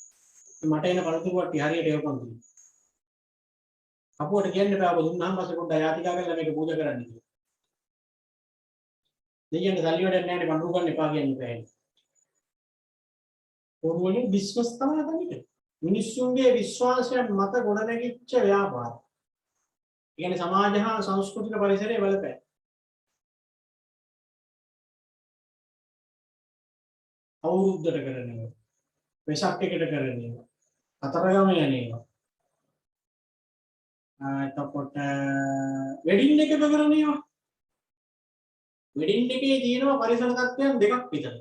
මට එන පළතුරු වට හරියට එවපන් කියලා. අපුවට කියන්න එපා ඔබ දුන්නාම පස්සේ පොඩ්ඩක් යාතිකා කරලා මේක පූජා කරන්න කියලා. දෙයියන්ට සල්ලි වැඩක් නැහැ නේ පඳුරු ගන්න එපා කියන්නේ බෑ. ඕගොල්ලෝ බිස්නස් තමයි හදන්නේ. මිනිස්සුන්ගේ විශ්වාසයන් මත ගොඩනැගිච්ච ව්‍යාපාර. කියන්නේ සමාජ හා සංස්කෘතික පරිසරයේ බලපෑ. අවුරුද්දට කරන්නේ. වෙසක් එකට කරන්නේ. කතරගම යන්නේ. එතකොට වෙඩින් එකක කරන්නේ. වෙඩින් එකේ තියෙනවා පරිසර තත්ත්වයන් දෙකක් විතර.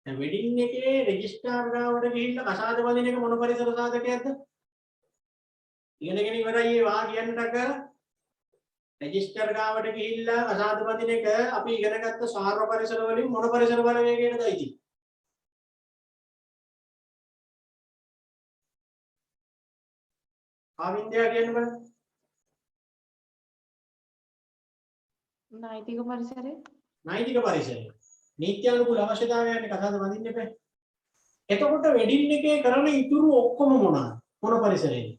දැන් වෙඩින් එකේ රෙජිස්ට්‍රාර් ගාවට ගිහිල්ලා කසාද බඳින එක මොන පරිසර සාධකයක්ද? ඉගෙනගෙන ඉවරයි ඒ වා කියන්නට කරලා රෙජිස්ටර් ගාවට ගිහිල්ලා කසාද බඳින එක අපි ඉගෙනගත්ත සාර්ව පරිසර වලින් මොන පරිසර බලවේගයකටද අයිති? ආවින්දයා කියන්න බලන්න. නෛතික පරිසරය. නෛතික පරිසරය. නීත්‍යානුකූල අවශ්‍යතාවයන් කසාද බඳින්න එපා. එතකොට වෙඩින් එකේ කරන ඉතුරු ඔක්කොම මොනවාද? මොන පරිසරයේද?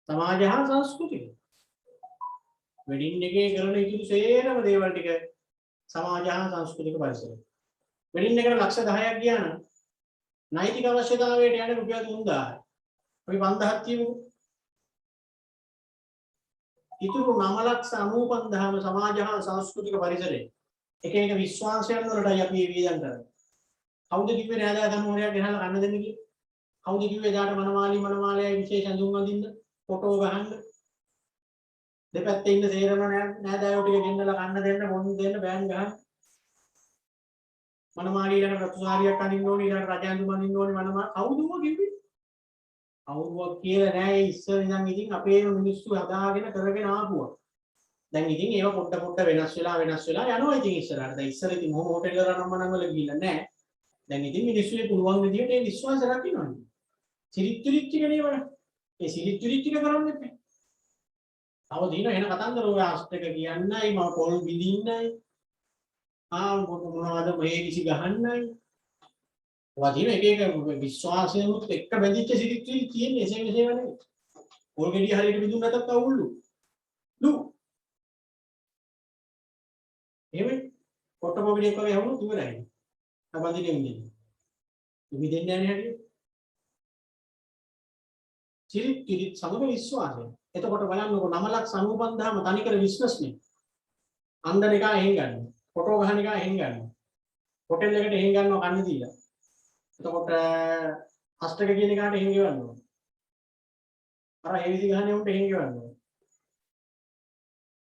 සමාජ හා සංස්කෘතික. වෙඩින් එකේ කරන ඉතුරු සේරම දේවල් ටික සමාජ හා සංස්කෘතික පරිසරය. වෙඩින් එකට ලක්ෂ 10ක් ගියා නම් නෛතික අවශ්‍යතාවයට යන රුපියල් 3000. අපි 5000ක් කියමුකෝ. ඉතුරු 9,95,000ම සමාජ හා සංස්කෘතික පරිසරය. එක එක විශ්වාසයන් වලටයි අපි මේ වියදම් කරන්නේ. කවුද කිව්වේ නෑදෑ සමූහයක් ගෙනහලා කන්න දෙන්න කියලා? කවුද කිව්වේ දාට මනමාලයයි විශේෂ අඳුම් අඳින්න ෆොටෝ ගහන්න? දෙපැත්තේ ඉන්න සේරම නෑදෑයෝ ටික ගෙන්නලා කන්න දෙන්න මොන් දෙන්න බෑන් ගහන්න. මනමාලී ළඟ ප්‍රතිසාරියක් අඳින්න ඕනේ ඊළඟ රජ අඳුම් අඳින්න ඕනේ මනමා කවුද කිව්වේ? කවුරුවක් කියලා නෑ ඉස්සර ඉඳන් ඉතින් අපේ මිනිස්සු හදාගෙන කරගෙන ආපුවා. දැන් ඉතින් ඒව පොඩ වෙනස් වෙලා යනවා ඉතින් ඉස්සරහට. දැන් ඉස්සර ඉතින් මොහොම හොටෙල් වල රණම්මනම් වල ගිහිල්ලා නෑ. දැන් ඉතින් මිනිස්සුන්ගේ පුළුවන් විදියට ඒ විශ්වාස රකින්නවා. සිරිත්තුරිච්ච කෙනේවල. ඒ සිරිත්තුරිච්ච එක කරන්න එපා. තව දින එන කතන්දර ඔය ආස්තක කියන්නයි මම පොල් බිඳින්නයි. මොනවද මේ කිසි ගහන්නයි. වදින එක විශ්වාසයනුත් එක්ක බැඳිච්ච සිරිත්තුරිච්ච තියෙන්නේ එසේ මෙසේව නෙවෙයි. පොල් ගෙඩිය හරියට බිඳුන් නැතත් අවුල්ලු. එහෙමයි කොට්ටපොවිඩියක් වගේ වුණොත් ඉවරයි. අබඳින්නේ ඉන්නේ. ඉමි දෙන්නේ නැහැ නේද? සිරිත් කිරිත් සමග විශ්වාසය. එතකොට බලන්නකො 9 ලක්ෂ 95000ම තනිකර බිස්නස් නේ. අන්දන එක එහෙන් ගන්න. ෆොටෝ ගහන එක එහෙන් ගන්න. හොටෙල් එකට එහෙන් ගන්නවා කන්න දීලා. එතකොට අෂ්ටක කියන එකට එහෙන් ගෙවන්න ඕන. අර හේවිසි ගහන්නේ උන්ට එහෙන් ගෙවන්න ඕන.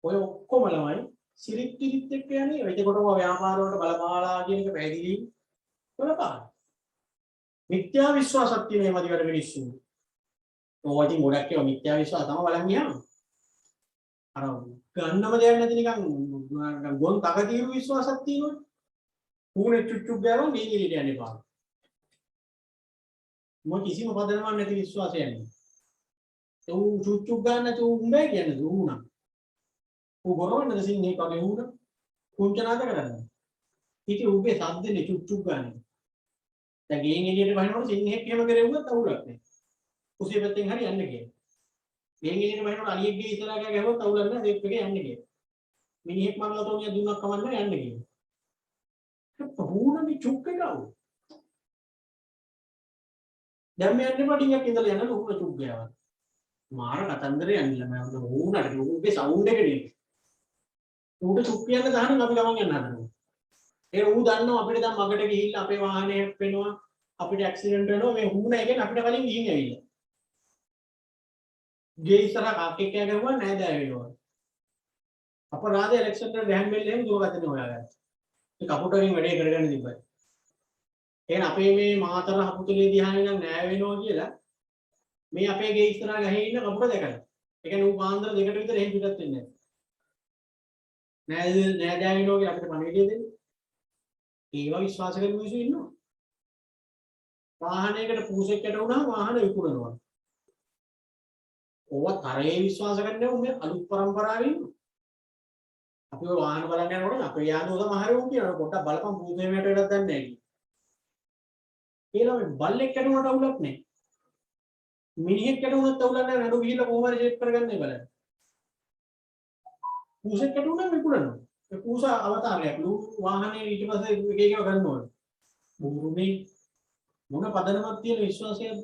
ඔය ඔක්කොම ළමයි සිරිත් කිරිත් එක්ක යන්නේ. එතකොට ඔය ව්‍යාපාර වලට බලපාලා කියන එක පැහැදිලි බලපාන. මිත්‍යා විශ්වාසක් තියෙන මේ මදිවට මිනිස්සු. ඔය ඉතින් ගොඩක් ඒවා මිත්‍යා විශ්වාස තමයි බලන් ගියාම. අර ගන්නම දෙයක් නැති නිකන් ගොන් තකතිරු විශ්වාසක් තියෙනවා. ඌනේ චුච්චුක් ගෑවම මේ එළියට යන්න එපා. මොකද කිසිම පදනමක් නැති විශ්වාසයක් නේ. ඌ චුච්චුක් ගන්න නැතුව උඹේ කියන්නේ ඌනා. ඌ ගොරවන්නද සිංහෙක් වගේ ඌනා. කුංචනාද කරන්නේ. ඉතින් ඌගේ සද්දෙනේ චුච්චුක් ගන්න. දැන් ගෙයින් එළියට වහිනකොට සිංහෙක් එහෙම කරෙව්වොත් අවුලක් නෑ. කුසිය පැත්තෙන් හරි යන්න කියලා. ගෙයින් එළියට වහිනකොට අලියෙක්ගේ ඉස්සරහා ගෑවොත් අවුලක් නෑ. ඒක එකේ යන්න කියලා. මිනිහෙක් මරලා තෝනිය දුන්නක් කමන්න යන්න කියලා. ඌනනේ චුක් එකව. දැන් මේ යන්නේ පටියක් ඉඳලා යන ඌන චුක් ගෑවා. මාර කතන්දරේ යන්නේ මම ඌනට ඌගේ සවුන්ඩ් එක නේ. ඌට චුක් කියන්න දාන්න අපි ගමන් යන්න හදනවා. ඒ ඌ දන්නවා අපිට දැන් මගට ගිහිල්ලා අපේ වාහනේ හැප්පෙනවා අපිට ඇක්සිඩන්ට් වෙනවා මේ ඌන එකෙන් අපිට කලින් ගිහින් ඇවිල්ලා. ගේ ඉස්සරහා කාක්කෙක් කෑ ගැහුවා නෑ දෑ වෙනවා. අපරාධ ඇලෙක්සැන්ඩර් ග්‍රෑම් බෙල් එහෙම දුරගත්තේ හොයාගත්තා. ඒ කපුටගෙන් වැඩේ කරගන්න තිබ්බයි. එහෙනම් අපේ මේ මාතර හපුතුලේ දිහා ඉඳන් නෑ වෙනවා කියලා මේ අපේ ගේ ඉස්සරහා ගහේ ඉන්න කපුට දැකලා. ඒ කියන්නේ ඌ පාන්දර දෙකට විතර එහෙම පිටත් වෙන්නේ නෑ. නෑ දෑ වෙනවා කියලා අපිට පණිවිඩය දෙන්නේ. ඒවා විශ්වාස කරන මිනිස්සු ඉන්නවා. වාහනයකට පූසෙක්කට වුණාම වාහන විකුණනවා. ඕවා තරයේ විශ්වාස කරන්නේ මේ අලුත් පරම්පරාවේ ඉන්නවා. අපි ඔය වාහන බලන්න යනකොට අපේ යාළුවෝ සමහරව කියනවා පොඩ්ඩක් බලපන් පූසෙමයට වෙලක් දන්නේ නැහැ කියලා. ඒලා මේ බල්ලෙක් කැඩුණාට අවුලක් නැහැ. මිනිහෙක් කැඩුණත් අවුලක් නැහැ. නඩු ගිහිල්ලා කොහොම හරි චෙක් කරගන්නයි බලන්න. පූසෙක් කැඩුණා විකුණනවා. ඒ පූස අවතාරයක්. වාහනේ ඊට පස්සේ එක එකව ගන්නවා. බුරුනේ මොන පදනමක් තියෙන විශ්වාසයද?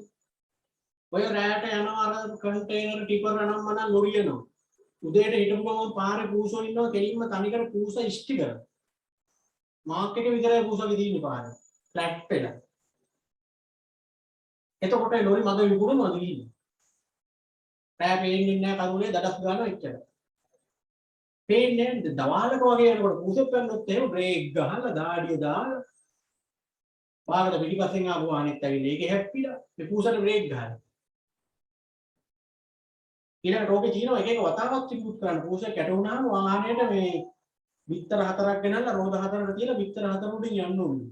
ඔය රැයට යනවා අර කන්ටේනර් ටිපර් අනම් මනම් ලොරියනවා. උදේට හිටපු ගමන් පාරේ පූසෝ ඉන්නවා කෙලින්ම තනිකර පූස ඉෂ්ටි කරන. මාක් එකේ විතරයි පූසගේ තියෙන්නේ පාරේ. ෆ්ලැට් වෙලා. එතකොට ලොරි මග විකුණනවාද කියන්නේ? රෑ පේන්නේ නැහැ කරුණේ දඩස් ගන්නවා එච්චර. පේන්නේ නැහැ දවාලක වගේ යනකොට පූසෙත් ගන්නොත් එහෙම බ්‍රේක් ගහලා දාඩිය දාලා පාරට පිටිපස්සෙන් ආපු වාහනේත් ඇවිල්ලා ඒකේ හැප්පිලා මේ පූසට බ්‍රේක් ගහලා. ඊළඟට ඕකේ තියෙනවා එක එක වතාවක් ත්‍රිපුත් කරන්න. පූසෙ කැටුණාම වාහනේට මේ විතර හතරක් ගෙනල්ලා රෝද හතරකට තියලා විතර හතර උඩින් යන්න ඕනේ.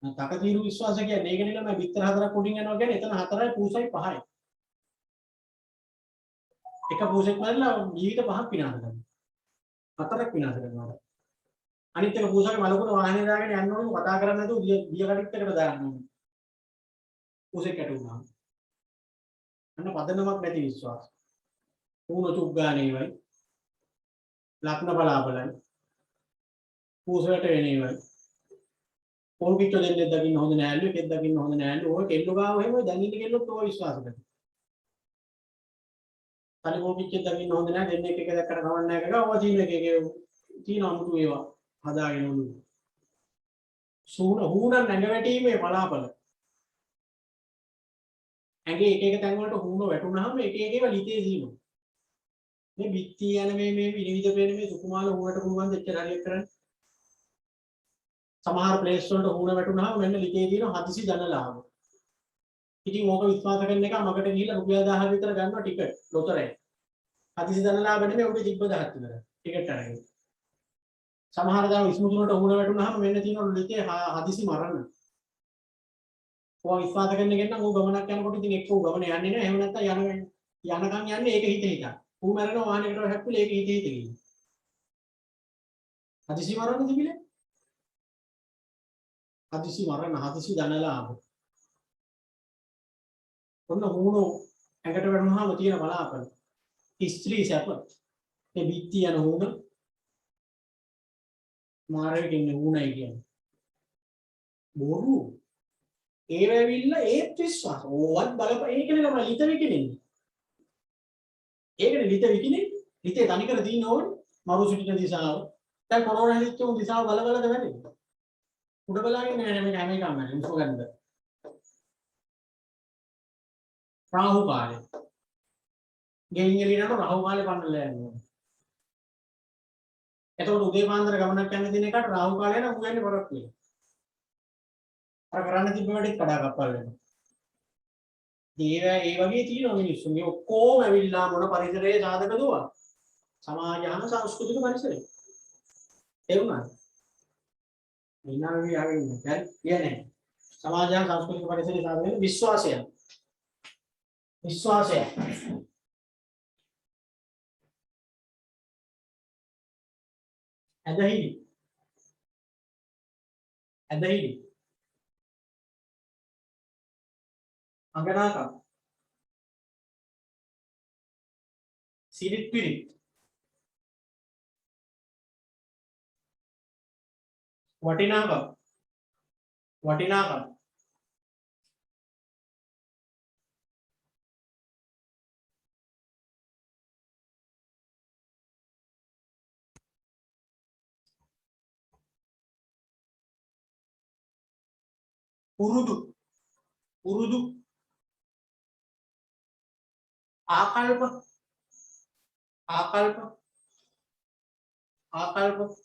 තකතිරු විශ්වාස කියන්නේ ඒක නෙමෙයි මම විතර හතරක් උඩින් යනවා කියන්නේ එතන හතරයි පූසයි පහයි. එක පූසෙක් මරලා ජීවිත පහක් විනාශ කරනවා. හතරක් විනාශ කරනවා. අනිත් එක පූසගේ මලකුණ වාහනේ දාගෙන යන්න ඕනේ කතා කරන්නේ නැතුව දිය කඩਿੱත් එකට දාන්න ඕනේ. පූසෙක් කැටුණා. අන්න පදනමක් නැති විශ්වාස. ඌන චුක් ගානේවයි. ලක්න බලාබලයි. පූසයට වෙනේවයි. පොල් පිටු දෙන්නේ දකින්න හොඳ නෑලු එකෙක් දකින්න හොඳ නෑලු ඔය කෙල්ල ගාව එහෙම දැන් ඉන්න කෙල්ලොත් ඔය විශ්වාස කරනවා. තනි පොල් පිටු දකින්න හොඳ නෑ දෙන්නේ එක දැක්කට කවන්න නෑ කියලා ඔය චීන එකේ චීන අමුතු ඒවා හදාගෙන උළු. හූන නැඟ වැටීමේ බලාපල. ඇඟේ එක එක තැන් වලට හූන වැටුනහම එක එක ඒවා ලිතේ සීනවා. මේ බිත්ති යන මේ විනිවිද පේන මේ සුකුමාල හුවට පුළුවන් දෙච්ච හරියක් කරන්නේ. සමහර ප්ලේස් වලට හුණ වැටුනහම මෙන්න ලිකේ තියෙන හදිසි ධනලාභ. ඉතින් ඕක විශ්වාස කරන එක මගට ගිහිල්ලා රුපියල් 1000 විතර ගන්නවා ටිකට් ලොතරැයි. හදිසි ධනලාභ නෙමෙයි උගේ තිබ්බ 1000 විතර. ටිකට් අරගෙන. සමහර දා විශ්මුතුනට හුණ වැටුනහම මෙන්න තියෙන ලිකේ හදිසි මරණ. ඔය විශ්වාස කරන කෙනා නම් ඌ ගමනක් යනකොට ඉතින් එක්ක ඌ ගමන යන්නේ නැහැ. එහෙම නැත්නම් යනකම් යන්නේ ඒක හිත හිතා. ඌ මරනවා වාහනයකට හැප්පිලා ඒක හිත හිත ගිහින්. හදිසි මරණ තිබිලා හදිසි මරණ හදිසි ධනලාභ. ඔන්න හුණු ඇඟට වැටුනහම තියෙන බලාපල. ස්ත්‍රී සැප. මේ බිත්ති යන හුණ මාරෙක ඉන්න හුණයි කියන්නේ. බොරු. ඒ වෙවිල්ල ඒත් විශ්වාස. ඕවත් බලප ඒකනේ තමයි හිත විකිනෙන්නේ. ඒකනේ හිත විකිනෙන්නේ. හිතේ තනිකර තියෙන ඕනේ මරු සිටින දිශාව. දැන් කොරෝනා හැදිච්ච උන් දිශාව බල බලද වැඩේ. උඩ බලාගෙන නෑ මේ හැම එකම නෑ ඉන්ෆෝ ගන්නද. රාහු කාලේ. ගෙයින් එළිනට රාහු කාලේ පන්නලා යනවා. එතකොට උදේ පාන්දර ගමනක් යන දින එකට රාහු කාලේ නම් උයන්නේ බරක් නේ. අර කරන්න තිබ්බ වැඩේ කඩා කප්පල් වෙනවා. ඒ වගේ තියෙනවා මිනිස්සුන්ගේ ඔක්කොම ඇවිල්ලා මොන පරිසරයේ සාධක දුවා. සමාජ හා සංස්කෘතික පරිසරය. ඒ වුණාද? ඊනාවේ ආවෙන්නේ දැන් කියන්නේ සමාජ හා සංස්කෘතික පරිසරයේ සාධක වෙන විශ්වාසය. විශ්වාසය. ඇදහිලි. ඇදහිලි. අඟනාකම්. සිරිත් පිරිත්. වටිනාකම්. වටිනාකම්. පුරුදු. පුරුදු. ආකල්ප. ආකල්ප. ආකල්ප.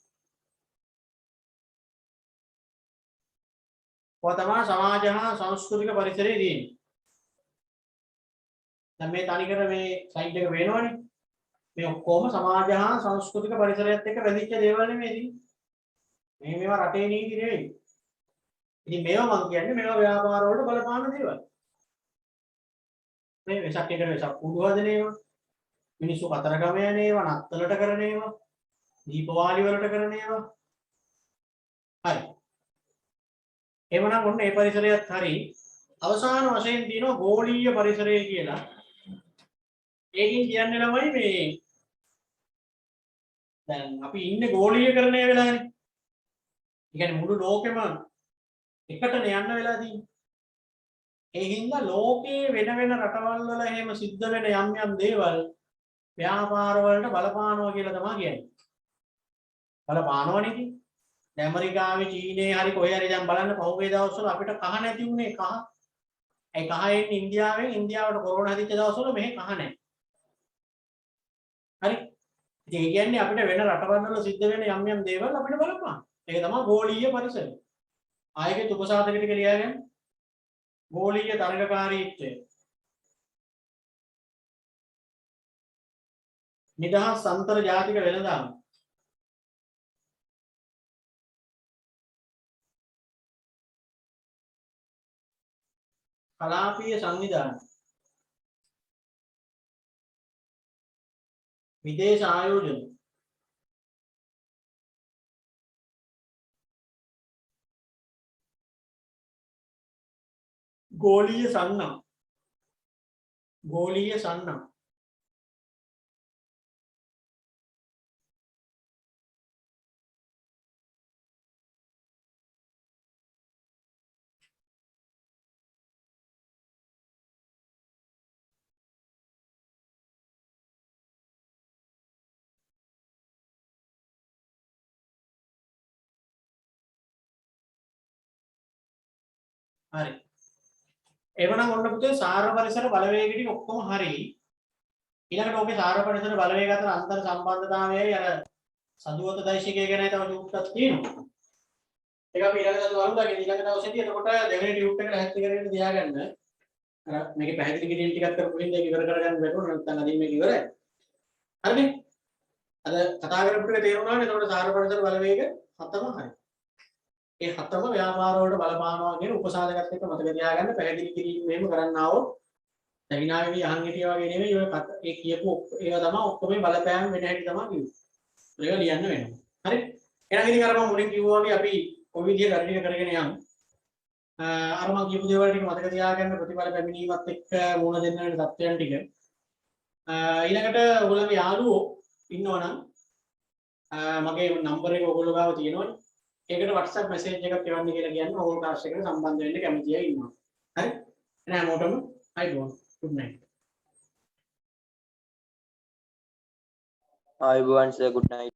තමයි සමාජ හා සංස්කෘතික පරිසරයේ තියෙන්නේ. දැන් මේ තනිකර මේ සයිඩ් එක වෙනවනේ. මේ ඔක්කොම සමාජ හා සංස්කෘතික පරිසරයත් එක්ක වැදිච්ච දේවල් නෙමෙයි තියෙන්නේ. මේවා රටේ නීති නෙවෙයි. ඉතින් මේවා මම කියන්නේ මේවා ව්‍යාපාර වලට බලපාන දේවල්. මේ වෙසක් එකට වෙසක් කුඩු හදන ඒවා. මිනිස්සු කතරගම යන ඒවා, නත්තලට කරන ඒවා, දීපවාලි වලට කරන ඒවා. හරි. එවනම් ඔන්න ඒ පරිසරයත් හරි අවසාන වශයෙන් තියෙනවා ගෝලීය පරිසරය කියලා. ඒකින් කියන්නේ ළමයි මේ දැන් අපි ඉන්නේ ගෝලීයකරණය වෙලානේ. ඒ කියන්නේ මුළු ලෝකෙම එකටනේ යන්න වෙලා තියෙන්නේ. ඒ හින්දා ලෝකයේ වෙන වෙන රටවල් වල එහෙම සිද්ධ වෙන යම් දේවල් ව්‍යාපාර වලට බලපානවා කියලා තමයි කියන්නේ. බලපානවනේ ඉතින්. ඇමරිකාවේ චීනයේ හරි කොහේ හරි දැන් බලන්න පහුගිය දවස්වල අපිට කහ නැති වුණේ කහ. ඒ කහ එන්නේ ඉන්දියාවෙන්. ඉන්දියාවට කොරෝනා හැදිච්ච දවස්වල මෙහෙ කහ නැහැ. හරි. ඉතින් ඒ කියන්නේ අපිට වෙන රටවල් වල සිද්ධ වෙන යම් දේවල් අපිට බලපාන. ඒක තමයි ගෝලීය පරිසරය. ආයෙත් උපසාධක ටික ලියාගන්න. ගෝලීය තරඟකාරීත්වය. නිදහස් අන්තර් ජාතික වෙළඳාම. කලාපීය සංවිධාන. විදේශ ආයෝජන. ගෝලීය සංනම්. ගෝලීය සංනම්. හරි. එවනම් ඔන්න පුතේ සාර පරිසර බලවේග ටික ඔක්කොම හරි. ඊළඟට ඔබේ සාර පරිසර බලවේග අතර අන්තර් සම්බන්ධතාවයයි අර සදුවත දෛශිකය ගැන තව චුට්ටක් තියෙනවා. ඒක අපි ඊළඟ දවස් වරුදාගේ ඊළඟ දවසේදී එතකොට දෙවෙනි ටියුට් එක ලැහැත්ති කරගෙන තියාගන්න. අර මේකේ පැහැදිලි කිරීම ටිකක් කරපු හින්දා ඒක ඉවර කරගන්න බැරුව නැත්නම් අදින් මේක ඉවරයි. හරිනේ? අද කතා කරපු ටික තේරුණානේ. එතකොට සාර පරිසර බලවේග හතම හරි. ඒ හතම ව්‍යාපාර වලට බලපානවා කියන උපසාධකත් එක්ක මතක තියාගන්න. පැහැදිලි කිරීම මෙහෙම කරන්න ආවොත් දැවිනාවේ අහන් හිටියා වගේ නෙමෙයි ඔය ඒ කියපු ඒවා තමයි ඔක්කොම බලපෑම් වෙන හැටි තමයි කිව්වේ. ඒක ලියන්න වෙනවා. හරි? එහෙනම් ඉතින් අර මම මුලින් කිව්වා වගේ අපි ඔය විදිහට වැඩ ටික කරගෙන යමු. අර මම කියපු දේවල් ටික මතක තියාගන්න ප්‍රතිඵල පැමිණීමත් එක්ක මුණ දෙන්න වෙන තත්ත්වයන් ටික. ඊළඟට ඔයගොල්ලන්ගේ යාළුවෝ ඉන්නවනම් මගේ නම්බර් එක ඔයගොල්ලෝ ගාව තියෙනවනේ. ඒකට WhatsApp message එකක් එවන්න කියලා කියන්නේ ඕල් කාස්ට් එකට සම්බන්ධ වෙන්න කැමති අය ඉන්නවා. හරි? එහෙනම් හැමෝටම අයිබෝන්. good night. ආයුබෝවන් සර් good night.